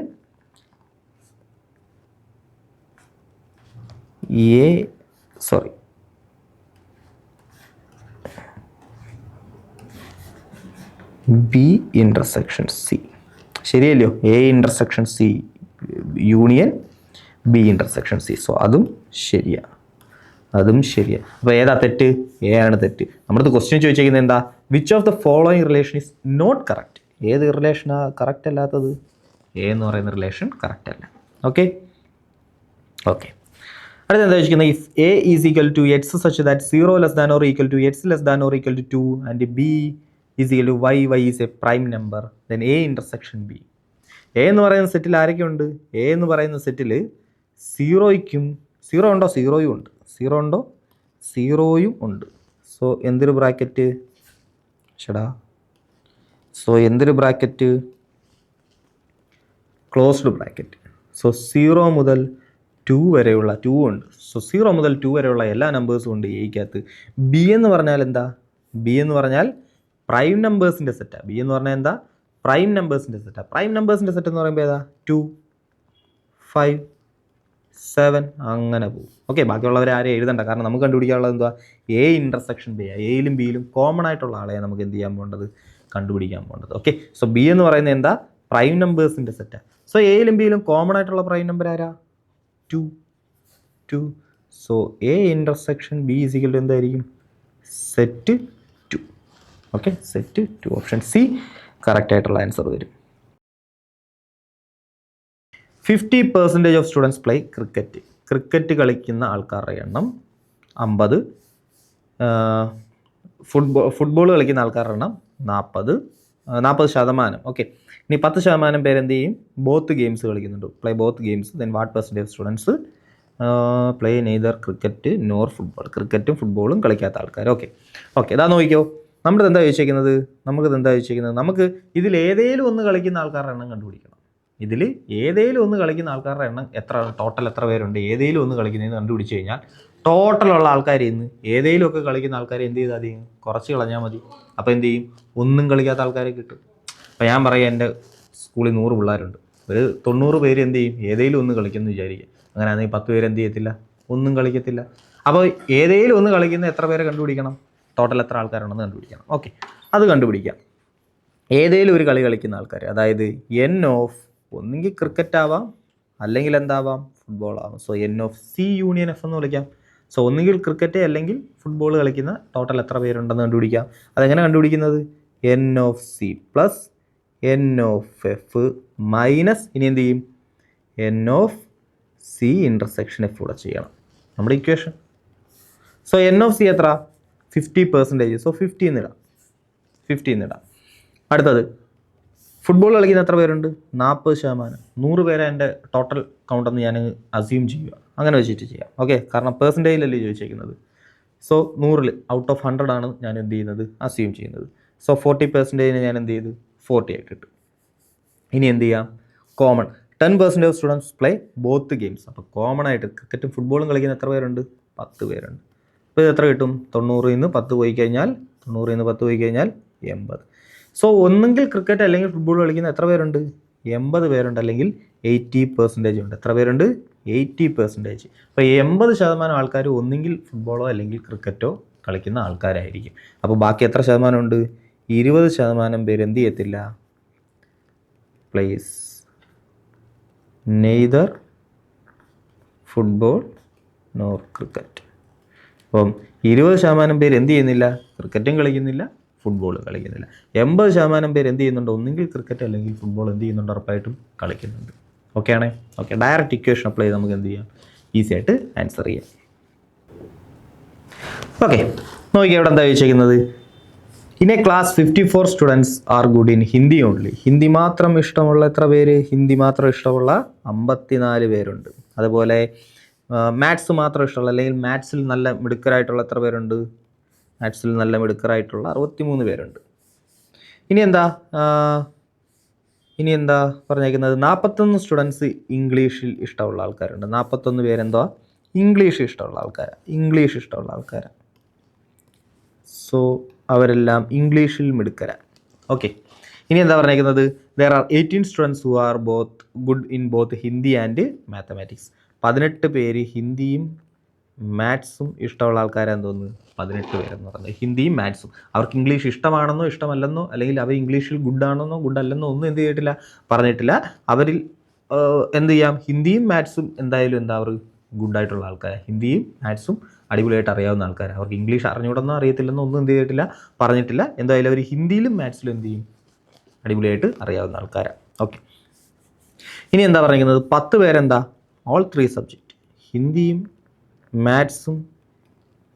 B intersection C. ശരിയല്ലയോ? A intersection C union B intersection C. So അതും ശരിയാണ്. അപ്പോൾ ഏതാ തെറ്റ്? എ ആണ് തെറ്റ്. നമ്മുടെ ക്വസ്റ്റ്യൻ ചോദിച്ചിരിക്കുന്നത് എന്താ? Which of the following relation is not correct? ഏത് റിലേഷനാണ് കറക്റ്റ് അല്ലാത്തത്? എ എന്ന് പറയുന്ന റിലേഷൻ കറക്റ്റ് അല്ല. ഓക്കെ, അടുത്ത എന്താ ചോദിക്കുന്നത്? If A is equal to x such that 0 less than or equal to x less than or equal to 2 and B is equal to y is a prime number, then A intersection B. A എന്ന് പറയുന്ന സെറ്റിൽ ആരൊക്കെ ഉണ്ട്? എ എന്ന് പറയുന്ന സെറ്റിൽ 0 ഉണ്ടോ? 0യും ഉണ്ട്. 0 ഉണ്ടോ? 0യും ഉണ്ട്. സോ എന്തൊരു ബ്രാക്കറ്റ്? എന്തൊരു ബ്രാക്കറ്റ്? Closed bracket. സോ 0 മുതൽ 2 വരെയുള്ള 2 ഉണ്ട്. സോ 0 മുതൽ 2 വരെയുള്ള എല്ലാ നമ്പേഴ്സും ഉണ്ട് എയ്ക്കകത്ത്. ബി എന്ന് പറഞ്ഞാൽ എന്താ? ബി എന്ന് പറഞ്ഞാൽ പ്രൈം നമ്പേഴ്സിൻ്റെ സെറ്റാണ്. ബി എന്ന് പറഞ്ഞാൽ എന്താ? പ്രൈം നമ്പേഴ്സിൻ്റെ സെറ്റാണ്. പ്രൈം നമ്പേഴ്സിൻ്റെ സെറ്റ് എന്ന് പറയുമ്പോൾ ഏതാ? 2, 5, 7 അങ്ങനെ പോകും. ഓക്കെ, ബാക്കിയുള്ളവരെ ആരെയും എഴുതണ്ട, കാരണം നമുക്ക് കണ്ടുപിടിക്കാനുള്ളത് എന്താ? A intersection B. എയിലും ബിയിലും കോമൺ ആയിട്ടുള്ള ആളെ നമുക്ക് എന്ത് ചെയ്യാൻ പോകേണ്ടത്? കണ്ടുപിടിക്കാൻ പോകേണ്ടത്. ഓക്കെ, സോ ബി എന്ന് പറയുന്നത് എന്താ? പ്രൈം നമ്പേഴ്സിൻ്റെ സെറ്റാണ്. സോ എയിലും ബിയിലും കോമൺ ആയിട്ടുള്ള പ്രൈം നമ്പർ ആരാ? 2. So A intersection B is equal to എന്തായിരിക്കും? Set 2. Okay, set 2. Option C correct ആയിട്ടുള്ള ആൻസർ വരും. 50% of students play cricket. Cricket കളിക്കുന്ന ആൾക്കാരുടെ എണ്ണം 50. ഫുട്ബോൾ കളിക്കുന്ന ആൾക്കാരുടെ എണ്ണം 40%. ഓക്കെ, ഇനി 10% പേര് എന്ത് ചെയ്യും? ബോത്ത് ഗെയിംസ് കളിക്കുന്നുണ്ട്. Play both games. Then what percentage of students play neither cricket nor football. ക്രിക്കറ്റും ഫുട്ബോളും കളിക്കാത്ത ആൾക്കാർ. ഓക്കെ, ഇതാ നോക്കിക്കോ. നമുക്കിത് എന്താ ചോദിച്ചിരിക്കുന്നത്? നമുക്ക് ഇതിൽ ഏതെങ്കിലും ഒന്ന് കളിക്കുന്ന ആൾക്കാരുടെ എണ്ണം കണ്ടുപിടിക്കണം. ഇതിൽ ഏതെങ്കിലും ഒന്ന് കളിക്കുന്ന ആൾക്കാരുടെ എണ്ണം ടോട്ടൽ എത്ര പേരുണ്ട്? ഏതെങ്കിലും ഒന്ന് കളിക്കുന്നതെന്ന് കണ്ടുപിടിച്ച് കഴിഞ്ഞാൽ ടോട്ടലുള്ള ആൾക്കാർ ഇന്ന് ഏതെങ്കിലും ഒക്കെ കളിക്കുന്ന ആൾക്കാരെ എന്ത് ചെയ്താൽ മതി? കുറച്ച് കളഞ്ഞാൽ മതി. അപ്പോൾ എന്ത് ചെയ്യും? ഒന്നും കളിക്കാത്ത ആൾക്കാരെ കിട്ടും. അപ്പോൾ ഞാൻ പറയാം, എൻ്റെ സ്കൂളിൽ 100 പിള്ളേരുണ്ട്. ഒരു 90 പേര് എന്ത് ചെയ്യും? ഏതെങ്കിലും ഒന്ന് കളിക്കുമെന്ന് വിചാരിക്കുക. അങ്ങനെയാണെങ്കിൽ 10 പേര് എന്ത് ചെയ്യത്തില്ല? ഒന്നും കളിക്കത്തില്ല. അപ്പോൾ ഏതെങ്കിലും ഒന്ന് കളിക്കുന്ന എത്ര പേരെ കണ്ടുപിടിക്കണം? ടോട്ടൽ എത്ര ആൾക്കാരുണ്ടെന്ന് കണ്ടുപിടിക്കണം. ഓക്കെ, അത് കണ്ടുപിടിക്കാം. ഏതെങ്കിലും ഒരു കളി കളിക്കുന്ന ആൾക്കാർ, അതായത് എൻ ഓഫ് ഒന്നെങ്കിൽ ക്രിക്കറ്റ് ആവാം, അല്ലെങ്കിൽ എന്താവാം? ഫുട്ബോൾ ആവാം. So N of C union F എന്ന് വിളിക്കാം. സോ ഒന്നുകിൽ ക്രിക്കറ്റ് അല്ലെങ്കിൽ ഫുട്ബോൾ കളിക്കുന്ന ടോട്ടൽ എത്ര പേരുണ്ടെന്ന് കണ്ടുപിടിക്കാം. അതെങ്ങനെ കണ്ടുപിടിക്കുന്നത്? N of C plus N of F minus ഇനി എന്ത് ചെയ്യും? N of C intersection F കൂടെ ചെയ്യണം നമ്മുടെ equation. So N of C എത്ര? 50%. സോ 50 എന്നിടാം. അടുത്തത് ഫുട്ബോൾ കളിക്കുന്ന എത്ര പേരുണ്ട്? 40%. 100 പേരെ എൻ്റെ ടോട്ടൽ കൗണ്ടെന്ന് ഞാൻ അസ്യൂം ചെയ്യുക. അങ്ങനെ വെച്ചിട്ട് ചെയ്യാം. ഓക്കെ, കാരണം പെർസെൻറ്റേജിലല്ലേ ചോദിച്ചേക്കുന്നത്. സോ 100 ഔട്ട് ഓഫ് 100 ആണ് ഞാൻ എന്ത് ചെയ്യുന്നത്? അസ്യൂം ചെയ്യുന്നത്. സോ 40% ഞാൻ എന്ത് ചെയ്തു? 40 ആയിട്ട് ഇട്ടു. ഇനി എന്ത് ചെയ്യാം? Common 10% of students play both games. അപ്പോൾ കോമൺ ആയിട്ട് ക്രിക്കറ്റും ഫുട്ബോളും കളിക്കുന്ന എത്ര പേരുണ്ട്? 10 പേരുണ്ട്. അപ്പോൾ ഇത് എത്ര കിട്ടും? 90 നിന്ന് 10 പോയി കഴിഞ്ഞാൽ 80. സോ ഒന്നെങ്കിൽ ക്രിക്കറ്റ് അല്ലെങ്കിൽ ഫുട്ബോൾ കളിക്കുന്ന എത്ര പേരുണ്ട്? 80 പേരുണ്ട്, അല്ലെങ്കിൽ 80% ഉണ്ട്. എത്ര പേരുണ്ട്? 80%. അപ്പോൾ 80% ആൾക്കാർ ഒന്നുകിൽ ഫുട്ബോളോ അല്ലെങ്കിൽ ക്രിക്കറ്റോ കളിക്കുന്ന ആൾക്കാരായിരിക്കും. അപ്പോൾ ബാക്കി എത്ര ശതമാനമുണ്ട്? 20% പേര് എന്ത് ചെയ്യത്തില്ല? Place neither football nor cricket. അപ്പം 20% പേര് എന്ത് ചെയ്യുന്നില്ല? ക്രിക്കറ്റും കളിക്കുന്നില്ല, ഫുട്ബോൾ കളിക്കുന്നില്ല. 80% പേര് എന്ത് ചെയ്യുന്നുണ്ട്? ഒന്നുകിൽ ക്രിക്കറ്റ് അല്ലെങ്കിൽ ഫുട്ബോൾ എന്ത് ചെയ്യുന്നുണ്ട്? ഉറപ്പായിട്ടും കളിക്കുന്നുണ്ട്. ഓക്കെ ആണേ? ഓക്കെ, ഡയറക്റ്റ് ഇക്വേഷൻ അപ്ലൈ ചെയ്ത് നമുക്ക് എന്ത് ചെയ്യാം? ഈസി ആയിട്ട് ആൻസർ ചെയ്യാം. ഓക്കെ, നോക്കിയാൽ ഇവിടെ എന്താ ചോദിച്ചിരിക്കുന്നത്? In A class 54 students are good in Hindi only. Hindi മാത്രം ഇഷ്ടമുള്ള എത്ര പേര്? ഹിന്ദി മാത്രം ഇഷ്ടമുള്ള 54 പേരുണ്ട്. അതുപോലെ മാത്സ് മാത്രം ഇഷ്ടമുള്ള അല്ലെങ്കിൽ മാത്സിൽ നല്ല മിടുക്കരായിട്ടുള്ള എത്ര പേരുണ്ട്? മാത്സിൽ നല്ല മിടുക്കരായിട്ടുള്ള 63 പേരുണ്ട്. ഇനി എന്താ പറഞ്ഞേക്കുന്നത്? 41 സ്റ്റുഡൻസ് ഇംഗ്ലീഷിൽ ഇഷ്ടമുള്ള ആൾക്കാരുണ്ട്. 41 പേരെന്തോ ഇംഗ്ലീഷ് ഇഷ്ടമുള്ള ആൾക്കാരാണ്. സോ അവരെല്ലാം ഇംഗ്ലീഷിൽ മിടുക്കരാണ്. ഓക്കെ, ഇനി എന്താ പറഞ്ഞേക്കുന്നത്? There are 18 students who are good in both Hindi and mathematics. 18 പേര് ഹിന്ദിയും മാത്സും ഇഷ്ടമുള്ള ആൾക്കാരാന്ന് തോന്നുന്നു. 18 പേരെന്ന് പറഞ്ഞത് ഹിന്ദിയും മാത്സും. അവർക്ക് ഇംഗ്ലീഷ് ഇഷ്ടമാണെന്നോ ഇഷ്ടമല്ലെന്നോ അല്ലെങ്കിൽ അവർ ഇംഗ്ലീഷിൽ ഗുഡാണെന്നോ ഗുഡല്ലെന്നോ ഒന്നും എന്ത് ചെയ്തിട്ടില്ല, പറഞ്ഞിട്ടില്ല. അവരിൽ എന്ത് ചെയ്യാം? ഹിന്ദിയും മാത്സും എന്തായാലും അവർ ഗുഡായിട്ടുള്ള ആൾക്കാരാണ്. ഹിന്ദിയും മാത്സും അടിപൊളിയായിട്ട് അറിയാവുന്ന ആൾക്കാരാണ്. അവർക്ക് ഇംഗ്ലീഷ് അറിഞ്ഞുകൂടെന്നോ അറിയത്തില്ലെന്നോ ഒന്നും എന്ത് ചെയ്തിട്ടില്ല, പറഞ്ഞിട്ടില്ല. എന്തായാലും അവർ ഹിന്ദിയിലും മാത്സിലും എന്ത് ചെയ്യും? അടിപൊളിയായിട്ട് അറിയാവുന്ന ആൾക്കാരാണ്. ഓക്കെ, ഇനി എന്താ പറയുന്നത്? 10 പേരെന്താ? ഓൾ 3 സബ്ജക്റ്റ്, ഹിന്ദിയും മാത്സും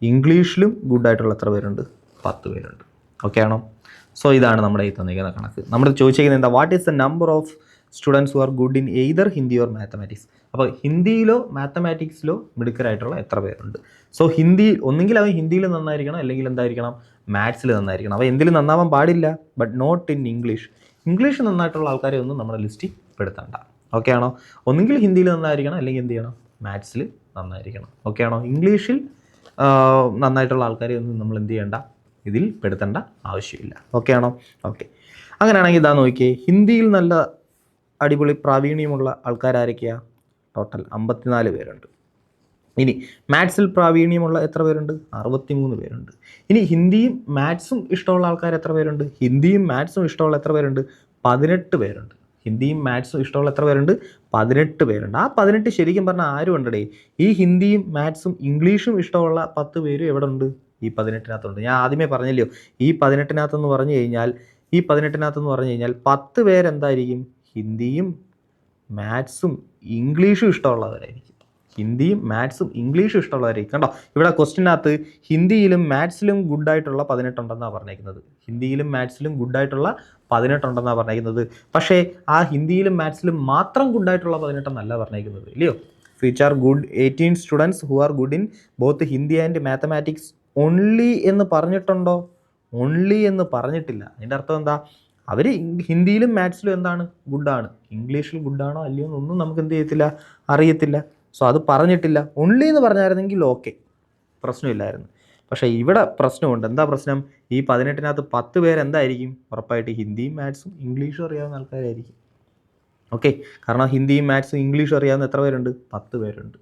ഇംഗ്ലീഷിലും ഗുഡായിട്ടുള്ള എത്ര പേരുണ്ട്? 10 പേരുണ്ട്. ഓക്കെ ആണോ? സോ ഇതാണ് നമ്മുടെ ഈ തന്നിരിക്കുന്ന കണക്ക്. നമ്മൾ ചോദിച്ചിരിക്കുന്നത് എന്താ? What is the number of students who are good in either Hindi or mathematics. അപ്പോൾ ഹിന്ദിയിലോ മാത്തമാറ്റിക്സിലോ മിടുക്കരായിട്ടുള്ള എത്ര പേരുണ്ട്? സോ ഒന്നുകിൽ അവൻ ഹിന്ദിയിൽ നന്നായിരിക്കണം, അല്ലെങ്കിൽ എന്തായിരിക്കണം? മാത്സിൽ നന്നായിരിക്കണം. അവ എന്തിലും നന്നാവാൻ പാടില്ല, but not in English. English നന്നായിട്ടുള്ള ആൾക്കാരെ ഒന്നും നമ്മുടെ ലിസ്റ്റിൽ പെടുത്തണ്ട. ഓക്കെ ആണോ? ഒന്നുകിൽ ഹിന്ദിയിൽ നന്നായിരിക്കണം, അല്ലെങ്കിൽ എന്ത് ചെയ്യണം? മാത്സിൽ നന്നായിരിക്കണം. ഓക്കെ ആണോ? ഇംഗ്ലീഷിൽ നന്നായിട്ടുള്ള ആൾക്കാരെ ഒന്നും നമ്മൾ എന്ത് ചെയ്യേണ്ട, ഇതിൽ പെടുത്തേണ്ട ആവശ്യമില്ല. ഓക്കെ ആണോ? ഓക്കെ, അങ്ങനെയാണെങ്കിൽ ഇതാ നോക്കിയേ, ഹിന്ദിയിൽ നല്ല അടിപൊളി പ്രാവീണ്യമുള്ള ആൾക്കാരാരൊക്കെയാണ്? ടോട്ടൽ 54 പേരുണ്ട്. ഇനി മാത്സിൽ പ്രാവീണ്യമുള്ള എത്ര പേരുണ്ട്? 63 പേരുണ്ട്. ഇനി ഹിന്ദിയും മാത്സും ഇഷ്ടമുള്ള ആൾക്കാർ എത്ര പേരുണ്ട്? ഹിന്ദിയും മാത്സും ഇഷ്ടമുള്ള എത്ര പേരുണ്ട്? 18 പേരുണ്ട്. ഹിന്ദിയും മാത്സും ഇഷ്ടമുള്ള എത്ര പേരുണ്ട്? 18 പേരുണ്ട്. ആ 18 ശരിക്കും പറഞ്ഞാൽ ആരും ഉണ്ടേ? ഈ ഹിന്ദിയും മാത്സും ഇംഗ്ലീഷും ഇഷ്ടമുള്ള 10 പേരും എവിടെ ഉണ്ട്? ഈ 18-നകത്തുണ്ട്. ഞാൻ ആദ്യമേ പറഞ്ഞല്ലോ, ഈ 18-നകത്തെന്ന് പറഞ്ഞു കഴിഞ്ഞാൽ 10 പേരെന്തായിരിക്കും? ഹിന്ദിയും മാത്സും ഇംഗ്ലീഷും ഇഷ്ടമുള്ളവരായിരിക്കും. ഹിന്ദിയും മാത്സും ഇംഗ്ലീഷും ഇഷ്ടമുള്ളവരായിരിക്കും. കണ്ടോ, ഇവിടെ ക്വസ്റ്റിനകത്ത് ഹിന്ദിയിലും മാത്സിലും ഗുഡായിട്ടുള്ള 18 ഉണ്ടെന്നാണ് പറഞ്ഞേക്കുന്നത്. ഹിന്ദിയിലും മാത്സിലും ഗുഡായിട്ടുള്ള 18 ഉണ്ടെന്നാണ് പറഞ്ഞേക്കുന്നത്. പക്ഷേ ആ ഹിന്ദിയിലും മാത്സിലും മാത്രം ഗുഡായിട്ടുള്ള 18 എന്നല്ല പറഞ്ഞേക്കുന്നത്, ഇല്ലയോ? Which are good 18 students who are good in both Hindi and mathematics only എന്ന് പറഞ്ഞിട്ടുണ്ടോ? ഓൺലി എന്ന് പറഞ്ഞിട്ടില്ല. അതിൻ്റെ അർത്ഥം എന്താ? അവർ ഹിന്ദിയിലും മാത്സിലും എന്താണ്? ഗുഡാണ്. ഇംഗ്ലീഷിൽ ഗുഡാണോ അല്ലയോ എന്നൊന്നും നമുക്ക് എന്ത് ചെയ്യത്തില്ല, അറിയത്തില്ല. സോ അത് പറഞ്ഞിട്ടില്ല. ഓൺലി എന്ന് പറഞ്ഞായിരുന്നെങ്കിൽ ഓക്കെ, പ്രശ്നമില്ലായിരുന്നു. പക്ഷേ ഇവിടെ പ്രശ്നമുണ്ട്. എന്താ പ്രശ്നം? ഈ 18-നകത്ത് 10 പേരെന്തായിരിക്കും? ഉറപ്പായിട്ട് ഹിന്ദിയും മാത്സും ഇംഗ്ലീഷും അറിയാവുന്ന ആൾക്കാരായിരിക്കും. ഓക്കെ, കാരണം ഹിന്ദിയും മാത്സും ഇംഗ്ലീഷും അറിയാവുന്ന എത്ര പേരുണ്ട്? 10 പേരുണ്ട്.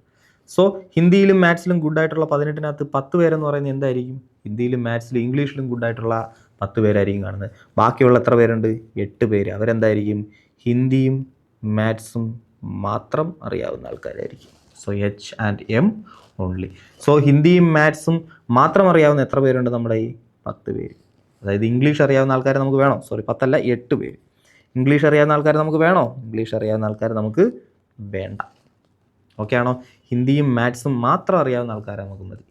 സോ ഹിന്ദിയിലും മാത്സിലും ഗുഡായിട്ടുള്ള 18-നകത്ത് 10 പേരെന്ന് പറയുന്നത് എന്തായിരിക്കും? ഹിന്ദിയിലും മാത്സിലും ഇംഗ്ലീഷിലും ഗുഡായിട്ടുള്ള 10 പേരായിരിക്കും കാണുന്നത്. ബാക്കിയുള്ള എത്ര പേരുണ്ട്? 8 പേര്. അവരെന്തായിരിക്കും? ഹിന്ദിയും മാത്സും മാത്രം അറിയാവുന്ന ആൾക്കാരായിരിക്കും. So H and M only. So ഹിന്ദിയും മാത്സും മാത്രം അറിയാവുന്ന എത്ര പേരുണ്ട്? നമ്മുടെ ഈ 10 പേര്. അതായത് ഇംഗ്ലീഷ് അറിയാവുന്ന ആൾക്കാരെ നമുക്ക് വേണോ? 10 അല്ല, 8 പേര്. ഇംഗ്ലീഷ് അറിയാവുന്ന ആൾക്കാരെ നമുക്ക് വേണോ? ഇംഗ്ലീഷ് അറിയാവുന്ന ആൾക്കാരെ നമുക്ക് വേണ്ട. ഓക്കെ ആണോ? ഹിന്ദിയും മാത്സും മാത്രം അറിയാവുന്ന ആൾക്കാരെ നമുക്ക് മതി.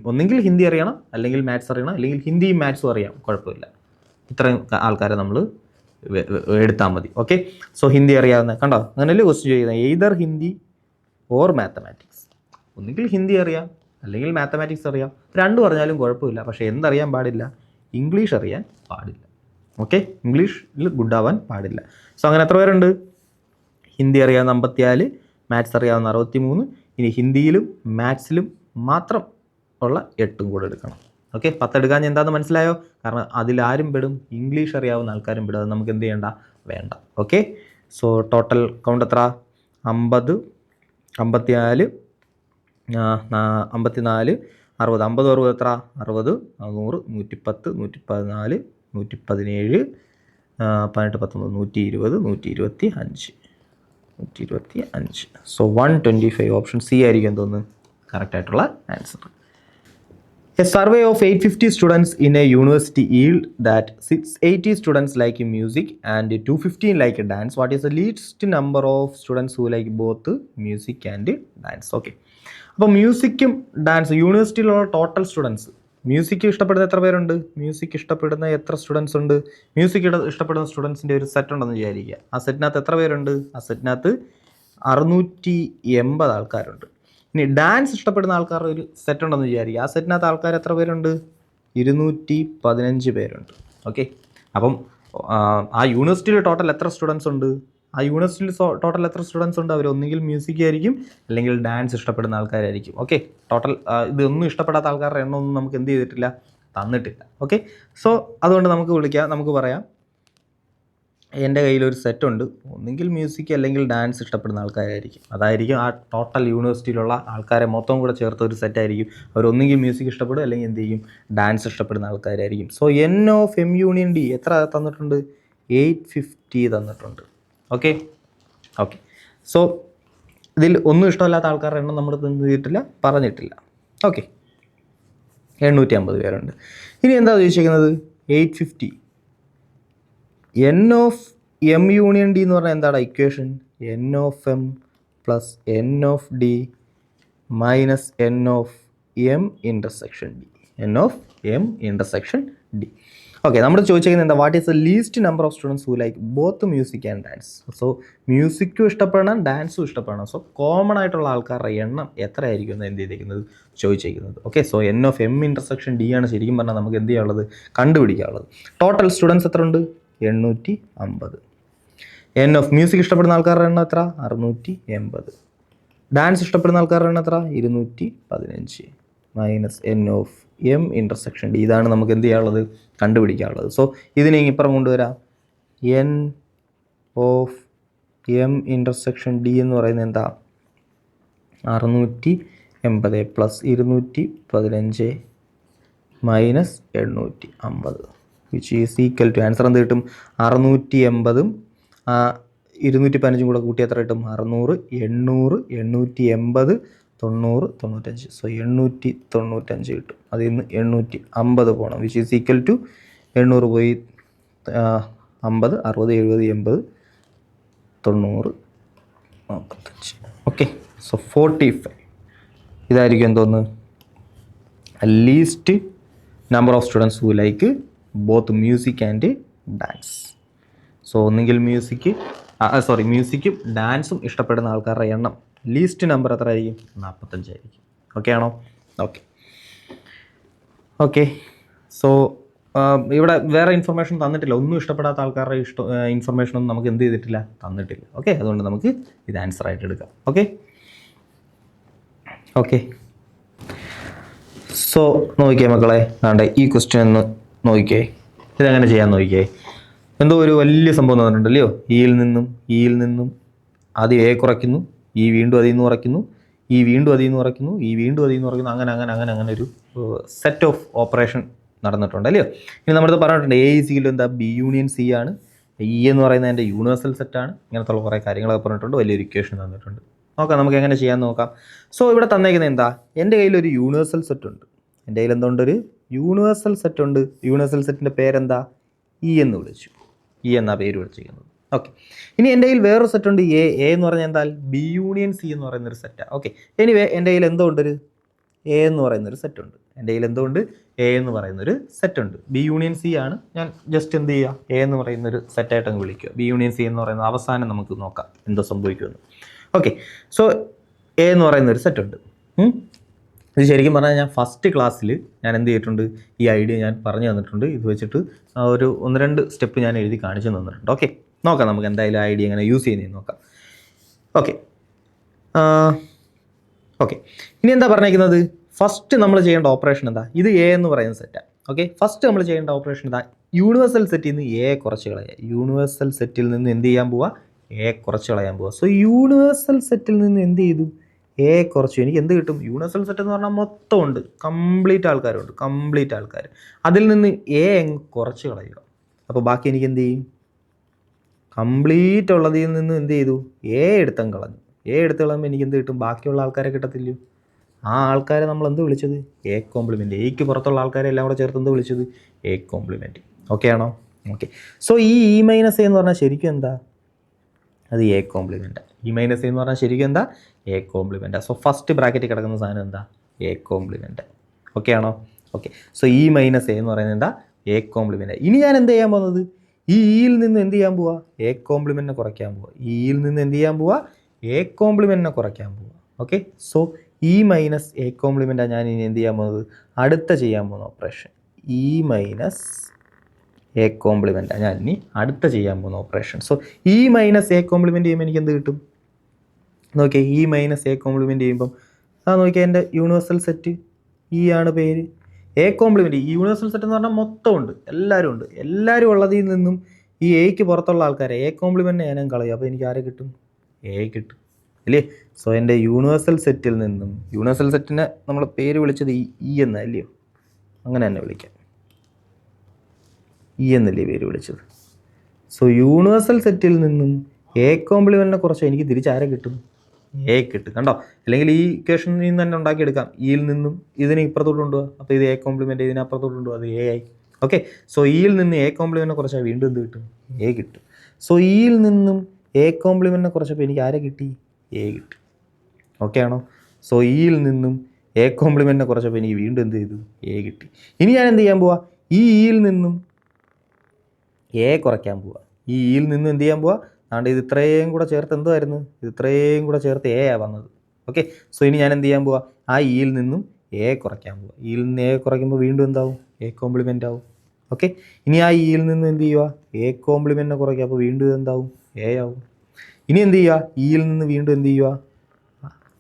ഒന്നെങ്കിൽ ഹിന്ദി അറിയണം, അല്ലെങ്കിൽ മാത്സ് അറിയണം, അല്ലെങ്കിൽ ഹിന്ദിയും മാത്സും അറിയാം, കുഴപ്പമില്ല. ഇത്രയും ആൾക്കാരെ നമ്മൾ എടുത്താൽ മതി. ഓക്കെ, സോ ഹിന്ദി അറിയാവുന്ന, കണ്ടോ, അങ്ങനെയല്ലേ ക്വസ്റ്റ്യൻ ചെയ്യുന്നത്? Either Hindi or mathematics. ഒന്നുകിൽ ഹിന്ദി അറിയാം, അല്ലെങ്കിൽ മാത്തമാറ്റിക്സ് അറിയാം. രണ്ടും അറിഞ്ഞാലും കുഴപ്പമില്ല. പക്ഷേ എന്തറിയാൻ പാടില്ല? ഇംഗ്ലീഷ് അറിയാൻ പാടില്ല. ഓക്കെ, ഇംഗ്ലീഷിൽ ഗുഡാവാൻ പാടില്ല. സോ അങ്ങനെ എത്ര പേരുണ്ട്? ഹിന്ദി അറിയാവുന്ന 54, മാത്സ് അറിയാവുന്ന 63. ഇനി ഹിന്ദിയിലും മാത്സിലും മാത്രം ഉള്ള 8 കൂടെ എടുക്കണം. ഓക്കെ, 10 എടുക്കാൻ എന്താണെന്ന് മനസ്സിലായോ? കാരണം അതിലാരും പെടും? ഇംഗ്ലീഷ് അറിയാവുന്ന ആൾക്കാരും പെടും. അത് നമുക്ക് എന്ത് ചെയ്യണ്ട, വേണ്ട. ഓക്കെ, സോ ടോട്ടൽ കൗണ്ട് എത്ര? 50, 54, 54, 60. 50, 60 എത്ര? 60, 100, 110, 114, 117, 18, 19, 120, 125. സോ 125. ഓപ്ഷൻ സി ആയിരിക്കും തോന്നുന്നു കറക്റ്റ് ആയിട്ടുള്ള answer. A survey of 850 students in a university yield that 680 students like music and 215 like dance. What is the least number of students who like both music and dance? Okay. അപ്പോൾ മ്യൂസിക്കും ഡാൻസ് യൂണിവേഴ്സിറ്റിയിലുള്ള ടോട്ടൽ സ്റ്റുഡൻസ്, മ്യൂസിക് ഇഷ്ടപ്പെടുന്ന എത്ര പേരുണ്ട്? മ്യൂസിക് ഇഷ്ടപ്പെടുന്ന എത്ര സ്റ്റുഡൻസ് ഉണ്ട്? മ്യൂസിക് ഇഷ്ടപ്പെടുന്ന സ്റ്റുഡൻസിൻ്റെ ഒരു സെറ്റ് ഉണ്ടെന്ന് വിചാരിക്കുക. ആ സെറ്റിനകത്ത് എത്ര പേരുണ്ട്? ആ സെറ്റിനകത്ത് 680 ആൾക്കാരുണ്ട്. ഇനി ഡാൻസ് ഇഷ്ടപ്പെടുന്ന ആൾക്കാരുടെ ഒരു സെറ്റ് ഉണ്ടെന്ന് വിചാരിക്കുക. ആ സെറ്റിനകത്ത് ആൾക്കാർ എത്ര പേരുണ്ട്? 215 പേരുണ്ട്. ഓക്കെ. അപ്പം ആ യൂണിവേഴ്സിറ്റിയിൽ ടോട്ടൽ എത്ര സ്റ്റുഡൻസ് ഉണ്ട്? ആ യൂണിവേഴ്സിറ്റിയിൽ ടോട്ടൽ എത്ര സ്റ്റുഡൻസ് ഉണ്ട്? അവർ ഒന്നുകിൽ മ്യൂസിക് ആയിരിക്കും അല്ലെങ്കിൽ ഡാൻസ് ഇഷ്ടപ്പെടുന്ന ആൾക്കാരായിരിക്കും. ഓക്കെ. ടോട്ടൽ ഇതൊന്നും ഇഷ്ടപ്പെടാത്ത ആൾക്കാരുടെ എണ്ണമൊന്നും നമുക്ക് എന്ത് ചെയ്തിട്ടില്ല? തന്നിട്ടില്ല. ഓക്കെ. സോ അതുകൊണ്ട് നമുക്ക് പറയാം എൻ്റെ കയ്യിലൊരു സെറ്റുണ്ട്, ഒന്നുകിൽ മ്യൂസിക് അല്ലെങ്കിൽ ഡാൻസ് ഇഷ്ടപ്പെടുന്ന ആൾക്കാരായിരിക്കും. അതായിരിക്കും ആ ടോട്ടൽ യൂണിവേഴ്സിറ്റിയിലുള്ള ആൾക്കാരെ മൊത്തം കൂടെ ചേർത്ത ഒരു സെറ്റായിരിക്കും. അവരൊന്നുകിൽ മ്യൂസിക് ഇഷ്ടപ്പെടും അല്ലെങ്കിൽ എന്ത് ചെയ്യും? ഡാൻസ് ഇഷ്ടപ്പെടുന്ന ആൾക്കാരായിരിക്കും. So N of M union D എത്ര തന്നിട്ടുണ്ട്? 850 തന്നിട്ടുണ്ട്. ഓക്കെ. സോ ഇതിൽ ഒന്നും ഇഷ്ടമല്ലാത്ത ആൾക്കാരുടെ എണ്ണം നമ്മൾ പറഞ്ഞിട്ടില്ല. ഓക്കെ. 850 പേരുണ്ട്. ഇനി എന്താ ചോദിച്ചിരിക്കുന്നത്? 850 N of M union D എന്ന് പറഞ്ഞാൽ എന്താണ് equation? N of M plus N of D minus N of M intersection D. N of M intersection D. Okay. നമ്മൾ ചോദിച്ചിരിക്കുന്നത് എന്താ? What is the least number of students who like both music and dance? So മ്യൂസിക്കും ഇഷ്ടപ്പെടണം ഡാൻസും ഇഷ്ടപ്പെടണം. സോ കോമൺ ആയിട്ടുള്ള ആൾക്കാരുടെ എണ്ണം എത്രയായിരിക്കും എന്ന് എന്ത് ചെയ്തിരിക്കുന്നത്? ചോദിച്ചിരിക്കുന്നത്. Okay. So N of M intersection D ആണ് ശരിക്കും പറഞ്ഞാൽ നമുക്ക് എന്ത് ചെയ്യാനുള്ളത്? കണ്ടുപിടിക്കാനുള്ളത്. ടോട്ടൽ സ്റ്റുഡൻസ് എത്ര ഉണ്ട്? 850. N of മ്യൂസിക് ഇഷ്ടപ്പെടുന്ന ആൾക്കാരുടെ എണ്ണം എത്ര? 680. ഡാൻസ് ഇഷ്ടപ്പെടുന്ന ആൾക്കാരുടെ എണ്ണം എത്ര? 215 minus N of M intersection D. ഇതാണ് നമുക്ക് എന്ത് ചെയ്യാനുള്ളത്? കണ്ടുപിടിക്കാനുള്ളത്. സോ ഇതിനെ ഇപ്പുറം കൊണ്ടുവരാം. N of M intersection D എന്ന് പറയുന്നത് എന്താ? 680 plus 215 minus 850 which is equal to answer എന്ത് കിട്ടും? 680 215 കൂടെ കൂട്ടി എത്ര കിട്ടും? 600, 800, 880, 90, 95. സോ 895 കിട്ടും. അതിൽ നിന്ന് 850 പോകണം വിച്ച് ഈസ് ഈക്വൽ ടു 800 പോയി 50, 60, 70, 80, 90, 45. ഓക്കെ. സോ 45 ഇതായിരിക്കും എന്തോന്ന്? Least number of students who like both music and dance. So ഒന്നുകിൽ മ്യൂസിക്കും ഡാൻസും ഇഷ്ടപ്പെടുന്ന ആൾക്കാരുടെ എണ്ണം ലീസ്റ്റ് നമ്പർ എത്ര ആയിരിക്കും? 45 ആയിരിക്കും. ഓക്കെ ആണോ? ഓക്കെ. സോ ഇവിടെ വേറെ ഇൻഫർമേഷൻ തന്നിട്ടില്ല. ഒന്നും ഇഷ്ടപ്പെടാത്ത ആൾക്കാരുടെ ഇൻഫർമേഷനൊന്നും നമുക്ക് എന്ത് ചെയ്തിട്ടില്ല? തന്നിട്ടില്ല. ഓക്കെ. അതുകൊണ്ട് നമുക്ക് ഇത് ആൻസർ ആയിട്ട് എടുക്കാം. ഓക്കെ. സോ നോക്കിയേ മക്കളെ, വേണ്ട ഈ ക്വസ്റ്റ്യൻ ഒന്ന് നോക്കിയേ. ഇതെങ്ങനെ ചെയ്യാൻ നോക്കിയേ. എന്തോ ഒരു വലിയ സംഭവം തന്നിട്ടുണ്ടല്ലോ. ഇയിൽ നിന്നും ആദ്യം എ കുറയ്ക്കുന്നു, ഈ വീണ്ടും അതിൽ നിന്ന് കുറയ്ക്കുന്നു, ഈ വീണ്ടും അതിൽ നിന്ന് കുറയ്ക്കുന്നു, ഈ വീണ്ടും അതിൽ നിന്ന് കുറയ്ക്കുന്നു. അങ്ങനെ ഒരു സെറ്റ് ഓഫ് ഓപ്പറേഷൻ നടന്നിട്ടുണ്ട് അല്ലയോ. ഇനി നമ്മുടെ പറഞ്ഞിട്ടുണ്ട് എ ഈസിക്കൽ എന്താ? ബി യൂണിയൻ സി ആണ്. ഇ എന്ന് പറയുന്നത് എൻ്റെ യൂണിവേഴ്സൽ സെറ്റാണ്. ഇങ്ങനത്തുള്ള കുറേ കാര്യങ്ങളൊക്കെ പറഞ്ഞിട്ടുണ്ട്. വലിയൊരു ഇക്വേഷൻ തന്നിട്ടുണ്ട്. നോക്കാം നമുക്ക് എങ്ങനെ ചെയ്യാൻ നോക്കാം. സോ ഇവിടെ തന്നേക്കുന്നത് എന്താ? എൻ്റെ കയ്യിലൊരു യൂണിവേഴ്സൽ സെറ്റ് ഉണ്ട്. എൻ്റെ കയ്യിൽ എന്തുണ്ട്? ഒരു യൂണിവേഴ്സൽ സെറ്റ് ഉണ്ട്. യൂണിവേഴ്സൽ സെറ്റിൻ്റെ പേരെന്താ? ഇ എന്ന് വിളിച്ചു. ഇ എന്നാ പേര് വിളിച്ചിരിക്കുന്നത്. ഓക്കെ. ഇനി എൻ്റെ കയ്യിൽ വേറൊരു സെറ്റുണ്ട് എ. എ എന്ന് പറഞ്ഞാൽ എന്താ? ബി യൂണിയൻ സി എന്ന് പറയുന്നൊരു സെറ്റാണ്. ഓക്കെ. എനിവേ എൻ്റെ കയ്യിൽ എന്തുകൊണ്ടൊരു എ എന്ന് പറയുന്നൊരു സെറ്റുണ്ട്. എൻ്റെ കയ്യിൽ എന്തുകൊണ്ട്? എ എന്ന് പറയുന്നൊരു സെറ്റുണ്ട്. ബി യൂണിയൻ സി ആണ്. ഞാൻ ജസ്റ്റ് എന്ത് ചെയ്യുക? എ എന്ന് പറയുന്നൊരു സെറ്റായിട്ട് അങ്ങ് വിളിക്കുക. ബി യൂണിയൻ സി എന്ന് പറയുന്നത് അവസാനം നമുക്ക് നോക്കാം എന്തോ സംഭവിക്കുമെന്ന്. ഓക്കെ. സോ എ എന്ന് പറയുന്നൊരു സെറ്റുണ്ട്. ഇത് ശരിക്കും പറഞ്ഞാൽ ഞാൻ ഫസ്റ്റ് ക്ലാസ്സിൽ ഞാൻ എന്ത് ചെയ്തിട്ടുണ്ട്? ഈ ഐഡിയ ഞാൻ പറഞ്ഞു തന്നിട്ടുണ്ട്. ഇത് വെച്ചിട്ട് ഒരു 1-2 സ്റ്റെപ്പ് ഞാൻ എഴുതി കാണിച്ചു തന്നിട്ടുണ്ട്. ഓക്കെ. നോക്കാം നമുക്ക് എന്തായാലും ഐഡിയ എങ്ങനെ യൂസ് ചെയ്യുന്നതെന്ന് നോക്കാം. ഓക്കെ. ഇനി എന്താ പറഞ്ഞേക്കുന്നത്? ഫസ്റ്റ് നമ്മൾ ചെയ്യേണ്ട ഓപ്പറേഷൻ എന്താ? ഇത് എ എന്ന് പറയുന്ന സെറ്റാണ്. ഓക്കെ. ഫസ്റ്റ് നമ്മൾ ചെയ്യേണ്ട ഓപ്പറേഷൻ എന്താ? യൂണിവേഴ്സൽ സെറ്റിൽ നിന്ന് എ കുറച്ച് കളയുക. യൂണിവേഴ്സൽ സെറ്റിൽ നിന്ന് എന്ത് ചെയ്യാൻ പോവുക? എ കുറച്ച് കളയാൻ പോവുക. സോ യൂണിവേഴ്സൽ സെറ്റിൽ നിന്ന് എന്ത് ചെയ്തു, എ കുറച്ചു. എനിക്ക് എന്ത് കിട്ടും, യൂണിവേഴ്സൽ സെറ്റ് എന്ന് പറഞ്ഞാൽ മൊത്തം ഉണ്ട്, കംപ്ലീറ്റ് ആൾക്കാർ. അതിൽ നിന്ന് എ കുറച്ച് കളയുക. അപ്പോൾ ബാക്കി എനിക്ക് എന്ത് ചെയ്യും, കംപ്ലീറ്റ് ഉള്ളതിൽ നിന്ന് എന്ത് ചെയ്തു, എ എടുത്തങ്ങ് കളഞ്ഞു. എ എടുത്ത് കളയുമ്പോൾ എനിക്ക് എന്ത് കിട്ടും, ബാക്കിയുള്ള ആൾക്കാരെ കിട്ടത്തില്ലയോ. ആ ആൾക്കാരെ നമ്മൾ എന്ത് വിളിച്ചത്, എ കോംപ്ലിമെൻറ്റ്. എയ്ക്ക് പുറത്തുള്ള ആൾക്കാരെ എല്ലാം കൂടെ ചേർത്ത് എന്ത് വിളിച്ചത്, എ കോംപ്ലിമെൻറ്റ്. ഓക്കെ ആണോ? ഓക്കെ. സോ ഈ ഇ മൈനസ് എ എന്ന് പറഞ്ഞാൽ ശരിക്കും എന്താ, അത് എ കോംപ്ലിമെൻറ്റാണ്. ഇ മൈനസ് എ എന്ന് പറഞ്ഞാൽ ശരിക്കും എന്താ, എ കോംപ്ലിമെൻറ്റാണ്. സോ ഫസ്റ്റ് ബ്രാക്കറ്റിൽ കിടക്കുന്ന സാധനം എന്താ, എ കോംപ്ലിമെൻറ്റ്. ഓക്കെ ആണോ? Okay. So E minus A എന്ന് പറയുന്നത് എന്താ, എ കോംപ്ലിമെൻറ്റ്. ഇനി ഞാൻ എന്ത് ചെയ്യാൻ പോകുന്നത്, ഈ ഇയിൽ നിന്ന് എന്ത് ചെയ്യാൻ പോവുക, എ കോംപ്ലിമെൻറ്റിനെ കുറയ്ക്കാൻ പോവുക. ഇയിൽ നിന്ന് എന്ത് ചെയ്യാൻ പോവുക, എ കോംപ്ലിമെൻറ്റിനെ കുറയ്ക്കാൻ പോവുക. Okay. So E minus A കോംപ്ലിമെൻറ്റാണ് ഞാൻ ഇനി എന്ത് ചെയ്യാൻ പോകുന്നത്, അടുത്ത ചെയ്യാൻ പോകുന്ന ഓപ്പറേഷൻ. ഇ മൈനസ് എ കോംപ്ലിമെൻറ്റാണ് ഞാൻ ഇനി അടുത്ത ചെയ്യാൻ പോകുന്ന operation. So E minus A complement ചെയ്യുമ്പോൾ എനിക്ക് എന്ത് കിട്ടും നോക്കിയാൽ, ഇ മൈനസ് എ കോംപ്ലിമെൻറ്റ് ചെയ്യുമ്പം നോക്കിയാൽ എൻ്റെ യൂണിവേഴ്സൽ സെറ്റ് ഇ ആണ് പേര്. എ കോംപ്ലിമെൻറ്റ്, ഈ യൂണിവേഴ്സൽ സെറ്റ് എന്ന് പറഞ്ഞാൽ മൊത്തം ഉണ്ട്, എല്ലാവരും ഉള്ളതിൽ നിന്നും ഈ എയ്ക്ക് പുറത്തുള്ള ആൾക്കാരെ എ കോംപ്ലിമെൻറ്റ് ഞാനും കളയും. അപ്പോൾ എനിക്ക് ആരെ കിട്ടും, എ കിട്ടും അല്ലേ. സോ എൻ്റെ യൂണിവേഴ്സൽ സെറ്റിൽ നിന്നും, യൂണിവേഴ്സൽ സെറ്റിനെ നമ്മൾ പേര് വിളിച്ചത് ഇ എന്നല്ലയോ, അങ്ങനെ തന്നെ വിളിക്കാം, ഇ എന്നല്ലേ പേര് വിളിച്ചത്. സോ യൂണിവേഴ്സൽ സെറ്റിൽ നിന്നും എ കോംപ്ലിമെൻറ്റിനെ കുറച്ച് എനിക്ക് തിരിച്ചാരെ കിട്ടും, എ കിട്ടും. കണ്ടോ? അല്ലെങ്കിൽ ഈ ഇക്വേഷനിൽ നിന്ന് തന്നെ ഉണ്ടാക്കിയെടുക്കാം. ഇയിൽ നിന്നും ഇതിനെ ഇപ്പുറത്തോട്ട് കൊണ്ടുപോകാം, അപ്പോൾ ഇത് എ കോംപ്ലിമെൻറ്റ്, ഇതിനപ്പുറത്തോട്ട് കൊണ്ടുപോകാം, അത് എ ആയി. ഓക്കെ. സോ ഇയിൽ നിന്ന് എ കോംപ്ലിമെൻറ്റിനെ കുറച്ചാൽ വീണ്ടും എന്ത് കിട്ടും, എ കിട്ടും. സോ ഇയിൽ നിന്നും എ കോംപ്ലിമെൻറ്റിനെ കുറച്ചപ്പോൾ എനിക്ക് ആരെ കിട്ടി, എ കിട്ടി. ഓക്കെ ആണോ? സോ ഇയിൽ നിന്നും എ കോംപ്ലിമെൻറ്റിനെ കുറച്ചപ്പോൾ എനിക്ക് വീണ്ടും എന്ത് ചെയ്തു, എ കിട്ടി. ഇനി ഞാൻ എന്ത് ചെയ്യാൻ പോവാ, ഈ ഇയിൽ നിന്നും എ കുറയ്ക്കാൻ പോവുക. ഈ ഇയിൽ നിന്നും എന്ത് ചെയ്യാൻ പോവുക, അതുകൊണ്ട് ഇത് ഇത്രയും കൂടെ ചേർത്ത് എന്തുമായിരുന്നു, ഇത് ഇത്രയും കൂടെ ചേർത്ത് എ ആ വന്നത്. ഓക്കെ. സോ ഇനി ഞാൻ എന്ത് ചെയ്യാൻ പോവുക, ആ ഇയിൽ നിന്നും എ കുറയ്ക്കാൻ പോവുക. ഇയിൽ നിന്ന് എ കുറയ്ക്കുമ്പോൾ വീണ്ടും എന്താവും, എ കോംപ്ലിമെൻ്റ് ആവും. ഓക്കെ. ഇനി ആ ഇയിൽ നിന്ന് എന്ത് ചെയ്യുക, എ കോംപ്ലിമെൻറ്റിനെ കുറയ്ക്കുക, അപ്പോൾ വീണ്ടും എന്താവും, എ ആവും. ഇനി എന്ത് ചെയ്യുക, ഇയിൽ നിന്ന് വീണ്ടും എന്ത് ചെയ്യുക,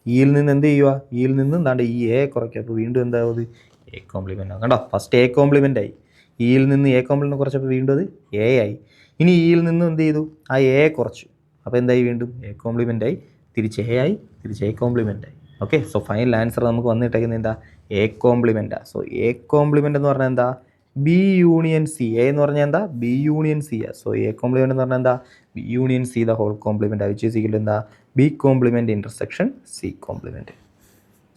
ഇയിൽ നിന്ന് എന്ത് ചെയ്യുക, ഇയിൽ നിന്ന് എന്താണ്ട് ഈ എ കുറയ്ക്കുക, അപ്പോൾ വീണ്ടും എന്താവും, എ കോംപ്ലിമെൻ്റ് ആവും. കണ്ടോ? ഫസ്റ്റ് എ കോംപ്ലിമെൻ്റ് ആയി, ഇയിൽ നിന്ന് എ കോംപ്ലിമെൻറ്റ് കുറച്ചപ്പോൾ വീണ്ടും അത് എ ആയി. ഇനി ഇയിൽ നിന്നും എന്ത് ചെയ്തു, ആ എ കുറച്ചു, അപ്പോൾ എന്തായി, വീണ്ടും എ കോംപ്ലിമെൻ്റ് ആയി, തിരിച്ച് എ ആയി, തിരിച്ച് എ കോംപ്ലിമെൻ്റ് ആയി. ഓക്കെ. സോ ഫൈനൽ ആൻസർ നമുക്ക് വന്നിട്ടേക്കുന്നത് എന്താ, എ കോംപ്ലിമെൻറ്റാണ്. സോ എ കോംപ്ലിമെൻ്റ് എന്ന് പറഞ്ഞാൽ എന്താ, ബി യൂണിയൻ സി. എ എന്ന് പറഞ്ഞാൽ എന്താ, ബി യൂണിയൻ സി ആണ്. സോ എ കോംപ്ലിമെൻ്റ് എന്ന് പറഞ്ഞാൽ എന്താ, B union C the whole complement, which is equal എന്താ, B complement intersection C complement.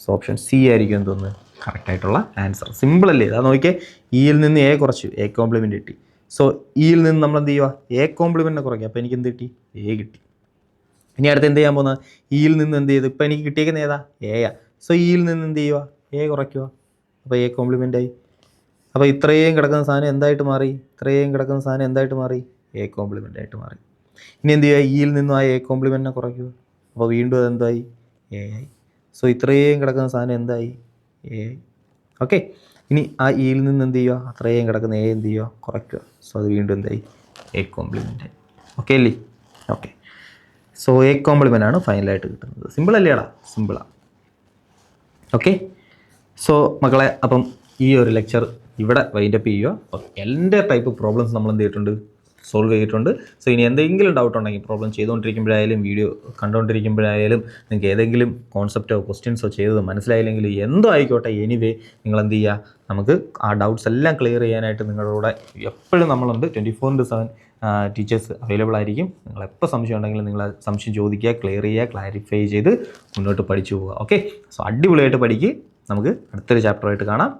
So option C ആയിരിക്കും എന്ന് തോന്നുന്നു കറക്റ്റായിട്ടുള്ള ആൻസർ. സിമ്പിൾ അല്ലേ? അതാ നോക്കിയേ, ഇയിൽ നിന്ന് എ കുറച്ചു, എ കോംപ്ലിമെൻ്റ് കിട്ടി. സോ ഇയിൽ നിന്ന് നമ്മൾ എന്ത് ചെയ്യുക, എ കോംപ്ലിമെൻറ്റിനെ കുറയ്ക്കുക, അപ്പോൾ എനിക്ക് എന്ത് കിട്ടി, എ കിട്ടി. ഇനി അടുത്ത് എന്ത് ചെയ്യാൻ പോകുന്നത്, ഇയിൽ നിന്ന് എന്ത് ചെയ്തു, ഇപ്പോൾ എനിക്ക് കിട്ടിയേക്കുന്ന ഏതാ, എയാ. സോ ഇയിൽ നിന്ന് എന്ത് ചെയ്യുക, എ കുറയ്ക്കുക, അപ്പോൾ എ കോംപ്ലിമെൻ്റ് ആയി. അപ്പോൾ ഇത്രയും കിടക്കുന്ന സാധനം എന്തായിട്ട് മാറി, എ കോംപ്ലിമെൻ്റ് ആയിട്ട് മാറി. ഇനി എന്ത് ചെയ്യുക, ഇയിൽ നിന്നും ആ എ കോംപ്ലിമെൻറ്റിനെ കുറയ്ക്കുക, അപ്പോൾ വീണ്ടും അതെന്തായി, എ ആയി. സോ ഇത്രയും കിടക്കുന്ന സാധനം എന്തായി, എ ആയി. ഓക്കെ. ഇനി ആ ഇയിൽ നിന്ന് എന്ത് ചെയ്യുക, അത്രയും കിടക്കുന്ന എ എന്ത് ചെയ്യുക, കുറയ്ക്കുക. സോ അത് വീണ്ടും എന്തായി, എ കോംപ്ലിമെൻ്റ്. ഓക്കെ അല്ലേ? ഓക്കെ. സോ എ കോംപ്ലിമെൻ്റ് ആണ് ഫൈനലായിട്ട് കിട്ടുന്നത്. സിമ്പിൾ അല്ലേടാ? സിമ്പിളാണ്. ഓക്കെ. സോ മക്കളെ, അപ്പം ഈ ഒരു ലെക്ചർ ഇവിടെ വൈൻഡപ്പ് ചെയ്യുക. അപ്പോൾ എൻ്റെ ടൈപ്പ് പ്രോബ്ലംസ് നമ്മൾ എന്ത് ചെയ്തിട്ടുണ്ട്, സോൾവ് ചെയ്തിട്ടുണ്ട്. സോ ഇനി എന്തെങ്കിലും ഡൗട്ട് ഉണ്ടെങ്കിൽ, പ്രോബ്ലം ചെയ്തുകൊണ്ടിരിക്കുമ്പോഴായാലും വീഡിയോ കണ്ടുകൊണ്ടിരിക്കുമ്പോഴായാലും നിങ്ങൾക്ക് ഏതെങ്കിലും കോൺസെപ്റ്റോ ക്വസ്റ്റ്യൻസോ ചെയ്തത് മനസ്സിലായില്ലെങ്കിൽ എന്തോ ആയിക്കോട്ടെ, എനിവേ നിങ്ങൾ എന്ത് ചെയ്യുക, നമുക്ക് ആ ഡൗട്ട്സ് എല്ലാം ക്ലിയർ ചെയ്യാനായിട്ട് നിങ്ങളുടെ എപ്പോഴും നമ്മളുണ്ട്. 24/7 ടീച്ചേഴ്സ് അവൈലബിൾ ആയിരിക്കും. നിങ്ങൾ എപ്പോൾ സംശയം ഉണ്ടെങ്കിലും നിങ്ങൾ സംശയം ചോദിക്കുക, ക്ലിയർ ചെയ്യുക, ക്ലാരിഫൈ ചെയ്ത് മുന്നോട്ട് പഠിച്ചു പോവുക. ഓക്കെ. സോ അടിപൊളിയായിട്ട് പഠിക്കുക. നമുക്ക് അടുത്തൊരു ചാപ്റ്ററായിട്ട് കാണാം.